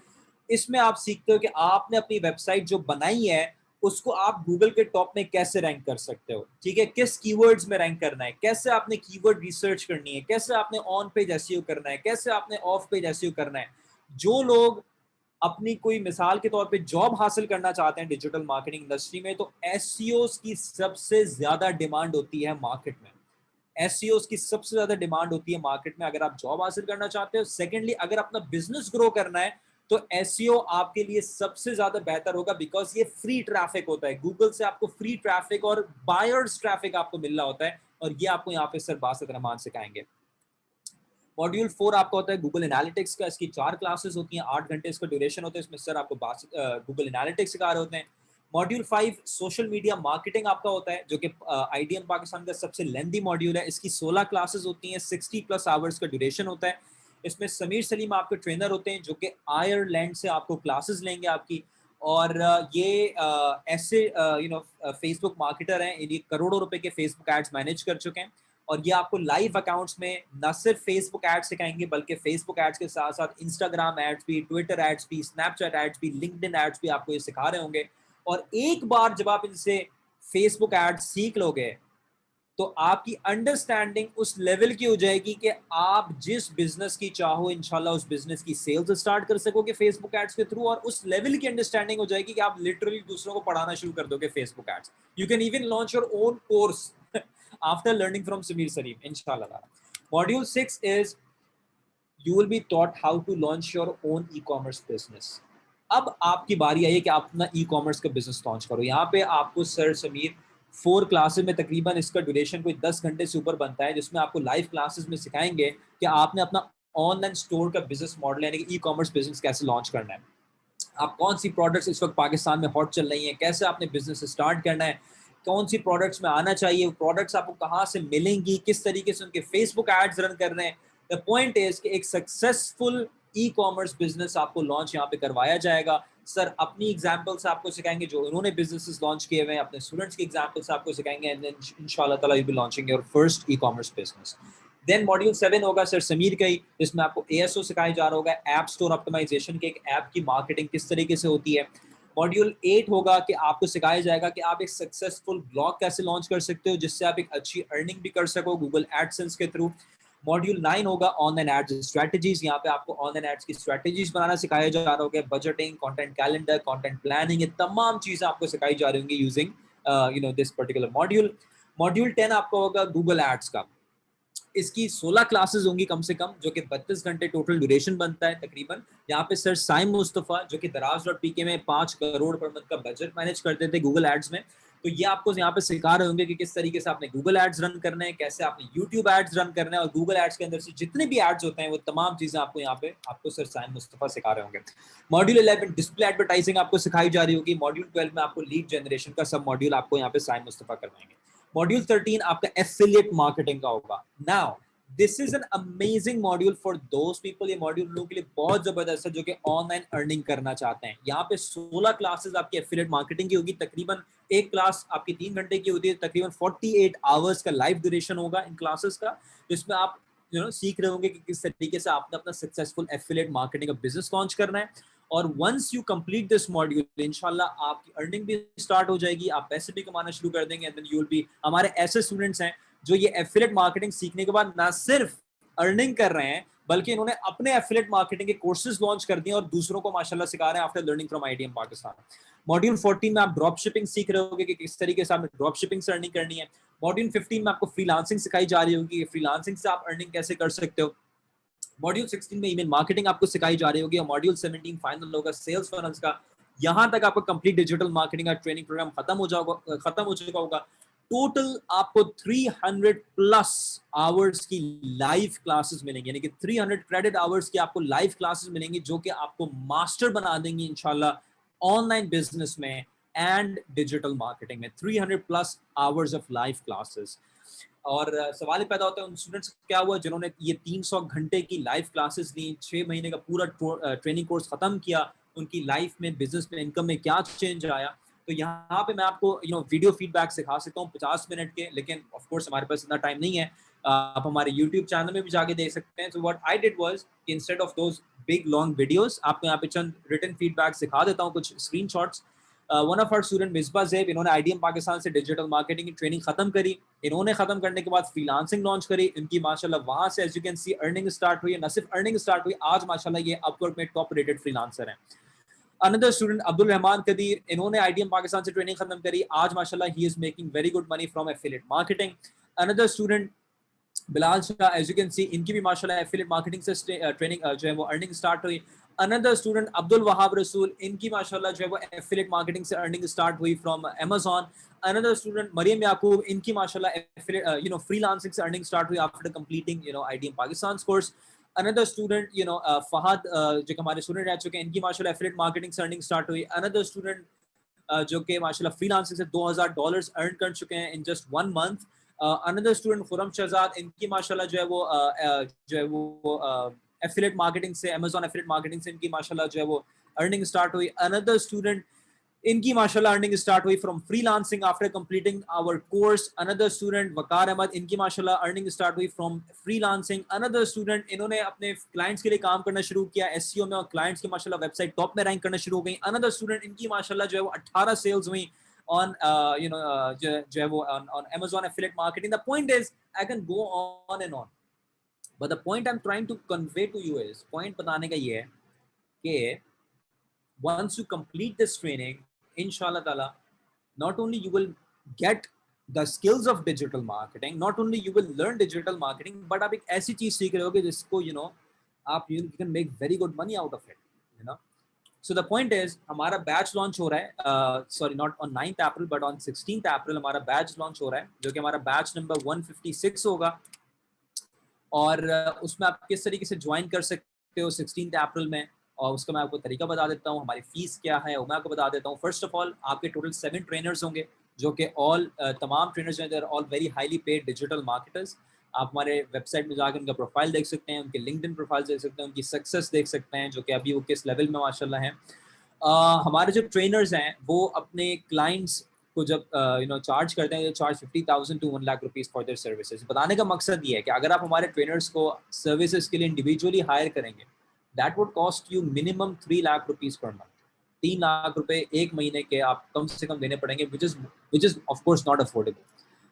इसमें आप सीखते हो कि आपने अपनी वेबसाइट जो बनाई है उसको आप गूगल के टॉप में कैसे रैंक कर सकते हो। ठीक है, किस कीवर्ड्स में रैंक करना है, कैसे आपने कीवर्ड रिसर्च करनी है, कैसे आपने ऑन पेज एसईओ करना है, कैसे आपने ऑफ पेज एसईओ करना है। जो लोग अपनी कोई मिसाल के तौर पे जॉब हासिल करना चाहते हैं डिजिटल मार्केटिंग इंडस्ट्री में, तो एसईओस की सबसे ज्यादा डिमांड होती है मार्केट में। एसईओस की सबसे ज्यादा डिमांड होती है मार्केट में अगर आप जॉब हासिल करना चाहते हो। सेकेंडली, अगर अपना बिजनेस ग्रो करना है तो एसईओ आपके लिए सबसे ज्यादा बेहतर होगा, बिकॉज ये फ्री ट्रैफिक होता है। गूगल से आपको फ्री ट्रैफिक और बायर्स ट्रैफिक आपको मिल रहा होता है, और ये आपको यहाँ पे सर बासित रहमान सिखाएंगे। मॉड्यूल 4 आपका होता है गूगल एनालिटिक्स का। इसकी 4 क्लासेस होती हैं, 8 घंटे इसका ड्यूरेशन होता है। इसमें सर आपको गूगल एनालिटिक्स सिखा रहे होते हैं। मॉड्यूल 5 सोशल मीडिया मार्केटिंग आपका होता है, जो कि आईडीएम पाकिस्तान का सबसे लेंदी मॉड्यूल है। इसकी 16 क्लासेस होती हैं, 60+ आवर्स का ड्यूरेशन होता है। इसमें समीर सलीम आपके ट्रेनर होते हैं, जो कि आयरलैंड से आपको क्लासेस लेंगे आपकी। और ये ऐसे फेसबुक मार्केटर हैं, ये करोड़ों रुपए के फेसबुक एड्स मैनेज कर चुके हैं, और ये आपको लाइव अकाउंट्स में न सिर्फ फेसबुक एड्स सिखाएंगे, बल्कि फेसबुक एड्स के साथ साथ इंस्टाग्राम एड्स भी, ट्विटर एड्स भी, स्नैपचैट एड्स भी, लिंक्डइन एड्स भी आपको ये सिखा रहे होंगे। और एक बार जब आप इनसे फेसबुक एड्स सीख लोगे तो आपकी अंडरस्टैंडिंग उस लेवल की हो जाएगी कि आप जिस बिजनेस की चाहो इंशाल्लाह उस बिजनेस की सेल्स स्टार्ट कर सकोगे फेसबुक एड्स के थ्रू, और उस लेवल की अंडरस्टैंडिंग हो जाएगी कि आप लिटरली दूसरों को पढ़ाना शुरू कर दोगे Facebook ads. You can even launch your own course after learning from Sameer Saleem इंशाल्लाह। Module 6 is you will be taught how to launch your own e-commerce business. अब आपकी बारी आई है कि आप अपना ई-कॉमर्स का बिजनेस लॉन्च करो। यहाँ पे आपको सर समीर 4 क्लासेस में, तकरीबन इसका ड्यूरेशन कोई 10 घंटे से ऊपर बनता है, जिसमें आपको लाइव क्लासेस में सिखाएंगे कि आपने अपना ऑनलाइन स्टोर का बिजनेस मॉडल यानी कि ई-कॉमर्स बिजनेस कैसे लॉन्च करना है, आप कौन सी प्रोडक्ट्स इस वक्त पाकिस्तान में हॉट चल रही हैं, कैसे आपने बिजनेस स्टार्ट करना है, कौन सी प्रोडक्ट्स में आना चाहिए, प्रोडक्ट्स आपको कहाँ से मिलेंगी, किस तरीके से उनके फेसबुक एड्स रन कर रहे हैं। द पॉइंट इज कि एक सक्सेसफुल ई कॉमर्स बिजनेस आपको लॉन्च यहाँ पे करवाया जाएगा। सर अपनी एग्जाम्पल्स आपको सिखाएंगे जो उन्होंने बिजनेसेस लॉन्च किए हुए हैं, अपने स्टूडेंट्स की एग्जाम्पल्स आपको सिखाएंगे, एंड इंशाल्लाह ताला you be launching your first e commerce business. Then module 7 होगा सर समीर का ही, जिसमें आपको ASO सिखाया जा रहा होगा, ऐप स्टोर ऑप्टिमाइजेशन के, एक ऐप की मार्केटिंग किस तरीके से होती है। मॉड्यूल 8 होगा कि आपको सिखाया जाएगा कि आप एक सक्सेसफुल ब्लॉग कैसे लॉन्च कर सकते हो जिससे आप एक अच्छी अर्निंग भी कर सको गूगल एडसेंस के थ्रू। मॉड्यूल 9 होगा ऑनलाइन एड्स स्ट्रेटजीज, यहाँ पे आपको ऑनलाइन एड्स की स्ट्रेटजीज बनाना सिखाया जा रहा होगा, budgeting, content calendar, content planning, ये तमाम चीजें आपको सिखाई जा रही होंगी using this particular module. Module 10 आपका होगा गूगल एड्स का। इसकी 16 क्लासेस होंगी कम से कम, जो कि 32 घंटे टोटल ड्यूरेशन बनता है तकरीबन। यहाँ पे सर साइम मुस्तफ़ा जो कि दराज.pk में 5 करोड़ पर मंथ का बजट मैनेज करते थे गूगल एड्स में, तो ये आपको यहाँ पे सिखा रहे होंगे कि किस तरीके से आपने गूगल एड्स रन करने हैं, कैसे आपने यूट्यूब एड्स रन करने हैं, और गूगल एड्स के अंदर से जितने भी एड्स होते हैं वो तमाम चीजें आपको यहाँ पे आपको सर साइम मुस्तफ़ा सिखा रहे होंगे। मॉड्यूल 11 डिस्प्ले एडवर्टाइजिंग आपको सिखाई जा रही होगी। मॉड्यूल 12 में आपको लीड जनरेशन का सब मॉड्यूल आपको यहाँ पे साइम मुस्तफ़ा करवाएंगे। मॉड्यूल 13 आपका एफिलिएट मार्केटिंग का होगा। Now this is an amazing module for those people, ये मॉड्यूल लोगों के लिए बहुत जबरदस्त है जो कि ऑनलाइन अर्निंग करना चाहते हैं। यहाँ पे 16 क्लासेस आपकी एफिलिएट मार्केटिंग की होगी, तकरीबन एक क्लास आपकी 3 घंटे की होती है, तकरीबन 48 आवर्स का लाइव ड्यूरेशन होगा इन क्लासेस का, जिसमें आप सीख रहे होंगे कि किस तरीके से आपने अपना सक्सेसफुल एफिलिएट मार्केटिंग का बिजनेस लॉन्च करना है। और once you complete this module इंशाल्लाह आपकी अर्निंग भी स्टार्ट हो जाएगी, आप पैसे भी कमाना शुरू कर देंगे, and then you will be, हमारे ऐसे स्टूडेंट्स हैं जो ये एफिलिएट मार्केटिंग सीखने के बाद ना सिर्फ अर्निंग कर रहे हैं बल्कि इन्होंने अपने एफिलिएट मार्केटिंग के कोर्सेज लॉन्च कर दिए और दूसरों को माशाल्लाह सिखा रहे हैं after learning from IDM Pakistan. Module 14 में आप ड्रॉप शिपिंग सीख रहे होंगे कि किस तरीके से आपने ड्रॉप शिपिंग से अर्निंग करनी है। मॉड्यूल 15 में आपको फ्रीलांसिंग सिखाई जा रही होगी, फ्रीलांसिंग से आप अर्निंग कैसे कर सकते हो। मॉड्यूल 16 में ईमेल मार्केटिंग आपको सिखाई जा रही होगी, और मॉड्यूल 17 फाइनल होगा सेल्स फनल्स का। यहाँ तक आपका कंप्लीट डिजिटल मार्केटिंग का ट्रेनिंग प्रोग्राम खत्म हो चुका होगा। टोटल आपको 300 प्लस आवर्स की लाइव क्लासेस मिलेंगी, यानी कि 300 क्रेडिट आवर्स की आपको लाइव क्लासेस मिलेंगी जो कि आपको मास्टर बना देंगी इंशाल्लाह ऑनलाइन बिजनेस में एंड डिजिटल मार्केटिंग में। 300 plus hours of live classes. और सवाल पैदा होता है उन स्टूडेंट्स क्या हुआ जिन्होंने ये 300 घंटे की लाइव क्लासेस ली, 6 महीने का पूरा ट्रेनिंग कोर्स खत्म किया, उनकी लाइफ में, बिजनेस में, इनकम में क्या चेंज आया। तो यहाँ पे मैं आपको वीडियो फीडबैक सिखा सकता हूँ 50 मिनट के, लेकिन ऑफ कोर्स हमारे पास इतना टाइम नहीं है। आप हमारे यूट्यूब चैनल में भी जाके देख सकते हैं। So what I did was कि instead of those big long videos आपको यहाँ पे चंद रिटन फीडबैक सिखा देता हूँ, कुछ screenshots. One of our student Misbah Zaib, इन्होंने IDM पाकिस्तान से डिजिटल मार्केटिंग की ट्रेनिंग खत्म करी। इन्होंने खत्म करने के बाद फ्रीलांसिंग लॉन्च करी, इनकी माशाल्लाह वहां से as you can see earning start हुई। न सिर्फ अर्निंग स्टार्ट हुई, आज माशाल्लाह ये अपवर्क में टॉप रेटेड फ्रीलांसर हैं। अनदर स्टूडेंट अब्दुल रहमान कदीर, इन्होंने IDM पाकिस्तान से ट्रेनिंग खत्म करी, आज माशाल्लाह he is making very good money from affiliate marketing. Another student Bilal Shah, as you can see इनकी भी माशाल्लाह एफिलिएट मार्केटिंग से ट्रेनिंग जो है वो अर्निंग स्टार्ट हुई। अनदर स्टूडेंट अब्दुल वहाब रसूल, इनकी माशाल्लाह जो है वो एफिलिएट मार्केटिंग से अर्निंग स्टार्ट हुई from Amazon. Another student Mariam Yaqoob, इनकी माशाल्लाह एफिलिएट फ्रीलांसिंग से अर्निंग स्टार्ट हुई after completing IDM Pakistan course. Another student Fahad जो हमारे स्टूडेंट रह चुके हैं, इनकी माशाल्लाह एफिलिएट मार्केटिंग से अर्निंग स्टार्ट हुई। अनदर स्टूडेंट जो कि माशाल्लाह फ्रीलांसिंग से $2000 अर्न कर चुके हैं in just 1 month. Another student Khurram Shahzad, इनकी माशाल्लाह जो है वो एफिलिएट मार्केटिंग से, अमेज़न एफिलिएट मार्केटिंग से इनकी माशाल्लाह जो है वो अर्निंग स्टार्ट हुई। अनदर स्टूडेंट, इनकी माशाल्लाह अर्निंग स्टार्ट हुई from freelancing after completing our course. Another student Waqar Ahmed, इनकी माशाल्लाह अर्निंग स्टार्ट हुई फ्रॉम फ्रीलांसिंग। अनदर स्टूडेंट, इन्होंने अपने क्लाइंट्स के लिए काम करना शुरू किया SEO में, और क्लाइंट्स की माशाल्लाह वेबसाइट टॉप में रैंक करना शुरू हो गई। अनदर स्टूडेंट, इनकी माशाल्लाह जो है वो 18 सेल्स हुई on जो है वो on Amazon affiliate marketing. The point is I can go on and on, but the point I'm trying to convey to you is, point बताने का ये है कि once you complete this training, inshallah ta'ala, not only you will get the skills of digital marketing, not only you will learn digital marketing, but आप एक ऐसी चीज सीख रहे होगे जिसको आप you can make very good money out of it, you no. So the point is, हमारा बैच लॉन्च हो रहा है, sorry not on 9th April but on 16th अप्रैल हमारा बैच लॉन्च हो रहा है, जो कि हमारा बैच नंबर 156 होगा. और उसमें आप किस तरीके से ज्वाइन कर सकते हो 16th अप्रैल में, और उसका मैं आपको तरीका बता देता हूँ. हमारी फीस क्या है वो मैं आपको बता देता हूँ. फर्स्ट ऑफ ऑल, आपके टोटल 7 ट्रेनर्स होंगे, जो कि तमाम ट्रेनर्स हैं, they are all very highly paid digital marketers. आप हमारे वेबसाइट में जाकर उनका प्रोफाइल देख सकते हैं, उनके लिंक्डइन प्रोफाइल देख सकते हैं, उनकी सक्सेस देख सकते हैं, जो कि अभी वो किस लेवल में माशाल्लाह है. हमारे जो ट्रेनर्स हैं वो अपने क्लाइंट्स को जब चार्ज करते हैं, charge 50,000 to 1 lakh rupees for their services. बताने का मकसद ये है कि अगर आप हमारे ट्रेनर्स को सर्विसेज के लिए इंडिविजुअली हायर करेंगे, that would cost you minimum 3 lakh rupees per month. 3 lakh रुपए एक महीने के आप कम से कम देने पड़ेंगे, which is of course not affordable.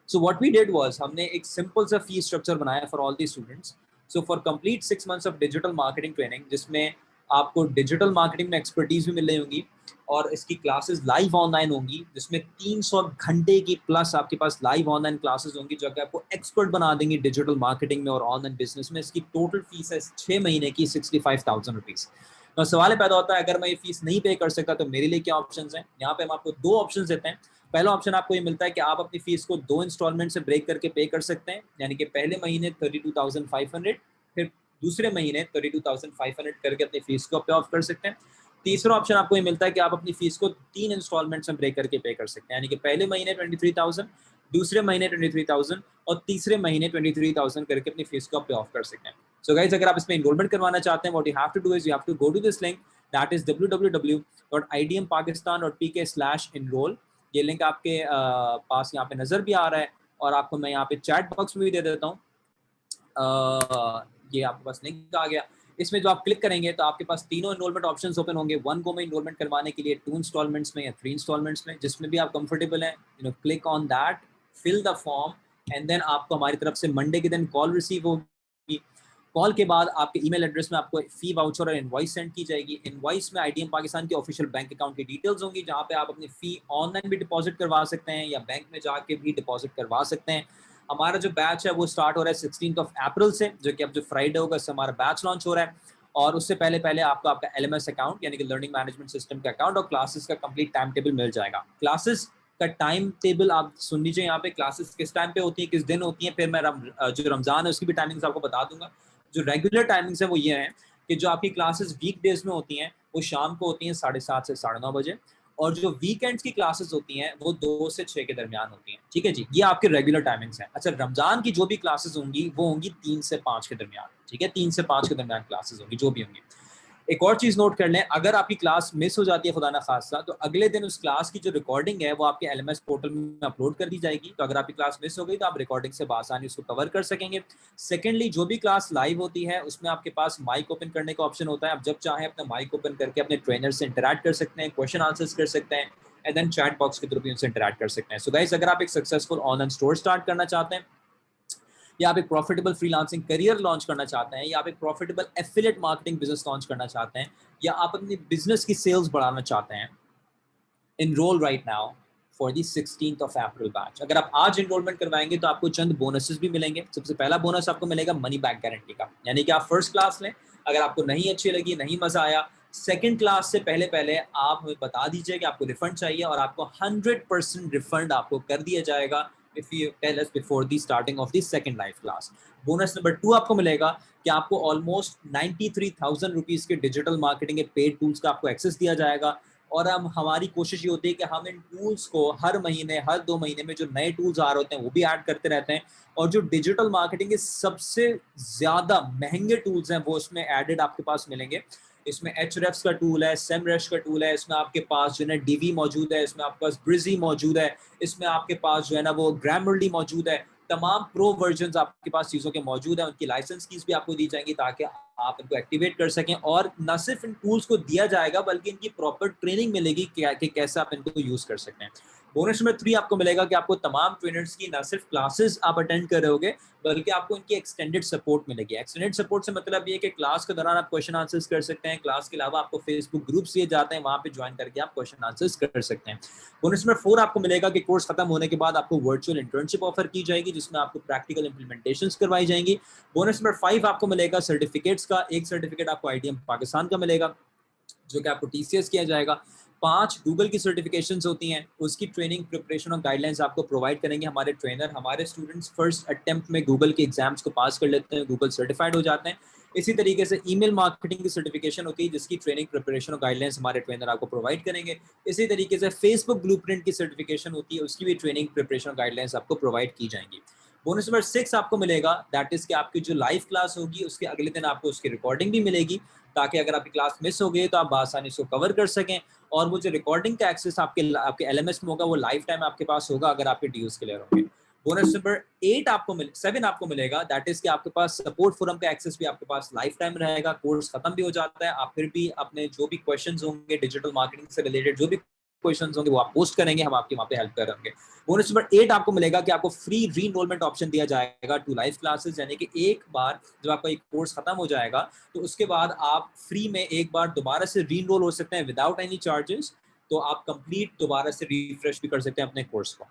So what we did was, हमने एक सिंपल सा फी स्ट्रक्चर बनाया for all the students. So for complete 6 months of digital marketing training, जिसमें आपको डिजिटल मार्केटिंग में एक्सपर्टीज भी मिल रही होंगी, और इसकी क्लासेस लाइव ऑनलाइन होंगी, जिसमें 300 घंटे की प्लस आपके पास लाइव ऑनलाइन क्लासेस होंगी, जो कि आपको एक्सपर्ट बना देंगी डिजिटल मार्केटिंग में और ऑनलाइन बिजनेस में. इसकी टोटल फीस है 6 महीने की 65,000 रुपीज़. तो सवाल पैदा होता है, अगर मैं ये फीस नहीं पे कर सकता तो मेरे लिए क्या ऑप्शंस हैं. यहाँ पे हम आपको 2 ऑप्शंस देते हैं. पहला ऑप्शन आपको ये मिलता है कि आप अपनी फीस को 2 इंस्टॉलमेंट से ब्रेक करके पे कर सकते हैं, यानी कि पहले महीने 32,500, फिर दूसरे महीने 32,500 करके अपनी फीस को पे ऑफ कर सकते हैं. तीसरा ऑप्शन आपको ये मिलता है कि आप अपनी फीस को 3 इंस्टॉलमेंट्स में ब्रेक करके पे कर सकते हैं, यानी कि पहले महीने 23,000, दूसरे महीने 23,000 और तीसरे महीने 23,000 करके अपनी फीस को पे ऑफ कर सकते हैं. सो गाइस, अगर आप इसमें इनरोलमेंट करवाना चाहते हैं, what you have to do is you have to go to this link, that is www.idmpakistan.pk/enroll. ये लिंक आपके पास यहाँ पे नजर भी आ रहा है, और आपको मैं यहाँ पे चैट बॉक्स में भी दे देता हूँ. ये आपके पास लिंक आ गया. इसमें जो आप क्लिक करेंगे तो आपके पास तीनों इनरोलमेंट ऑप्शंस ओपन होंगे. 1 गो में इनरोलमेंट करवाने के लिए, 2 इंस्टॉलमेंट्स में या 3 इंस्टॉलमेंट्स में, जिसमें भी आप कंफर्टेबल हैं, click on that, fill the form, and then आपको हमारी तरफ से मंडे के दिन कॉल रिसीव होगी. कॉल के बाद आपके ईमेल एड्रेस में आपको फी वाउचर और इनवॉइस सेंड की जाएगी. इनवॉइस में आईडीएम पाकिस्तान के ऑफिशियल बैंक अकाउंट की डिटेल्स होंगी, जहाँ पे आप अपनी फी ऑनलाइन भी डिपॉजिट करवा सकते हैं या बैंक में जाके भी डिपॉजिट करवा सकते हैं. हमारा जो बैच है वो स्टार्ट हो रहा है 16th अप्रैल से, जो कि अब जो फ्राइडे होगा उससे हमारा बैच लॉन्च हो रहा है. और उससे पहले पहले आपको आपका LMS अकाउंट, यानी कि लर्निंग मैनेजमेंट सिस्टम का अकाउंट, और क्लासेस का कंप्लीट टाइम टेबल मिल जाएगा. क्लासेस का टाइम टेबल आप सुन लीजिए यहाँ पे. क्लासेस किस टाइम पे होती है, किस दिन होती है, फिर मैं जो रमजान है उसकी भी टाइमिंग्स आपको बता दूंगा. जो रेगुलर टाइमिंग्स है वो ये हैं कि जो आपकी क्लासेस वीक डेज में होती हैं वो शाम को होती हैं 7:30 से 9:30 बजे, और जो वीकेंड्स की क्लासेस होती हैं वो 2 से 6 के दरमियान होती हैं. ठीक है जी, ये आपके रेगुलर टाइमिंग्स हैं. अच्छा, रमजान की जो भी क्लासेस होंगी वो होंगी 3 से 5 के दरमियान. ठीक है, 3 से 5 के दरमियान क्लासेस होंगी जो भी होंगी. एक और चीज़ नोट कर लें, अगर आपकी क्लास मिस हो जाती है खुदा ना खास्ता, तो अगले दिन उस क्लास की जो रिकॉर्डिंग है वो आपके LMS पोर्टल में अपलोड कर दी जाएगी. तो अगर आपकी क्लास मिस हो गई तो आप रिकॉर्डिंग से आसानी उसको कवर कर सकेंगे. सेकेंडली, जो भी क्लास लाइव होती है उसमें आपके पास माइक ओपन करने का ऑप्शन होता है. आप जब चाहें अपना माइक ओपन करके अपने ट्रेनर से इंटरैक्ट कर सकते हैं, क्वेश्चन आंसर्स कर सकते हैं, एंड देन चैट बॉक्स के थ्रू भी उनसे इंटरैक्ट कर सकते हैं. सो गाइस, अगर आप एक सक्सेसफुल ऑनलाइन स्टोर स्टार्ट करना चाहते हैं, या आप एक प्रॉफिटेबल फ्रीलांसिंग करियर लॉन्च करना चाहते हैं, या आप एक profitable affiliate marketing business launch करना चाहते हैं, या आप अपनी बिजनेस की सेल्स बढ़ाना चाहते हैं, enrol right now for the 16th April batch. अगर आप आज इनरोलमेंट करवाएंगे तो आपको चंद बोनसेस भी मिलेंगे. सबसे पहला बोनस आपको मिलेगा मनी बैक गारंटी का, यानी कि आप फर्स्ट क्लास लें, अगर आपको नहीं अच्छी लगी, नहीं मजा आया, सेकंड क्लास से पहले पहले आप हमें बता दीजिए कि आपको रिफंड चाहिए, और आपको 100% रिफंड आपको कर दिया जाएगा if you tell us before the starting of the second live class. Bonus number 2 आपको मिलेगा कि आपको ऑलमोस्ट 93,000 रुपीज़ के डिजिटल मार्केटिंग के पेड टूल्स का आपको एक्सेस दिया जाएगा. और हम हमारी कोशिश ये होती है कि हम इन टूल्स को हर महीने, हर 2 महीने में जो नए टूल्स आ रहे होते हैं वो भी ऐड करते रहते हैं. और जो डिजिटल मार्केटिंग के सबसे ज़्यादा महंगे टूल्स हैं वो इसमें एडेड आपके पास मिलेंगे. इसमें Hrefs का टूल है, SEMrush का टूल है, इसमें आपके पास जो है ना DV मौजूद है, इसमें आपके पास Brizy मौजूद है, इसमें आपके पास जो है ना वो Grammarly मौजूद है. तमाम प्रो वर्जन्स आपके पास चीज़ों के मौजूद हैं. उनकी लाइसेंस कीज भी आपको दी जाएंगी ताकि आप इनको एक्टिवेट कर सकें. और न सिर्फ इन टूल्स को दिया जाएगा बल्कि इनकी प्रॉपर ट्रेनिंग मिलेगी कि कैसे आप इनको यूज़ कर सकते हैं. बोनस नंबर 3 आपको मिलेगा कि आपको तमाम ट्रेनर्स की ना सिर्फ क्लासेस आप अटेंड कर रहे होगे, बल्कि आपको इनकी एक्सटेंडेड सपोर्ट मिलेगी। एक्सटेंडेड सपोर्ट से मतलब ये है कि क्लास के दौरान आप क्वेश्चन आंसर्स कर सकते हैं, क्लास के अलावा आपको फेसबुक ग्रुप्स दिए जाते हैं, वहाँ पे ज्वाइन करके आप क्वेश्चन आंसर्स कर सकते हैं। बोनस नंबर 4 आपको मिलेगा कि कोर्स खत्म होने के बाद आपको वर्चुअल इंटर्नशिप ऑफर की जाएगी, जिसमें आपको प्रैक्टिकल इंप्लीमेंटेशंस करवाई जाएंगी। बोनस नंबर 5 आपको मिलेगा सर्टिफिकेट्स का, एक सर्टिफिकेट आपको आईडीएम पाकिस्तान का मिलेगा जो कि आपको टीसीएस किया जाएगा। 5 गूगल की सर्टिफिकेशंस होती हैं, उसकी ट्रेनिंग प्रिपरेशन और गाइडलाइंस आपको प्रोवाइड करेंगे हमारे ट्रेनर। हमारे स्टूडेंट्स फर्स्ट अटेम्प्ट में गूगल के एग्जाम्स को पास कर लेते हैं, गूगल सर्टिफाइड हो जाते हैं। इसी तरीके से ईमेल मार्केटिंग की सर्टिफिकेशन होती है, जिसकी ट्रेनिंग प्रिपरेशन और गाइडलाइंस हमारे ट्रेनर आपको प्रोवाइड करेंगे। इसी तरीके से फेसबुक ब्लूप्रिंट की सर्टिफिकेशन होती है, उसकी भी ट्रेनिंग प्रिपरेशन और गाइडलाइंस आपको प्रोवाइड की जाएंगी। बोनस नंबर 6 आपको मिलेगा, दैट इज कि आपकी जो लाइव क्लास होगी उसके अगले दिन आपको उसकी रिकॉर्डिंग भी मिलेगी, ताकि अगर आपकी क्लास मिस हो गई तो आप आसानी से कवर कर सकें। और वो जो रिकॉर्डिंग का एक्सेस आपके एलएमएस में होगा, वो लाइफ टाइम आपके पास होगा अगर आपके ड्यूज क्लियर होंगे। बोनस नंबर 7 आपको मिलेगा, दैट इज कि आपके पास सपोर्ट फोरम का एक्सेस भी आपके पास लाइफ टाइम रहेगा। कोर्स खत्म भी हो जाता है, आप फिर भी अपने जो भी क्वेश्चंस होंगे डिजिटल मार्केटिंग से रिलेटेड, जो भी क्वेश्चंस होंगे वो आप पोस्ट करेंगे, हम आपकी वहाँ पे हेल्प कर रहेंगे। बोनस नंबर 8 आपको मिलेगा कि आपको फ्री री एनरोलमेंट ऑप्शन दिया जाएगा टू लाइव क्लासेस, यानी कि एक बार जब आपका एक कोर्स खत्म हो जाएगा तो उसके बाद आप फ्री में एक बार दोबारा से री एनरोल हो सकते हैं विदाउट एनी चार्जेस। तो आप कंप्लीट दोबारा से रिफ्रेश भी कर सकते हैं अपने कोर्स को।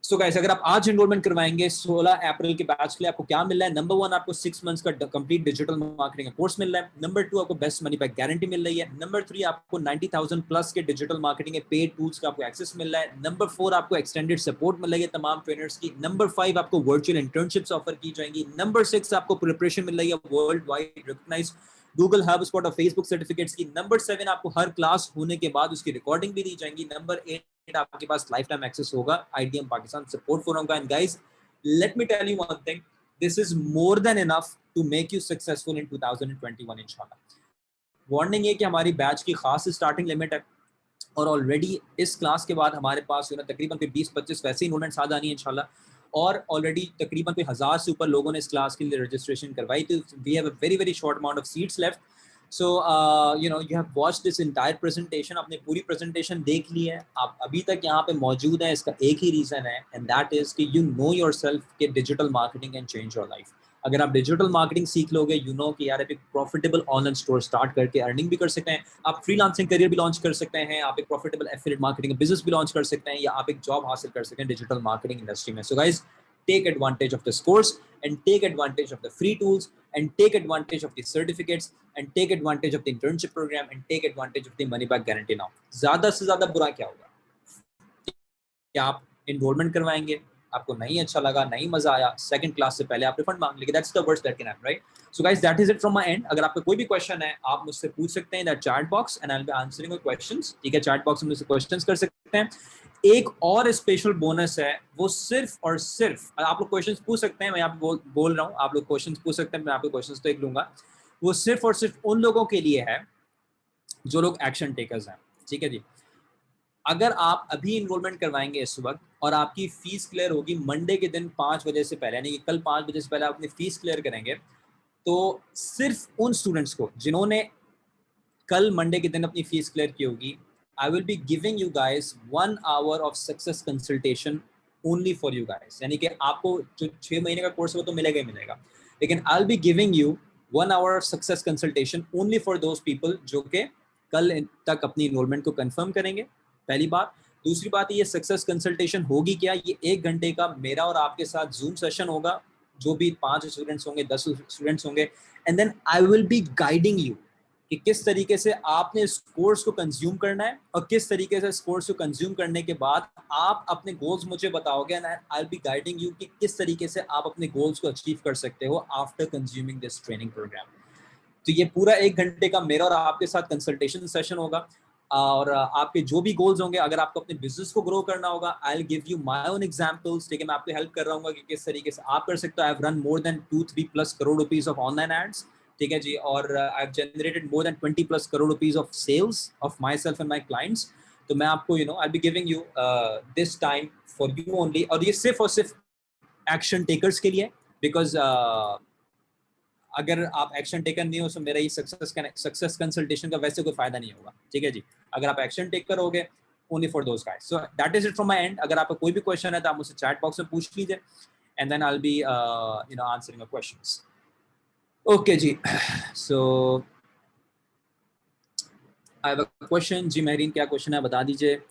सो गाइस, अगर आप आज एनरोलमेंट करवाएंगे 16 अप्रैल के बैच के लिए, आपको क्या मिल रहा है? नंबर 1 आपको 6 मंथ्स का कंप्लीट डिजिटल मार्केटिंग का कोर्स मिल रहा है। नंबर 2 आपको बेस्ट मनी बैक गारंटी मिल रही है। नंबर 3 आपको 90,000 प्लस के डिजिटल मार्केटिंग के पेड टूल्स का आपको एक्सेस मिल रहा है। नंबर 4 आपको एक्सटेंडेड सपोर्ट मिल रही है तमाम ट्रेनर्स की। नंबर 5 आपको वर्चुअल इंटर्नशिप्स ऑफर की जाएंगी। नंबर 6 आपको प्रिपरेशन मिल रही है worldwide recognised Google HubSpot और फेसबुक सर्टिफिकेट्स की। नंबर 7 आपको हर क्लास होने के बाद उसकी रिकॉर्डिंग भी दी जाएंगी। नंबर 8 आपके पास लाइफ टाइम एक्सेस होगा आईडीएम पाकिस्तान सपोर्ट फोरम का। And guys, let me tell you one thing, this is more than enough to make you successful in 2021 इंशाल्लाह। वार्निंग है कि हमारी बैच की खास स्टार्टिंग लिमिट है, और ऑलरेडी इस क्लास के बाद हमारे पास तकरीबन कोई 20-25 वैसे इनरोलमेंट्स आ जानी है इंशाल्लाह। और ऑलरेडी तकरीबन कोई 1000 से ऊपर लोगों ने इस क्लास के लिए रजिस्ट्रेशन करवाई थी। We have a very very short amount of seats left. So you have watched this entire presentation, आपने पूरी प्रेजेंटेशन देख ली है, आप अभी तक यहाँ पे मौजूद हैं, इसका एक ही रीज़न है, एंड दैट इज़ कि यू नो योरसेल्फ कि digital marketing can change your life. अगर आप डिजिटल मार्केटिंग सीख लोगे, यू नो कि यार एक प्रॉफिटेबल ऑनलाइन स्टोर स्टार्ट करके अर्निंग भी कर सकते हैं, आप फ्रीलांसिंग करियर भी लॉन्च कर सकते हैं, आप एक प्रॉफिटेबल एफिलिएट मार्केटिंग बिजनेस भी लॉन्च कर सकते हैं, या आप एक जॉब हासिल कर सकते हैं डिजिटल मार्केटिंग इंडस्ट्री में। So guys, take advantage of this course and take advantage of the free tools and take advantage of the certificates and take advantage of the internship program and take advantage of the money back guarantee now। ज़्यादा से ज़्यादा बुरा क्या होगा कि आप enrolment करवाएंगे, आपको नहीं अच्छा लगा, नहीं मजा आया, सेकंड क्लास से पहले आप रिफंड मांग लेंगे। That's the worst that can happen, right? So guys, that is it from my and. अगर आपका कोई भी क्वेश्चन है आप मुझसे पूछ सकते हैं that chat box and I will be answering your questions. ठीक है, चैट बॉक्स में मुझसे क्वेश्चंस कर सकते हैं। एक और स्पेशल बोनस है, वो सिर्फ और सिर्फ आप लोग क्वेश्चंस पूछ सकते हैं, मैं यहाँ पे बोल रहा हूँ, आप लोग क्वेश्चंस पूछ सकते हैं, मैं आपके क्वेश्चंस देख लूंगा। वो सिर्फ और सिर्फ उन लोगों के लिए है जो लोग एक्शन टेकर्स हैं। ठीक है जी, अगर आप अभी इनरोलमेंट करवाएंगे इस वक्त और आपकी फीस क्लियर होगी मंडे के दिन 5 बजे से पहले, यानी कि कल 5 बजे से पहले आप अपनी फीस क्लियर करेंगे, तो सिर्फ उन स्टूडेंट्स को जिन्होंने कल मंडे के दिन अपनी फीस क्लियर की होगी, आई will be giving you guys 1 hour of success consultation only for you guys. यानी कि आपको जो 6 महीने का कोर्स है वो तो मिलेगा ही मिलेगा, लेकिन आई will be giving you 1 hour of success consultation only for those people जो कि कल तक अपनी इनरोलमेंट को कंफर्म करेंगे। पहली बात। दूसरी बात, ये सक्सेस कंसल्टेशन होगी क्या, ये 1 घंटे का मेरा और आपके साथ जूम सेशन होगा, जो भी 5 स्टूडेंट्स होंगे, 10 स्टूडेंट्स होंगे, and then I will be guiding you कि किस तरीके से आपने इस कोर्स को कंज्यूम करना है, और किस तरीके से इस कोर्स को कंज्यूम करने के बाद आप अपने गोल्स मुझे बताओगे, and I will be guiding you कि किस तरीके से आप अपने गोल्स को अचीव कर सकते हो after consuming this training program. तो ये पूरा 1 घंटे का मेरा और आपके साथ कंसल्टेशन सेशन होगा, और आपके जो भी गोल्स होंगे, अगर आपको अपने बिजनेस को ग्रो करना होगा, I will give you my own examples. ठीक है, मैं आपको हेल्प कर रहा हूँ कि किस तरीके से आप कर सकते हो। I have run more than 2-3+ crore rupees of online ads. ठीक है जी, और I have generated more than 20+ crore rupees of sales of myself and my clients. तो मैं आपको I will be giving you this time for you only, और ये सिर्फ और सिर्फ एक्शन टेकर्स के लिए, बिकॉज अगर आप एक्शन टेकर नहीं हो तो मेरा ये सक्सेस कंसल्टेशन का वैसे कोई फायदा नहीं होगा। ठीक है जी, अगर आप एक्शन टेकर होगे only for those guys. So that is it from my end. अगर आपका कोई भी question है तो आप मुझसे chat box में पूछ लीजिए, and then I'll be answering your questions. Okay ji. So I have a question. जी मेहरीन क्या question है बता दीजिए.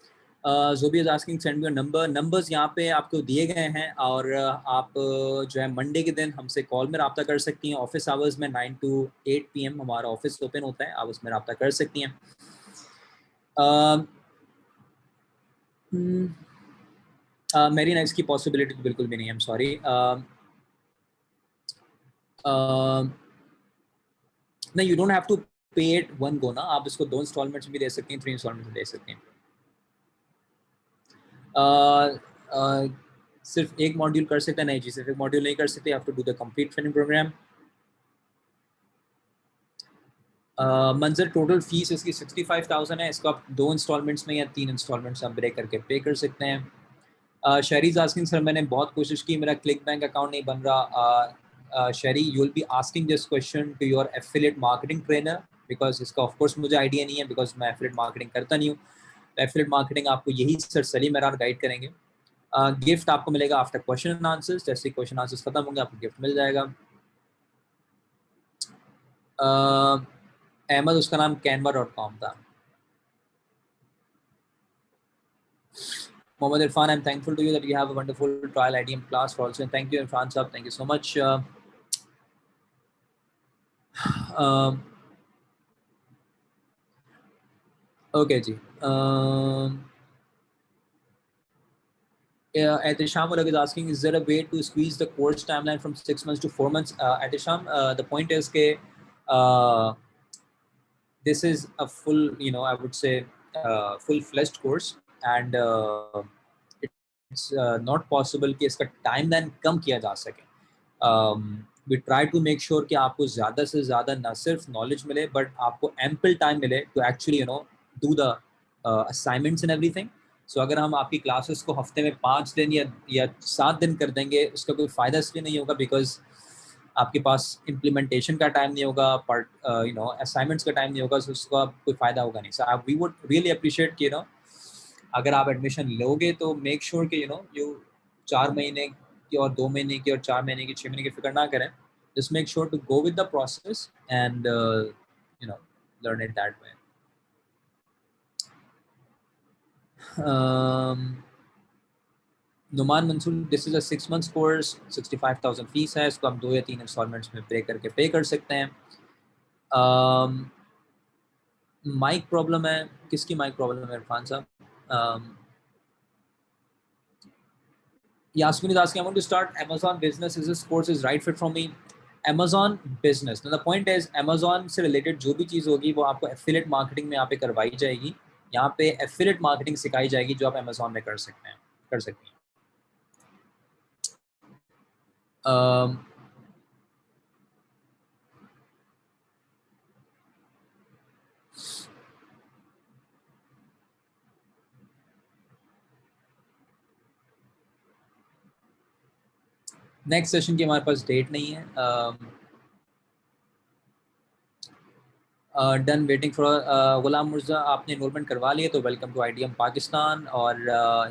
Zobi is asking send me your number. Numbers यहाँ पे आपको दिए गए हैं और आप जो है मंडे के दिन हमसे कॉल में रब्ता कर सकती हैं. ऑफिस आवर्स में 9 to 8 PM हमारा ऑफिस ओपन होता है. आप उसमें रब्ता कर सकती हैं. मेरी ना इसकी पॉसिबिलिटी तो बिल्कुल भी नहीं है. I'm sorry. नहीं, you don't have to pay it one go ना. आप इसको 2 इंस्टॉलमेंट्स भी दे सकती हैं, 3 इंस्टॉलमेंट्स दे सकती हैं. सिर्फ एक मॉड्यूल कर सकते हैं? नहीं जी, सिर्फ एक मॉड्यूल नहीं कर सकते. आप to do the complete training program. मंजर टोटल फीस इसकी 65,000 है. इसको आप 2 इंस्टॉलमेंट्स में या 3 इंस्टॉलमेंट्स आप ब्रेक करके पे कर सकते हैं. शरीज आस्किंग सर मैंने बहुत कोशिश की, मेरा क्लिक बैंक अकाउंट नहीं बन रहा. Shari, you will be asking this question to your affiliate marketing trainer, because इसका ऑफ कोर्स मुझे आइडिया नहीं है, बिकॉज मैं एफिलिएट मार्केटिंग करता नहीं हूँ. एफिलिएट मार्केटिंग आपको यही सर सलीम मेहरान गाइड करेंगे. गिफ्ट आपको मिलेगा आफ्टर क्वेश्चन एंड आंसर्स. जैसे क्वेश्चन आंसर्स खत्म होंगे आपको गिफ्ट मिल जाएगा. अहमद, उसका नाम canva.com था. Mohammad Irfan, I'm thankful to you that you have a wonderful trial IDM class for also. And thank you, Irfan Saab. Thank you so much. Okay, ji. Atisham is asking, is there a way to squeeze the course timeline from 6 months to 4 months? Atisham, the point is that this is a full, I would say, full-fledged course, and it's not possible कि इसका timeline कम किया जा सके. We try to make sure कि आपको ज़्यादा से ज़्यादा न सिर्फ knowledge मिले, but आपको ample time मिले to actually, do the assignments and everything. So अगर हम आपकी classes को हफ्ते में 5 दिन या 7 दिन कर देंगे, उसका कोई फ़ायदा इसलिए नहीं होगा because आपके पास implementation का time नहीं होगा, assignments का time नहीं होगा, so उसका कोई फ़ायदा होगा नहीं. So we would really appreciate कि अगर आप एडमिशन लोगे तो मेक श्योर कि यू 4 महीने की और 2 महीने की और 4 महीने की 6 महीने की फिक्र ना करें. Just make sure to go with the process and learn it that way. Numan Mansoor, this is a 6 months course, 65,000 fees है. इसको हम 2 या 3 इंस्टॉलमेंट्स में पे करके पे कर सकते हैं. माइक प्रॉब्लम है. किसकी माइक प्रॉब्लम है इरफान साहब? Yasmin is asking, I want to start Amazon business. Is this course is right fit for me? Amazon business. Now the point is, Amazon से related जो भी चीज़ होगी वो आपको affiliate marketing में यहाँ पे करवाई जाएगी. यहाँ पे affiliate marketing सिखाई जाएगी जो आप Amazon में कर सकते हैं, कर सकती हैं. नेक्स्ट सेशन की हमारे पास डेट नहीं है. डन वेटिंग फॉर गुलाम मुर्जा, आपने इनरोलमेंट करवा लिया तो वेलकम टू IDM पाकिस्तान, और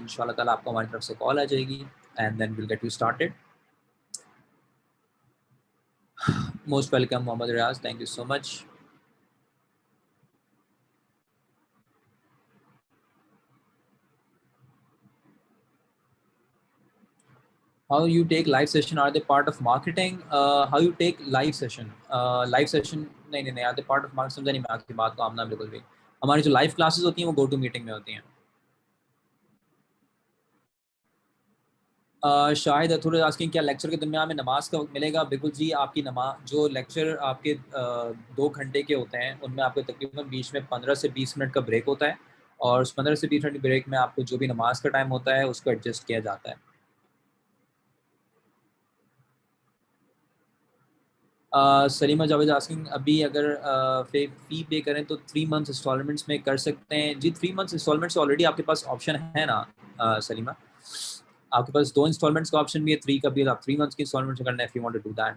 इंशाल्लाह ताला आपको हमारी तरफ से कॉल आ जाएगी and then will get you started. Most welcome Mohammad Riaz, thank you so much. How you take live session? Are they part of marketing? How you take live session? Live session नहीं, are they part of marketing? समझा नहीं मैं आपकी बात को. आमना बिल्कुल भी. हमारी जो live classes होती हैं वो go to meeting में होती हैं. शाहिद अथुर आस्किंग, क्या लेक्चर के दरमियान में नमाज का वक्त मिलेगा? बिल्कुल जी, आपकी नमाज जो लेक्चर आपके 2 घंटे के होते हैं उनमें आपको तकरीबन बीच में 15 से 20 मिनट का ब्रेक होता है, और उस 15 से 20 मिनट ब्रेक में आपको जो भी नमाज का टाइम होता है उसको एडजस्ट किया जाता है. सलीमा जावेद आस्किंग, अभी अगर फ़ी पे करें तो 3 मंथ्स इंस्टॉलमेंट्स में कर सकते हैं? जी, 3 मंथ्स इंस्टॉलमेंट्स ऑलरेडी आपके पास ऑप्शन है ना सलीमा. आपके पास 2 इंस्टॉलमेंट्स का ऑप्शन भी है, 3 का भी है. आप 3 मंथ्स की इंस्टॉलमेंट्स करना है if you want to do that.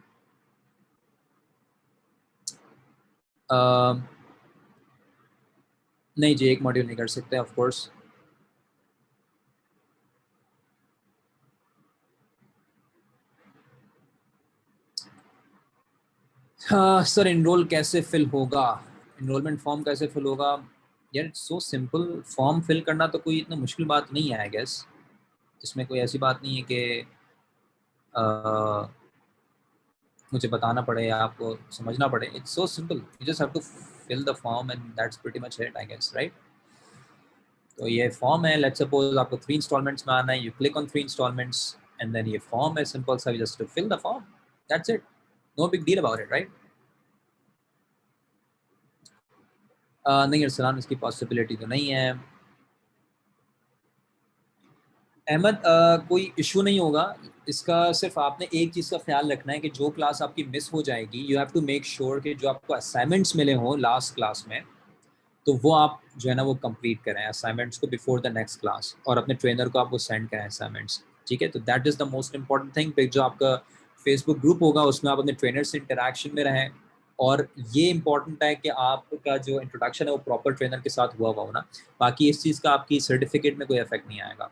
नहीं जी, एक मॉड्यूल नहीं कर सकते ऑफ कोर्स. हाँ सर, इनरोल कैसे फिल होगा, इनरोलमेंट फॉर्म कैसे फिल होगा? यार it's so simple, form fill करना तो कोई इतना मुश्किल बात नहीं है आई गेस। इसमें कोई ऐसी बात नहीं है कि मुझे बताना पड़े या आपको समझना पड़े। It's so simple, you just have to fill the form and that's pretty much it I guess, right? तो ये फॉर्म है, लेट्स सपोज आपको 3 इंस्टॉलमेंट्स में आना है, you click on 3 installments and then ये फॉर्म है, सिंपल सा, just to fill the form, that's it, no big deal about it, right? नहीं अरसलान, इसकी पॉसिबिलिटी तो नहीं है। अहमद, कोई इशू नहीं होगा इसका, सिर्फ आपने एक चीज़ का ख्याल रखना है कि जो क्लास आपकी मिस हो जाएगी, you have to make sure कि जो आपको असाइनमेंट्स मिले हों लास्ट क्लास में, तो वो आप जो है ना वो कंप्लीट करें असाइनमेंट्स को बिफोर द नेक्स्ट क्लास, और अपने ट्रेनर को आप वो सेंड करें असाइनमेंट्स, ठीक है? तो that is the most important thing. फिर जो आपका फेसबुक ग्रुप होगा उसमें आप अपने ट्रेनर से इंटरेक्शन में रहें, और ये इंपॉर्टेंट है कि आपका जो इंट्रोडक्शन है वो प्रॉपर ट्रेनर के साथ हुआ हो ना। बाकी इस चीज़ का आपकी सर्टिफिकेट में कोई इफेक्ट नहीं आएगा।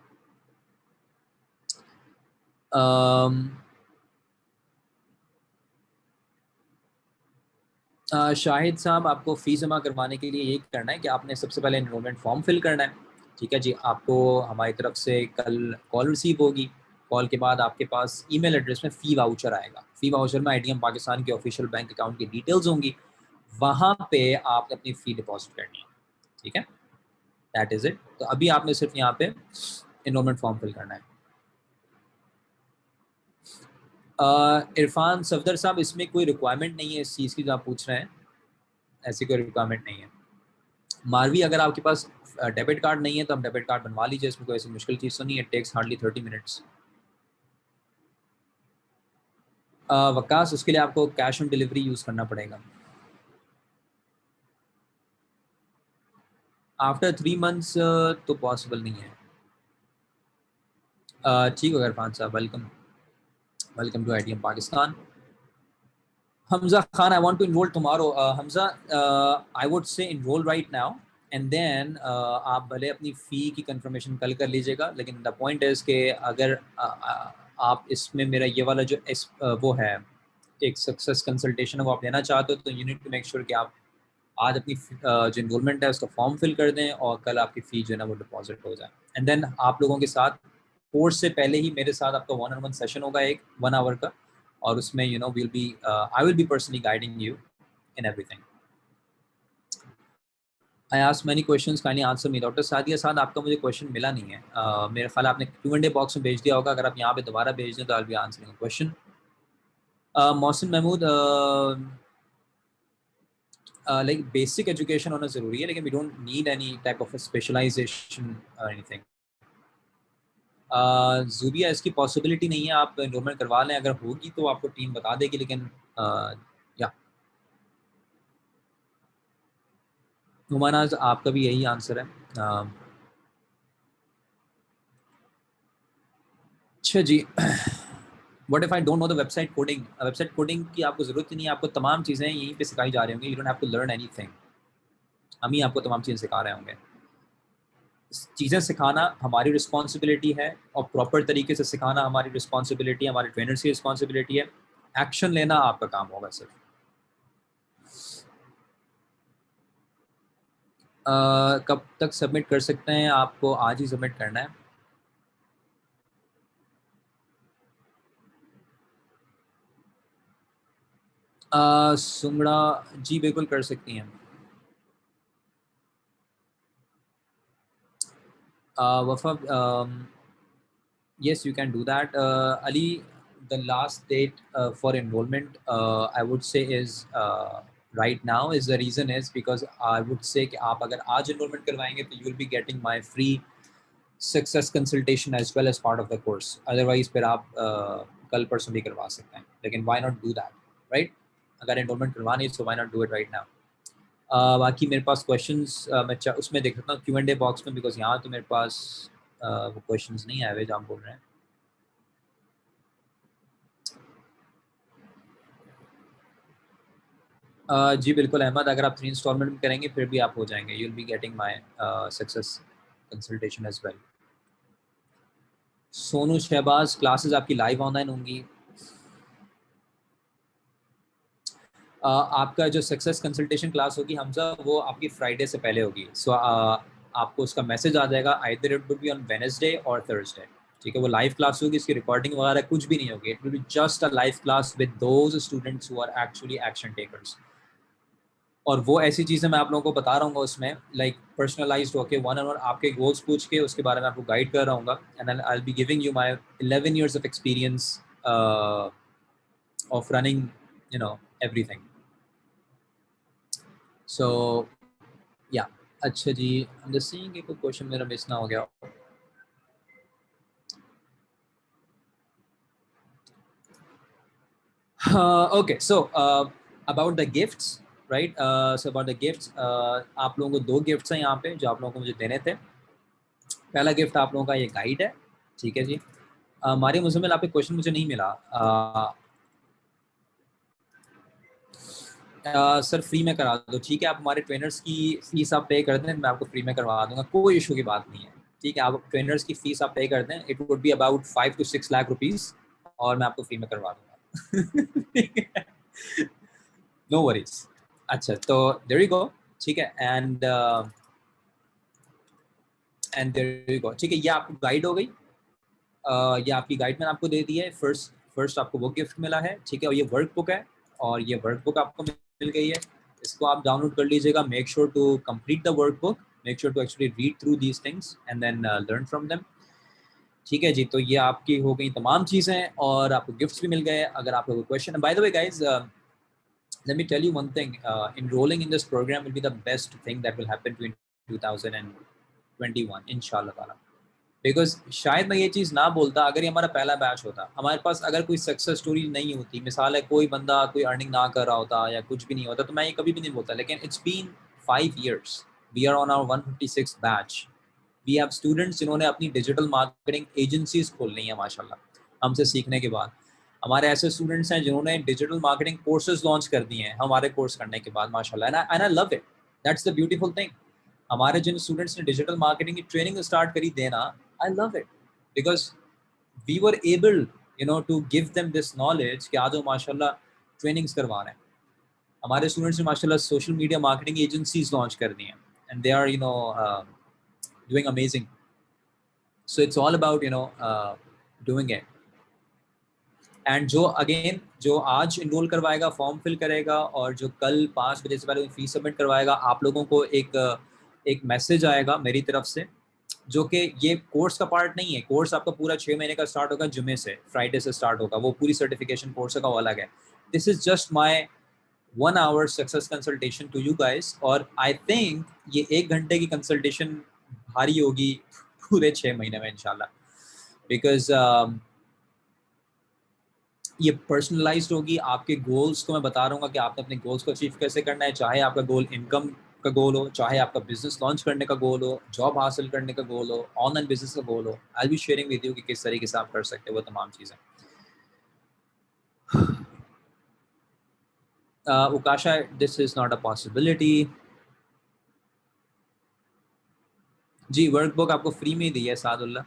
शाहिद साहब, आपको फ़ीस जमा करवाने के लिए ये करना है कि आपने सबसे पहले एनरोलमेंट फॉर्म फिल करना है, ठीक है जी? आपको हमारी तरफ से कल कॉल रिसीव होगी, कॉल के बाद आपके पास ईमेल एड्रेस में फ़ी वाउचर आएगा, फ़ी वाउचर में आईडीएम पाकिस्तान के ऑफिशियल बैंक अकाउंट की डिटेल्स होंगी, वहाँ पे आपने अपनी फ़ी डिपॉजिट करनी है, ठीक है? That is it. तो अभी आपने सिर्फ यहाँ पे एनरोलमेंट फॉर्म फिल करना है। इरफान सफदर साहब, इसमें कोई रिक्वायरमेंट नहीं है इस चीज़ की जो आप पूछ रहे हैं, ऐसी कोई रिक्वायरमेंट नहीं है। मारवी, अगर आपके पास डेबिट कार्ड नहीं है तो आप डेबिट कार्ड बनवा लीजिए, इसमें कोई ऐसी मुश्किल चीज़ तो नहीं है, टेक्स हार्डली 30 मिनट्स। वकास, उसके लिए आपको कैश ऑन डिलीवरी यूज़ करना पड़ेगा। आफ्टर 3 मंथ्स तो पॉसिबल नहीं है। ठीक है Irfan sahab, welcome, welcome to ITM Pakistan. Hamza Khan, I want to enroll tomorrow. Hamza, I would say enroll right now and then आप भले अपनी फ़ी की कंफर्मेशन कल कर लीजिएगा, लेकिन द पॉइंट इज़ कि अगर आप इसमें मेरा ये वाला जो वो है एक सक्सेस कंसल्टेशन है वो आप लेना चाहते हो, तो you need to make sure कि आप आज अपनी जो इनरोलमेंट है उसका फॉर्म फिल कर दें और कल आपकी फ़ी जो है ना वो डिपॉजिट हो जाए, एंड देन आप लोगों के साथ कोर्स से पहले ही मेरे साथ आपका 1-on-1 सेशन होगा एक 1 आवर का, और उसमें you know will be I will be personally guiding you in everything. I ask many questions, kindly answer me. Doctor Sadia sahab, आपका मुझे क्वेश्चन मिला नहीं है, मेरे ख्याल आपने Q&A बॉक्स में भेज दिया होगा, अगर आप यहाँ पे दोबारा भेज दें तो I will be answering question. Mohsin Mahmood, like basic education होना ज़रूरी है, लेकिन we don't need any type of specialisation और एनीथिंग। ज़ूबिया, इसकी पॉसिबिलिटी नहीं है, आप एनरोलमेंट करवा लें, अगर होगी तो आपको टीम बता देगी, लेकिन या हुमानाज, आपका भी यही आंसर है। अच्छा जी, what if I don't know the website coding? Website coding की आपको ज़रूरत ही नहीं है, आपको तमाम चीज़ें यहीं पे सिखाई जा रही होंगी, you don't have to learn anything, हम ही आपको तमाम चीज़ें सिखा रहे होंगे। चीज़ें सिखाना हमारी रिस्पॉन्सिबिलिटी है, और प्रॉपर तरीके से सिखाना हमारी रिस्पॉन्सिबिलिटी है, हमारे ट्रेनर्स की रिस्पॉन्सिबिलिटी है, एक्शन लेना आपका काम होगा सिर्फ। कब तक सबमिट कर सकते हैं? आपको आज ही सबमिट करना है। सुंगड़ा, जी बिल्कुल कर सकती हैं। वफ़ा, yes, you can do that. Ali, the last date for enrollment, I would say is right now. Is the reason is because I would say कि आप अगर आज enrollment करवाएंगे तो you will be getting my free success consultation as well as part of the course. Otherwise फिर आप कल परसों भी करवा सकते हैं, लेकिन why not do that, right? अगर enrollment करवानी है so why not do it right now? बाकी मेरे पास क्वेश्चंस मैं उसमें देख सकता हूँ Q&A बॉक्स में, बिकॉज यहाँ तो मेरे पास वो क्वेश्चंस नहीं आए हुए जो आप बोल रहे हैं। जी बिल्कुल अहमद, अगर आप 3 इंस्टॉलमेंट में करेंगे फिर भी आप हो जाएंगे, you will be getting my success consultation as well. Sonu Shahbaz, classes आपकी लाइव ऑनलाइन होंगी? आपका जो सक्सेस कंसल्टेशन क्लास होगी हमजा, वो आपकी फ्राइडे से पहले होगी। सो आपको उसका मैसेज आ जाएगा, either it will be on Wednesday और थर्सडे। ठीक है, वो लाइव क्लास होगी, इसकी रिकॉर्डिंग वगैरह कुछ भी नहीं होगी। It will be just a live class with those students who are actually action takers. और वो ऐसी चीज़ें मैं आप लोगों को बता रहा हूँ उसमें, लाइक पर्सनलाइज्ड होके वन ऑन वन आपके गोल्स पूछ के उसके बारे में आपको गाइड कर रहा हूँ। And I will be giving you my 11 years of experience of running, you know, everything. So yeah, अच्छा जी, I'm just seeing कि कोई क्वेश्चन मेरा मिस ना हो गया। Okay, so about the gifts, right? So about the gifts, आप लोगों को 2 गिफ्ट्स हैं यहाँ पे जो आप लोगों को मुझे देने थे। पहला गिफ्ट आप लोगों का ये गाइड है, ठीक है जी। मारिया मुजम्मिल, आपके क्वेश्चन मुझे नहीं मिला। सर फ्री में करा दो, ठीक है। आप हमारे ट्रेनर्स की फीस आप पे कर दें, मैं आपको फ्री में करवा दूंगा, कोई इशू की बात नहीं है। ठीक है, आप ट्रेनर्स की फीस आप पे कर दें, it would be about 5 to 6 lakh rupees, और मैं आपको फ्री में करवा दूंगा। No worries. अच्छा, तो देयर यू गो, ठीक है। एंड देयर यू गो, ठीक है। ये आपको गाइड हो गई। ये आपकी गाइड मैंने आपको दे दी है। फर्स्ट आपको वो गिफ्ट मिला है, ठीक है। और ये वर्क बुक है, और ये वर्क बुक आपको मिल गई है। इसको आप डाउनलोड कर लीजिएगा। Make sure to complete the workbook, make sure to actually read through these things and then learn from them. ठीक है जी, तो ये आपकी हो गई तमाम चीज़ें, और आपको गिफ्ट्स भी मिल गए। अगर आपको कोई question, by the way guys, let me tell you one thing, enrolling in this program will be the best thing that will happen to in 2021 inshallah taala, because शायद मैं ये चीज़ ना बोलता अगर ये हमारा पहला बैच होता। हमारे पास अगर कोई सक्सेस स्टोरी नहीं होती, मिसाल है कोई बंदा कोई अर्निंग ना कर रहा होता या कुछ भी नहीं होता, तो मैं ये कभी भी नहीं बोलता। लेकिन it's been 5 years, we are on our 156 batch. वी हैव स्टूडेंट्स जिन्होंने अपनी डिजिटल मार्केटिंग एजेंसीज खोल ली हैं माशाल्लाह हमसे सीखने के बाद। हमारे ऐसे स्टूडेंट्स हैं जिन्होंने डिजिटल मार्केटिंग कोर्सेज लॉन्च कर दिए हैं हमारे कोर्स करने के बाद माशाल्लाह। And I love it, that's the beautiful thing. हमारे जिन स्टूडेंट्स ने डिजिटल मार्केटिंग की ट्रेनिंग स्टार्ट करी देना, I love it, because we were able to give them this knowledge कि आज वो माशाल्लाह ट्रेनिंग्स करवा रहे हैं। हमारे स्टूडेंट्स ने माशाल्लाह social media marketing agencies launch कर दी हैं, and they are doing amazing. So it's all about doing it. And जो अगेन जो आज इनरोल करवाएगा, फॉर्म फिल करेगा, और जो कल 5 बजे से पहले फीस सबमिट करवाएगा, आप लोगों को एक मैसेज आएगा मेरी तरफ से, जो कि ये कोर्स का पार्ट नहीं है। कोर्स आपका पूरा 6 महीने का स्टार्ट होगा, जुमे से, फ्राइडे से स्टार्ट होगा। वो पूरी सर्टिफिकेशन कोर्स का वो अलग है। This is just my 1 hour success consultation to you guys. और आई थिंक ये 1 घंटे की कंसल्टेशन भारी होगी पूरे 6 महीने में इंशाल्लाह, बिकॉज ये पर्सनलाइज्ड होगी। आपके गोल्स को मैं बता रहा हूँ कि आपने अपने गोल्स को अचीव कैसे करना है, चाहे आपका गोल इनकम का गोल हो, चाहे आपका बिजनेस लॉन्च करने का गोल हो, जॉब हासिल करने का गोल हो, ऑनलाइन बिजनेस का गोल हो। आई बी शेयरिंग विद यू कि किस तरीके से आप कर सकते हो वो तमाम चीज़ें। Ukasha, this is not a possibility. जी, वर्क बुक आपको फ्री में ही दी है सादुल्ला।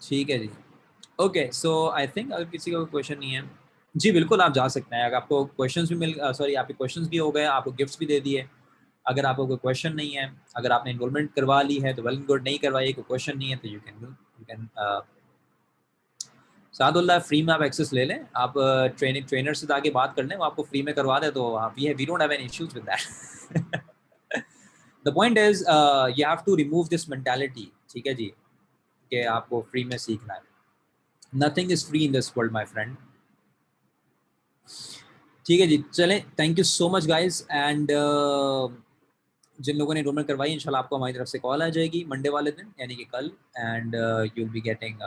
ठीक है जी, ओके। सो आई थिंक अगर किसी का कोई क्वेश्चन नहीं है, जी बिल्कुल आप जा सकते हैं। अगर आपको क्वेश्चंस भी सॉरी, आपके क्वेश्चंस भी हो गए, आपको गिफ्ट्स भी दे दिए। अगर आपको कोई क्वेश्चन नहीं है, अगर आपने इनरोलमेंट करवा ली है तो वेल एंड गुड, नहीं करवाई, कोई क्वेश्चन नहीं है तो यू कैन सादुल्लाह फ्री में आप एक्सेस ले लें। आप ट्रेनर से आके बात कर लें, वो आपको फ्री में करवा दे, तो we don't have any issues with that. The point is you have to remove this mentality, ठीक है जी, कि आपको फ्री में सीखना है। Nothing is free in this world my friend. ठीक है जी, चलें, thank you so much guys. And जिन लोगों ने एनरोलमेंट करवाई, इंशाल्लाह आपको हमारी तरफ से कॉल आ जाएगी मंडे वाले दिन, यानी कि कल। And you will be getting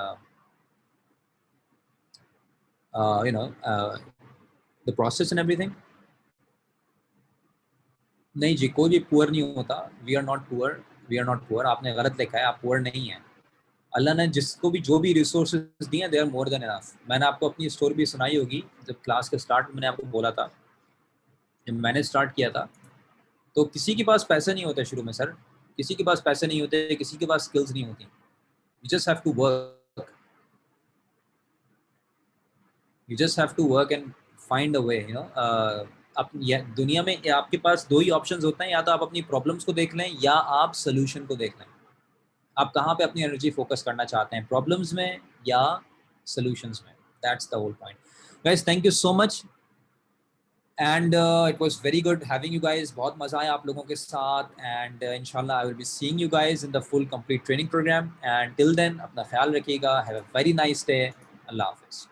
the process and everything. नहीं जी, कोई भी पुअर नहीं होता। We are not poor, we are not poor. आपने गलत लिखा है, आप पुअर नहीं हैं। अल्लाह ने जिसको भी जो भी रिसोर्सेज दिए, they are more than enough. मैंने आपको अपनी स्टोरी भी सुनाई होगी, जब क्लास के स्टार्ट में मैंने आपको बोला था, जब मैंने स्टार्ट किया था, तो किसी के पास पैसे नहीं होते शुरू में सर। किसी के पास पैसे नहीं होते, किसी के पास स्किल्स नहीं होती। You just have to work, You just have to work and find a way, you know. अब दुनिया में आपके पास दो ही ऑप्शंस होते हैं, या तो आप अपनी प्रॉब्लम्स को देख लें या आप सोल्यूशन को देख लें. आप कहाँ पे अपनी एनर्जी फोकस करना चाहते हैं, प्रॉब्लम्स में या सॉल्यूशंस में. That's the whole point. Guys, thank you so much and it was very good having you guys. बहुत मजा आया आप लोगों के साथ एंड इंशाल्लाह I will be seeing you guys in the full complete training programme. And till then अपना ख्याल रखिएगा. Have a very nice day. अल्लाह हाफिज़.